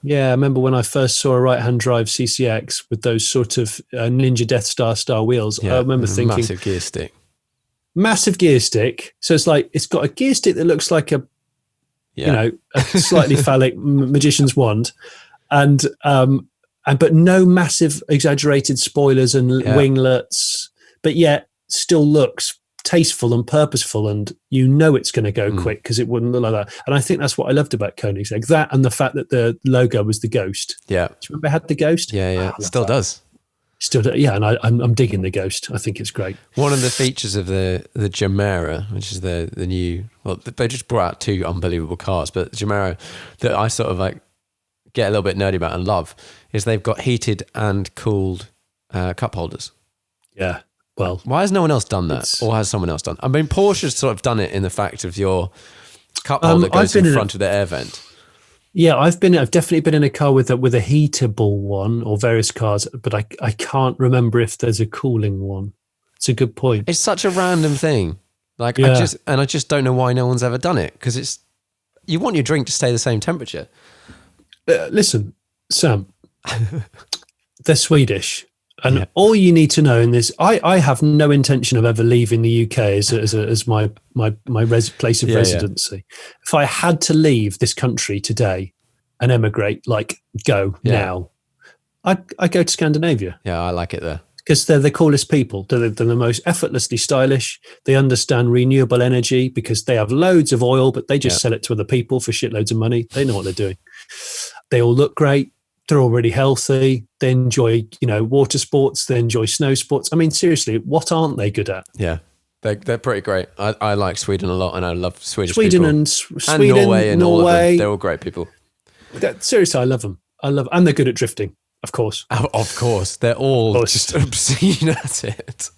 Yeah, I remember when I first saw a right-hand drive CCX with those sort of Ninja Death Star style wheels. Yeah, I remember thinking massive gear stick. Massive gear stick. So it's got a gear stick that looks like a slightly phallic magician's wand, and but no massive exaggerated spoilers and winglets, but yet still looks tasteful and purposeful, and it's going to go quick because it wouldn't look like that. And I think that's what I loved about Koenigsegg, that and the fact that the logo was the ghost. Yeah. Do you remember it had the ghost? Yeah. Still does. Yeah, and I'm digging the ghost. I think it's great. One of the features of the Gemera, which is the new, well, they just brought out 2 unbelievable cars, but the Gemera that I sort of like get a little bit nerdy about and love is they've got heated and cooled cup holders. Yeah. Well, why has no one else done that, or has someone else done? I mean, Porsche's sort of done it in the fact of your cup holder goes in front of the air vent. Yeah, I've definitely been in a car with a heatable one, or various cars, but I can't remember if there's a cooling one. It's a good point. It's such a random thing. Like I just don't know why no one's ever done it, because you want your drink to stay the same temperature. Listen, Sam, they're Swedish. And all you need to know in this, I have no intention of ever leaving the UK as my place of residency. If I had to leave this country today and emigrate, now, I go to Scandinavia. Yeah, I like it there. Because they're the coolest people. They're the most effortlessly stylish. They understand renewable energy because they have loads of oil, but they just sell it to other people for shitloads of money. They know what they're doing. They all look great. They're already healthy. They enjoy, water sports. They enjoy snow sports. I mean, seriously, what aren't they good at? Yeah, they're pretty great. I like Sweden a lot, and I love Swedish people. And Norway, and all of them. They're all great people. Seriously, I love them. And they're good at drifting, of course. Of course, they're all just obscene at it.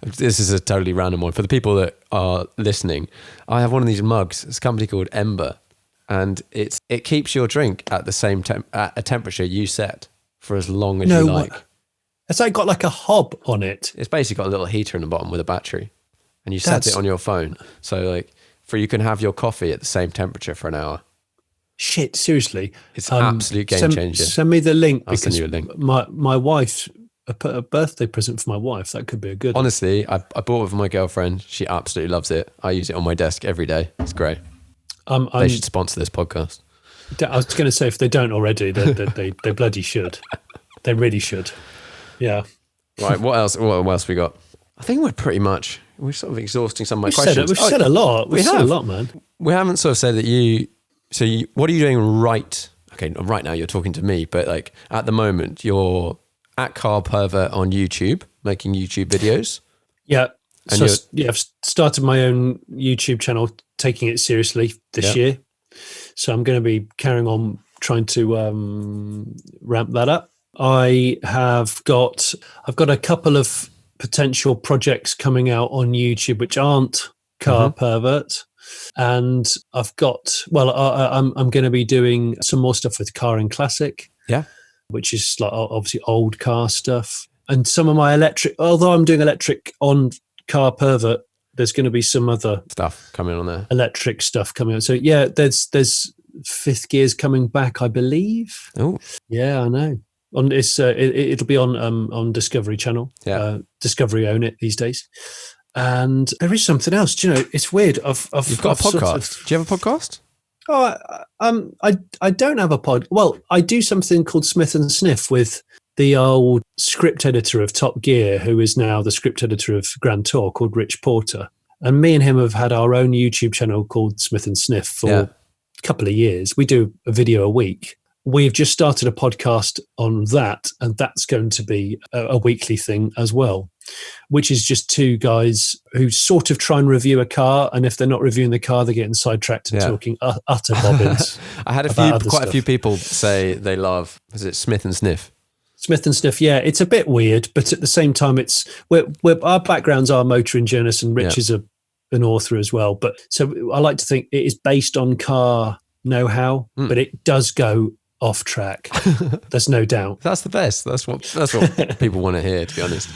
This is a totally random one for the people that are listening. I have one of these mugs. It's a company called Ember. And it keeps your drink at the same at a temperature you set for as long as you like. It's got like a hob on it. It's basically got a little heater in the bottom with a battery, and you set it on your phone. So you can have your coffee at the same temperature for an hour. Shit, seriously, it's an absolute game changer. Send me the link. I'll send you a link. My wife, a birthday present for my wife. That could be a good. Honestly, I bought it for my girlfriend. She absolutely loves it. I use it on my desk every day. It's great. They should sponsor this podcast. I was going to say, if they don't already, they bloody should. They really should. Yeah. Right. What else? What else we got? I think we're sort of exhausting some of my questions. We've said a lot. We've said a lot, man. We haven't sort of said that what are you doing right? Okay, right now you're talking to me, but at the moment you're at Carpervert on YouTube, making YouTube videos. Yeah. And I've started my own YouTube channel, taking it seriously this year. So I'm going to be carrying on trying to ramp that up. I've got a couple of potential projects coming out on YouTube which aren't Carpervert, and I'm going to be doing some more stuff with Car and Classic, which is obviously old car stuff, and some of my electric. Although I'm doing electric on Carpervert, there's going to be some other stuff coming on there. Electric stuff coming on. So there's fifth gears coming back, I believe. Oh, yeah, I know. On this, it'll be on Discovery Channel. Yeah, Discovery own it these days. And there is something else. Do you know? It's weird. You've got a podcast. Do you have a podcast? Oh, I don't have a pod. Well, I do something called Smith and Sniff with the old script editor of Top Gear, who is now the script editor of Grand Tour, called Rich Porter. And me and him have had our own YouTube channel called Smith and Sniff for a couple of years. We do a video a week. we've just started a podcast on that, and that's going to be a weekly thing as well, which is just two guys who sort of try and review a car, and if they're not reviewing the car, they're getting sidetracked and talking utter bobbins. I had quite a few people say they love, is it Smith and Sniff? Smith and Sniff, yeah. It's a bit weird, but at the same time, our backgrounds are motoring journalists, and Rich is an author as well. But so I like to think it is based on car know-how, but it does go off track. There's no doubt. That's the best. That's what people want to hear, to be honest.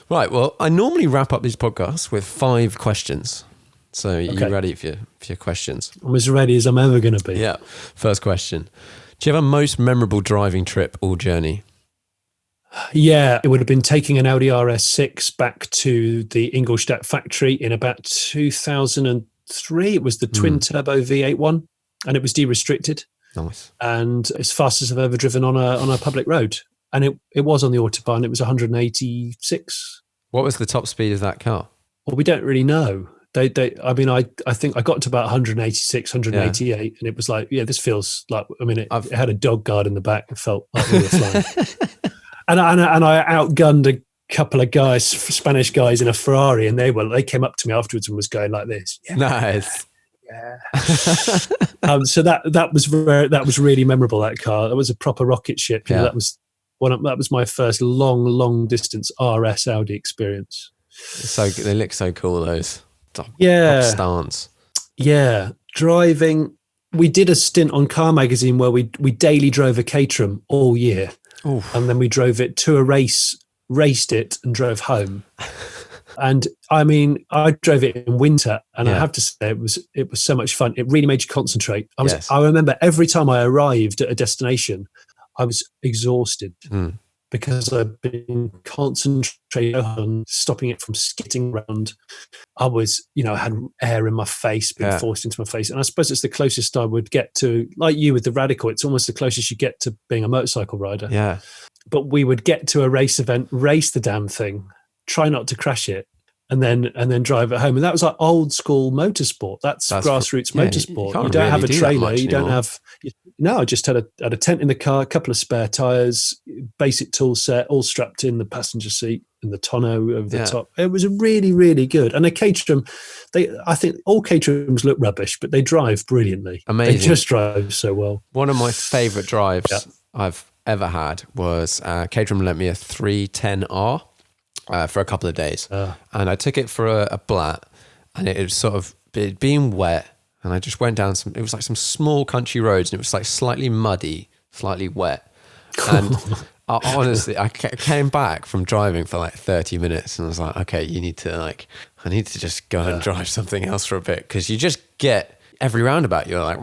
Right. Well, I normally wrap up these podcasts with 5 questions. So you ready for your questions? I'm as ready as I'm ever going to be. Yeah. First question. Do you have a most memorable driving trip or journey? Yeah, it would have been taking an Audi RS6 back to the Ingolstadt factory in about 2003. It was the twin turbo V8 one, and it was de-restricted. Nice. And as fast as I've ever driven on a public road. And it was on the Autobahn. It was 186. What was the top speed of that car? Well, we don't really know. I think I got to about 186, 188, and it was like, this feels like, it had a dog guard in the back. It felt like we were flying. And I outgunned a couple of guys, Spanish guys in a Ferrari, and they came up to me afterwards and was going like this. Yeah, nice. Yeah. So that was really memorable. That car. That was a proper rocket ship. Yeah. That was my first long distance RS Audi experience. So they look so cool, those. Top stance. Yeah, driving. We did a stint on Car Magazine where we daily drove a Caterham all year. Oof. And then we drove it to a race, raced it, and drove home. And I drove it in winter, and I have to say it was so much fun. It really made you concentrate. I remember every time I arrived at a destination, I was exhausted because I've been concentrating on stopping it from skidding around. I was, I had air in my face being forced into my face. And I suppose it's the closest I would get to, like you with the Radical, it's almost the closest you get to being a motorcycle rider. Yeah. But we would get to a race event, race the damn thing, try not to crash it, and then drive it home. And that was like old school motorsport. That's grassroots motorsport. You don't have a trailer. You don't have. No, I just had a tent in the car, a couple of spare tires, basic tool set, all strapped in the passenger seat, and the tonneau over the top. It was really, really good. And a Caterham, I think all Caterhams look rubbish, but they drive brilliantly. Amazing. They just drive so well. One of my favourite drives I've ever had was Caterham lent me a 310R for a couple of days. And I took it for a blat, and it was sort of being wet. And I just went down it was like some small country roads, and it was like slightly muddy, slightly wet. And honestly, I came back from driving for like 30 minutes, and I was like, okay, I need to just go and drive something else for a bit. Because you just get every roundabout, you're like,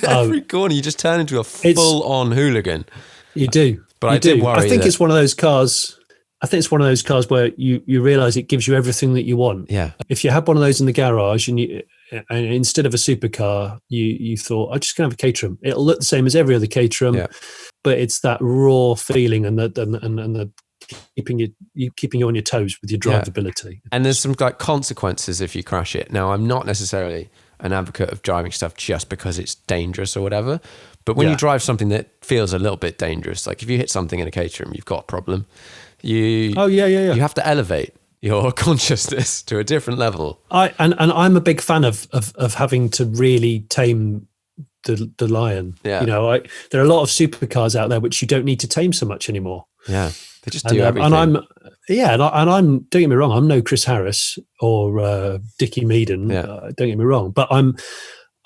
every corner, you just turn into a full-on hooligan. You do. But I did worry. I think it's one of those cars. I think it's one of those cars where you realise it gives you everything that you want. Yeah. If you had one of those in the garage and instead of a supercar, you thought, I'm just going to have a Caterham. It'll look the same as every other Caterham, but it's that raw feeling and the keeping you on your toes with your drivability. And there's some like consequences if you crash it. Now, I'm not necessarily an advocate of driving stuff just because it's dangerous or whatever. But when you drive something that feels a little bit dangerous, like if you hit something in a Caterham, you've got a problem. You have to elevate your consciousness to a different level. I'm a big fan of having to really tame the lion. Yeah. There are a lot of supercars out there which you don't need to tame so much anymore. Yeah, they just do everything. And I'm don't get me wrong, I'm no Chris Harris or Dickie Meaden. Don't get me wrong, but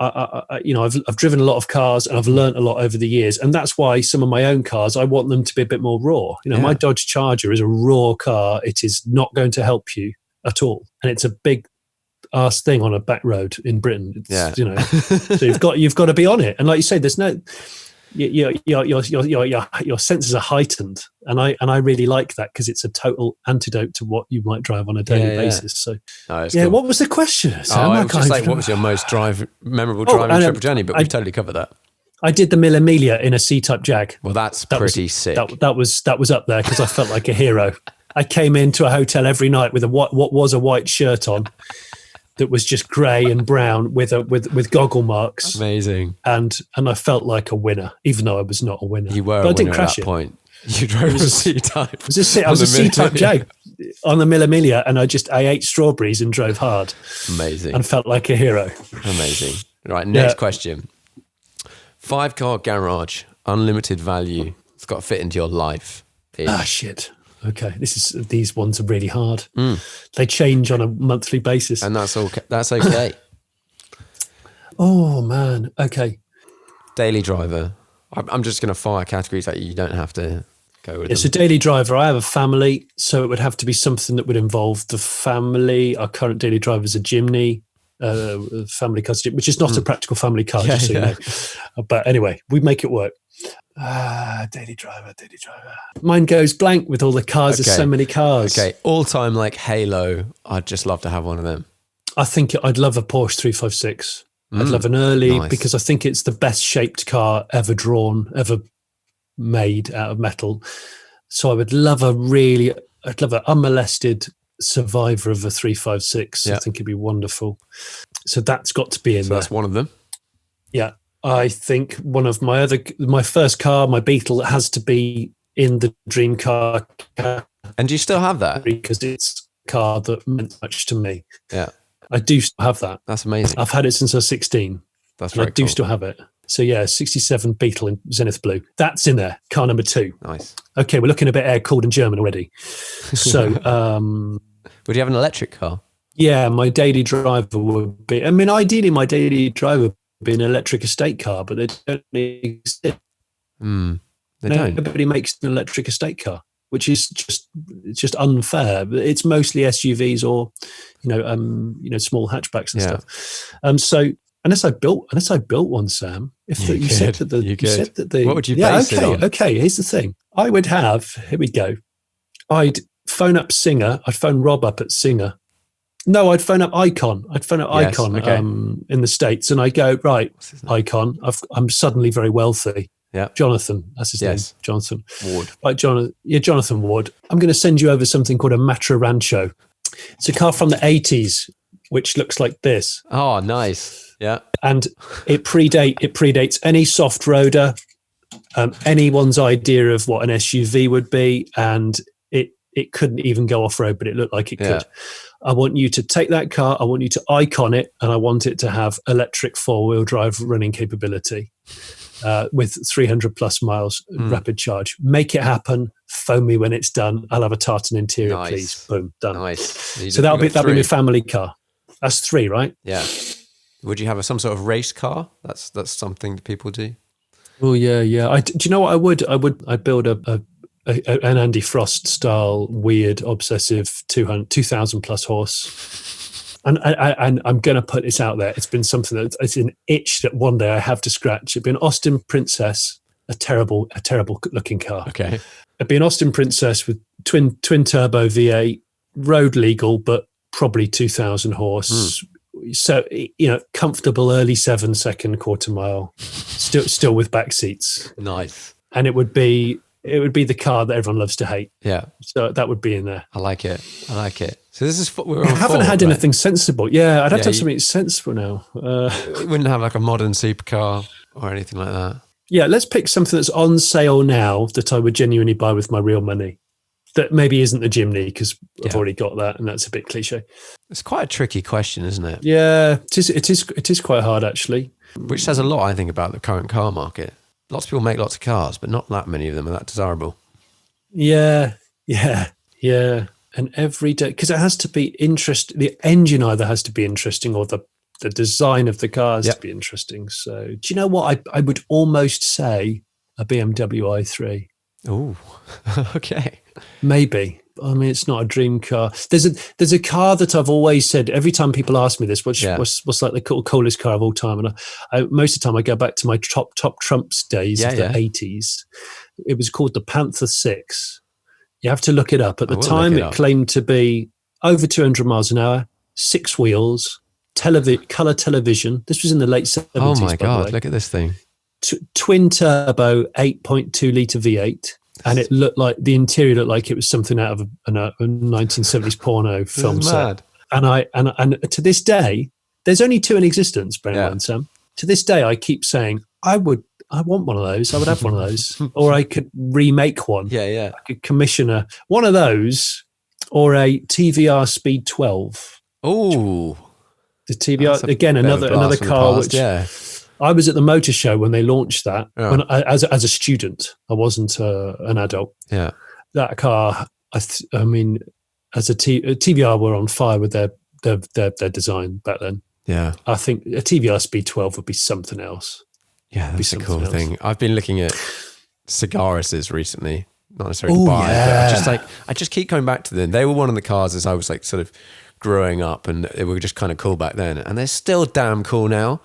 I've driven a lot of cars and I've learnt a lot over the years, and that's why some of my own cars, I want them to be a bit more raw. My Dodge Charger is a raw car. It is not going to help you at all, and it's a big ass thing on a back road in Britain. So you've got to be on it, and like you say, there's no. Your senses are heightened, and I really like that because it's a total antidote to what you might drive on a daily basis. So, cool. What was the question? I was just like, what was your most memorable driving trip or journey? But we totally covered that. I did the Mille Miglia in a C-type Jag. Well, that's pretty sick. That was up there because I felt like a hero. I came into a hotel every night with what was a white shirt on. that was just grey and brown with goggle marks. Amazing. And I felt like a winner, even though I was not a winner. You were but a I didn't winner crash at that point. You drove a C-Type. I was a C-Type J on the Mille Miglia, and I ate strawberries and drove hard. Amazing. And felt like a hero. Amazing. Right, next question. 5-car garage, unlimited value. It's got to fit into your life. Shit. Okay, these ones are really hard. They change on a monthly basis, and that's okay. That's okay. Oh man. Okay. Daily driver. I'm just going to fire categories that you don't have to go with. It's a daily driver. I have a family, so it would have to be something that would involve the family. Our current daily driver is a Jimny, family car, which is not a practical family car, just so you know. But anyway, we make it work. Daily driver. Mine goes blank with all the cars. There's so many cars. Okay, all-time like Halo. I'd just love to have one of them. I think I'd love a Porsche 356. I'd love an early because I think it's the best shaped car ever drawn, ever made out of metal. So I'd love an unmolested survivor of a 356. I think it'd be wonderful. So that's got to be in there. That's one of them. Yeah. I think one of my first car, my Beetle, has to be in the dream car. And do you still have that? Because it's a car that meant much to me. Yeah. I do still have that. That's amazing. I've had it since I was 16. That's very I do still have it. So yeah, 67 Beetle in Zenith Blue. That's in there. Car number 2. Nice. Okay, we're looking a bit air-cooled and German already. So, would you have an electric car? Yeah, my daily driver would be. I mean, ideally, my daily driver would be an electric estate car, but they don't exist. They don't. Nobody makes an electric estate car, which is just unfair. It's mostly SUVs or, small hatchbacks and stuff. So unless I built one, Sam, you said that what would you base it on? Okay. Here's the thing. I would have. Here we go. I'd phone up Singer. I'd phone Rob up at Singer. No, I'd phone up Icon. Icon in the States, and I go, right, Icon. I'm suddenly very wealthy. Yeah, Jonathan, that's his name. Jonathan Ward. Right, Jonathan Ward. I'm going to send you over something called a Matra Rancho. It's a car from the 80s, which looks like this. Oh, nice. Yeah, and it predates any soft roader, anyone's idea of what an SUV would be, and it couldn't even go off road, but it looked like it could. I want you to take that car, I want you to icon it, and I want it to have electric 4-wheel drive running capability with 300 plus miles rapid charge. Make it happen. Phone me when it's done. I'll have a tartan interior, please. Boom, done. Nice. So that'll be my family car. That's 3, right? Yeah. Would you have some sort of race car? That's something that people do. Oh yeah. Do you know what I would? I'd build an Andy Frost style weird obsessive 2,000 plus horse, and I'm going to put this out there. It's been something that it's an itch that one day I have to scratch. It'd be an Austin Princess, a terrible looking car. Okay, it'd be an Austin Princess with twin turbo V8, road legal, but probably 2,000 horse. So comfortable early 7-second quarter mile, still with back seats. Nice, and it would be the car that everyone loves to hate. Yeah. So that would be in there. I like it. So this is I haven't had anything sensible. Yeah, I'd have to have something sensible now. We wouldn't have like a modern supercar or anything like that. Yeah, let's pick something that's on sale now that I would genuinely buy with my real money. That maybe isn't the Jimny because I've already got that, and that's a bit cliche. It's quite a tricky question, isn't it? Yeah, it is quite hard actually. Which says a lot, I think, about the current car market. Lots of people make lots of cars, but not that many of them are that desirable. Yeah. And every day, because it has to be interesting. The engine either has to be interesting or the design of the car has to be interesting. So do you know what? I would almost say a BMW i3. Oh, okay. Maybe. I mean, it's not a dream car. There's a car that I've always said, every time people ask me this, what's like the coolest car of all time? And I most of the time I go back to my top Trumps days of the 80s. It was called the Panther 6. You have to look it up. At the time, it claimed to be over 200 miles an hour, 6 wheels, color television. This was in the late 70s. Oh my God, look at this thing. Twin turbo 8.2 litre V8. And it looked like the interior looked like it was something out of a 1970s porno film set. and to this day, there's only two in existence, bear in mind, Sam. To this day, I keep saying, I want one of those. I would have one of those. Or I could remake one. Yeah. I could commission one of those or a TVR Speed 12. Oh. The TVR, again, another car past, which I was at the motor show when they launched that. When as a student. I wasn't an adult. Yeah. That car, I mean, as a TVR were on fire with their design back then. Yeah. I think a TVR Speed 12 would be something else. Yeah, that's a cool thing. I've been looking at Cigarises recently, not necessarily to buy, but I just keep coming back to them. They were one of the cars as I was like sort of growing up, and they were just kind of cool back then, and they're still damn cool now.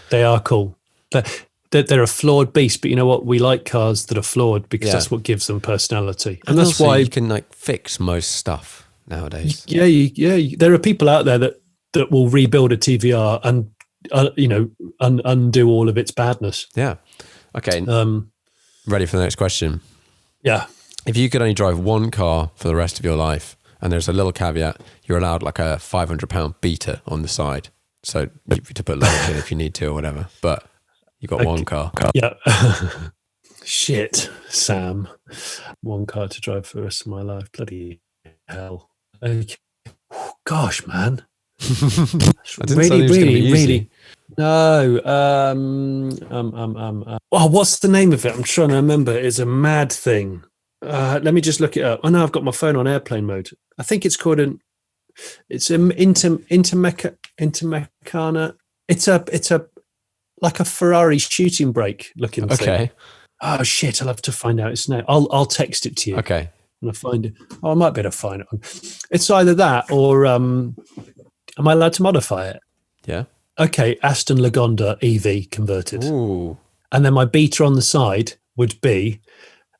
They are cool. They're a flawed beast, but you know what? We like cars that are flawed because that's what gives them personality, and that's why you can like fix most stuff nowadays. Yeah. There are people out there that will rebuild a TVR and undo all of its badness. Yeah. Okay. Ready for the next question? Yeah. If you could only drive one car for the rest of your life, and there's a little caveat, you're allowed like a £500 beater on the side, so to put luggage in if you need to or whatever. But you got one car. Yeah. Shit, Sam. One car to drive for the rest of my life. Bloody hell. Okay. Gosh, man. really. No. What's the name of it? I'm trying to remember. It's a mad thing. Let me just look it up. I know I've got my phone on airplane mode. I think it's called it's an Intermecana. It's a like a Ferrari shooting brake looking thing. Okay. Oh shit! I'll have to find out its name. I'll text it to you. Okay. And I find it. Oh, I might be able to find it. It's either that or am I allowed to modify it? Yeah. Okay, Aston Lagonda EV converted. Ooh. And then my beater on the side would be,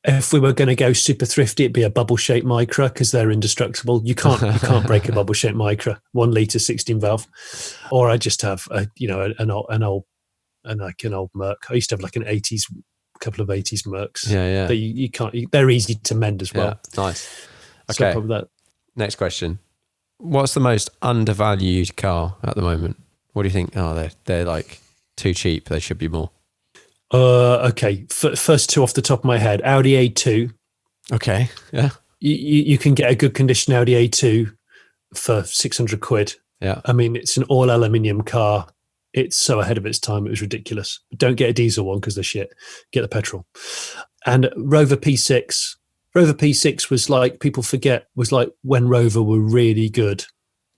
if we were going to go super thrifty, it'd be a bubble-shaped Micra because they're indestructible. You can't break a bubble-shaped Micra, 1 litre, 16 valve. Or I just have an old Merc. I used to have like a couple of 80s Mercs. Yeah. That you can't. They're easy to mend as well. Yeah, nice. Okay. So that. Next question. What's the most undervalued car at the moment? What do you think? Oh, they're like too cheap. They should be more. Okay. First two off the top of my head, Audi A2. Okay. Yeah. You can get a good condition Audi A2 for 600 quid. Yeah. I mean, it's an all aluminium car. It's so ahead of its time. It was ridiculous. Don't get a diesel one because they're shit. Get the petrol. And Rover P6. Rover P6 was like, people forget, was like when Rover were really good.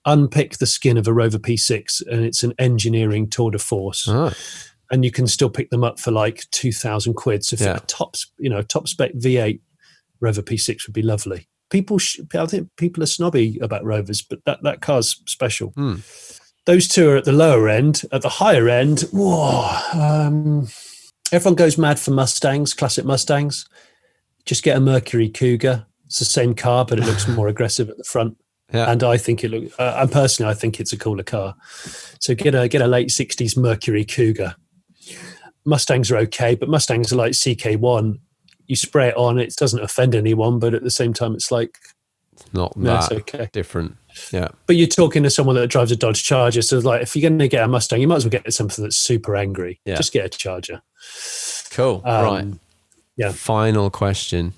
Unpick the skin of a Rover P6 and it's an engineering tour de force. Oh. And you can still pick them up for like 2,000 quid. So for a top spec V8 Rover P6 would be lovely. I think people are snobby about Rovers, but that car's special. Those two are at the lower end. At the higher end, everyone goes mad for Mustangs, classic Mustangs. Just get a Mercury Cougar. It's the same car, but it looks more aggressive at the front. Yeah. And I think I think it's a cooler car. So get a late 60s Mercury Cougar. Mustangs are okay, but Mustangs are like CK1. You spray it on, it doesn't offend anyone, but at the same time, it's like it's not that different. Yeah. But you're talking to someone that drives a Dodge Charger, so like if you're going to get a Mustang, you might as well get something that's super angry. Yeah. Just get a Charger. Cool. Right. Yeah. Final question.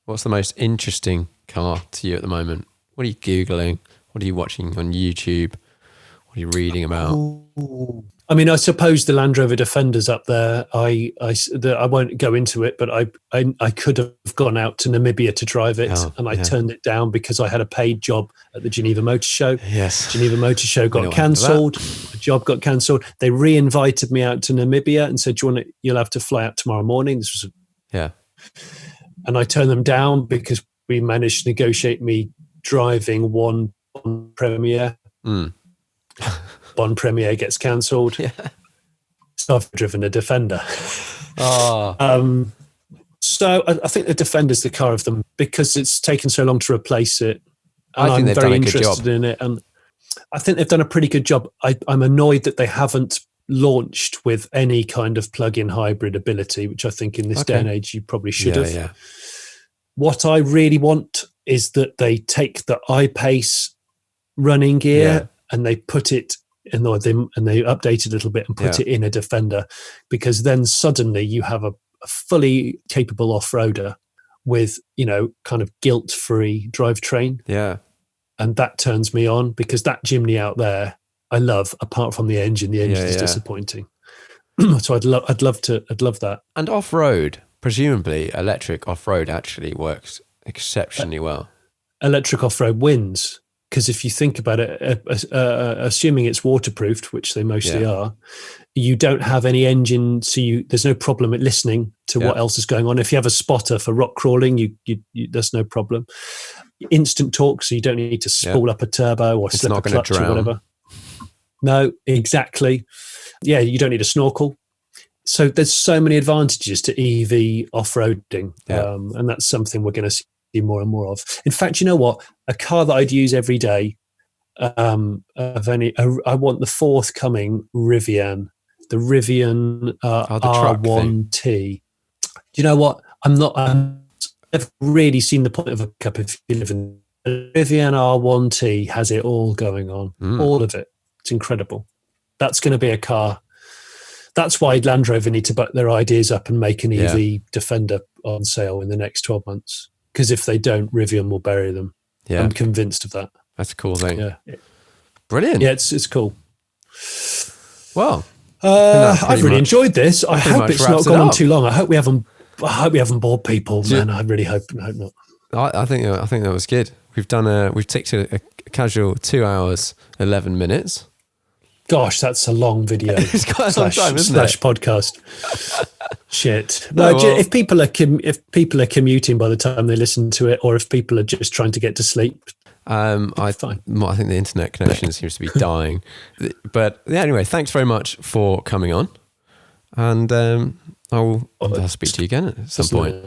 What's the most interesting car to you at the moment? What are you Googling? What are you watching on YouTube? What are you reading about? Ooh. I mean, I suppose the Land Rover Defender's up there. I won't go into it, but I could have gone out to Namibia to drive it, and I turned it down because I had a paid job at the Geneva Motor Show. Yes. Geneva Motor Show got cancelled. The job got cancelled. They re-invited me out to Namibia and said, you'll have to fly out tomorrow morning. This was and I turned them down because we managed to negotiate me driving one Premier. Bond Premier gets cancelled. Yeah. So I've driven a Defender. Oh. So I think the Defender's the car of them because it's taken so long to replace it. And I think they've done a good job. I'm very interested in it. And I think they've done a pretty good job. I'm annoyed that they haven't launched with any kind of plug-in hybrid ability, which I think in this day and age you probably should have. Yeah. What I really want is that they take the I-Pace running gear, and they put it in, or they update it a little bit and put it in a Defender, because then suddenly you have a fully capable off-roader with, kind of guilt-free drivetrain. Yeah. And that turns me on, because that Jimny out there, I love, apart from the engine. The engine is disappointing. So I'd love that. And off-road, presumably electric off-road actually works exceptionally well. Electric off-road wins, because if you think about it, assuming it's waterproofed, which they mostly are, you don't have any engine, so there's no problem at listening to what else is going on. If you have a spotter for rock crawling, you there's no problem. Instant torque, so you don't need to spool up a turbo or slip a clutch or whatever. No, exactly. Yeah, you don't need a snorkel. So there's so many advantages to EV off-roading, and that's something we're going to see more and more of. In fact, you know what? A car that I'd use every day, I want the forthcoming Rivian, the Rivian R1T. Do you know what? I've really seen the point of a pickup if you live in Rivian R1T. Has it all going on, all of it. It's incredible. That's going to be a car. That's why Land Rover need to put their ideas up and make an EV Defender on sale in the next 12 months. Because if they don't, Rivian will bury them. Yeah. I'm convinced of that. That's a cool thing. Yeah. Brilliant. Yeah, it's cool. Well, I've really enjoyed this. I hope it's not gone on too long. I hope we haven't bored people, man. I really hope not. I think that was good. We've ticked a casual 2 hours, 11 minutes. Gosh, that's a long video. It's quite a long time, isn't it? Podcast. Shit. No, if people are commuting by the time they listen to it, or if people are just trying to get to sleep, fine. I think the internet connection seems to be dying. But anyway, thanks very much for coming on, and I'll speak to you again at some point.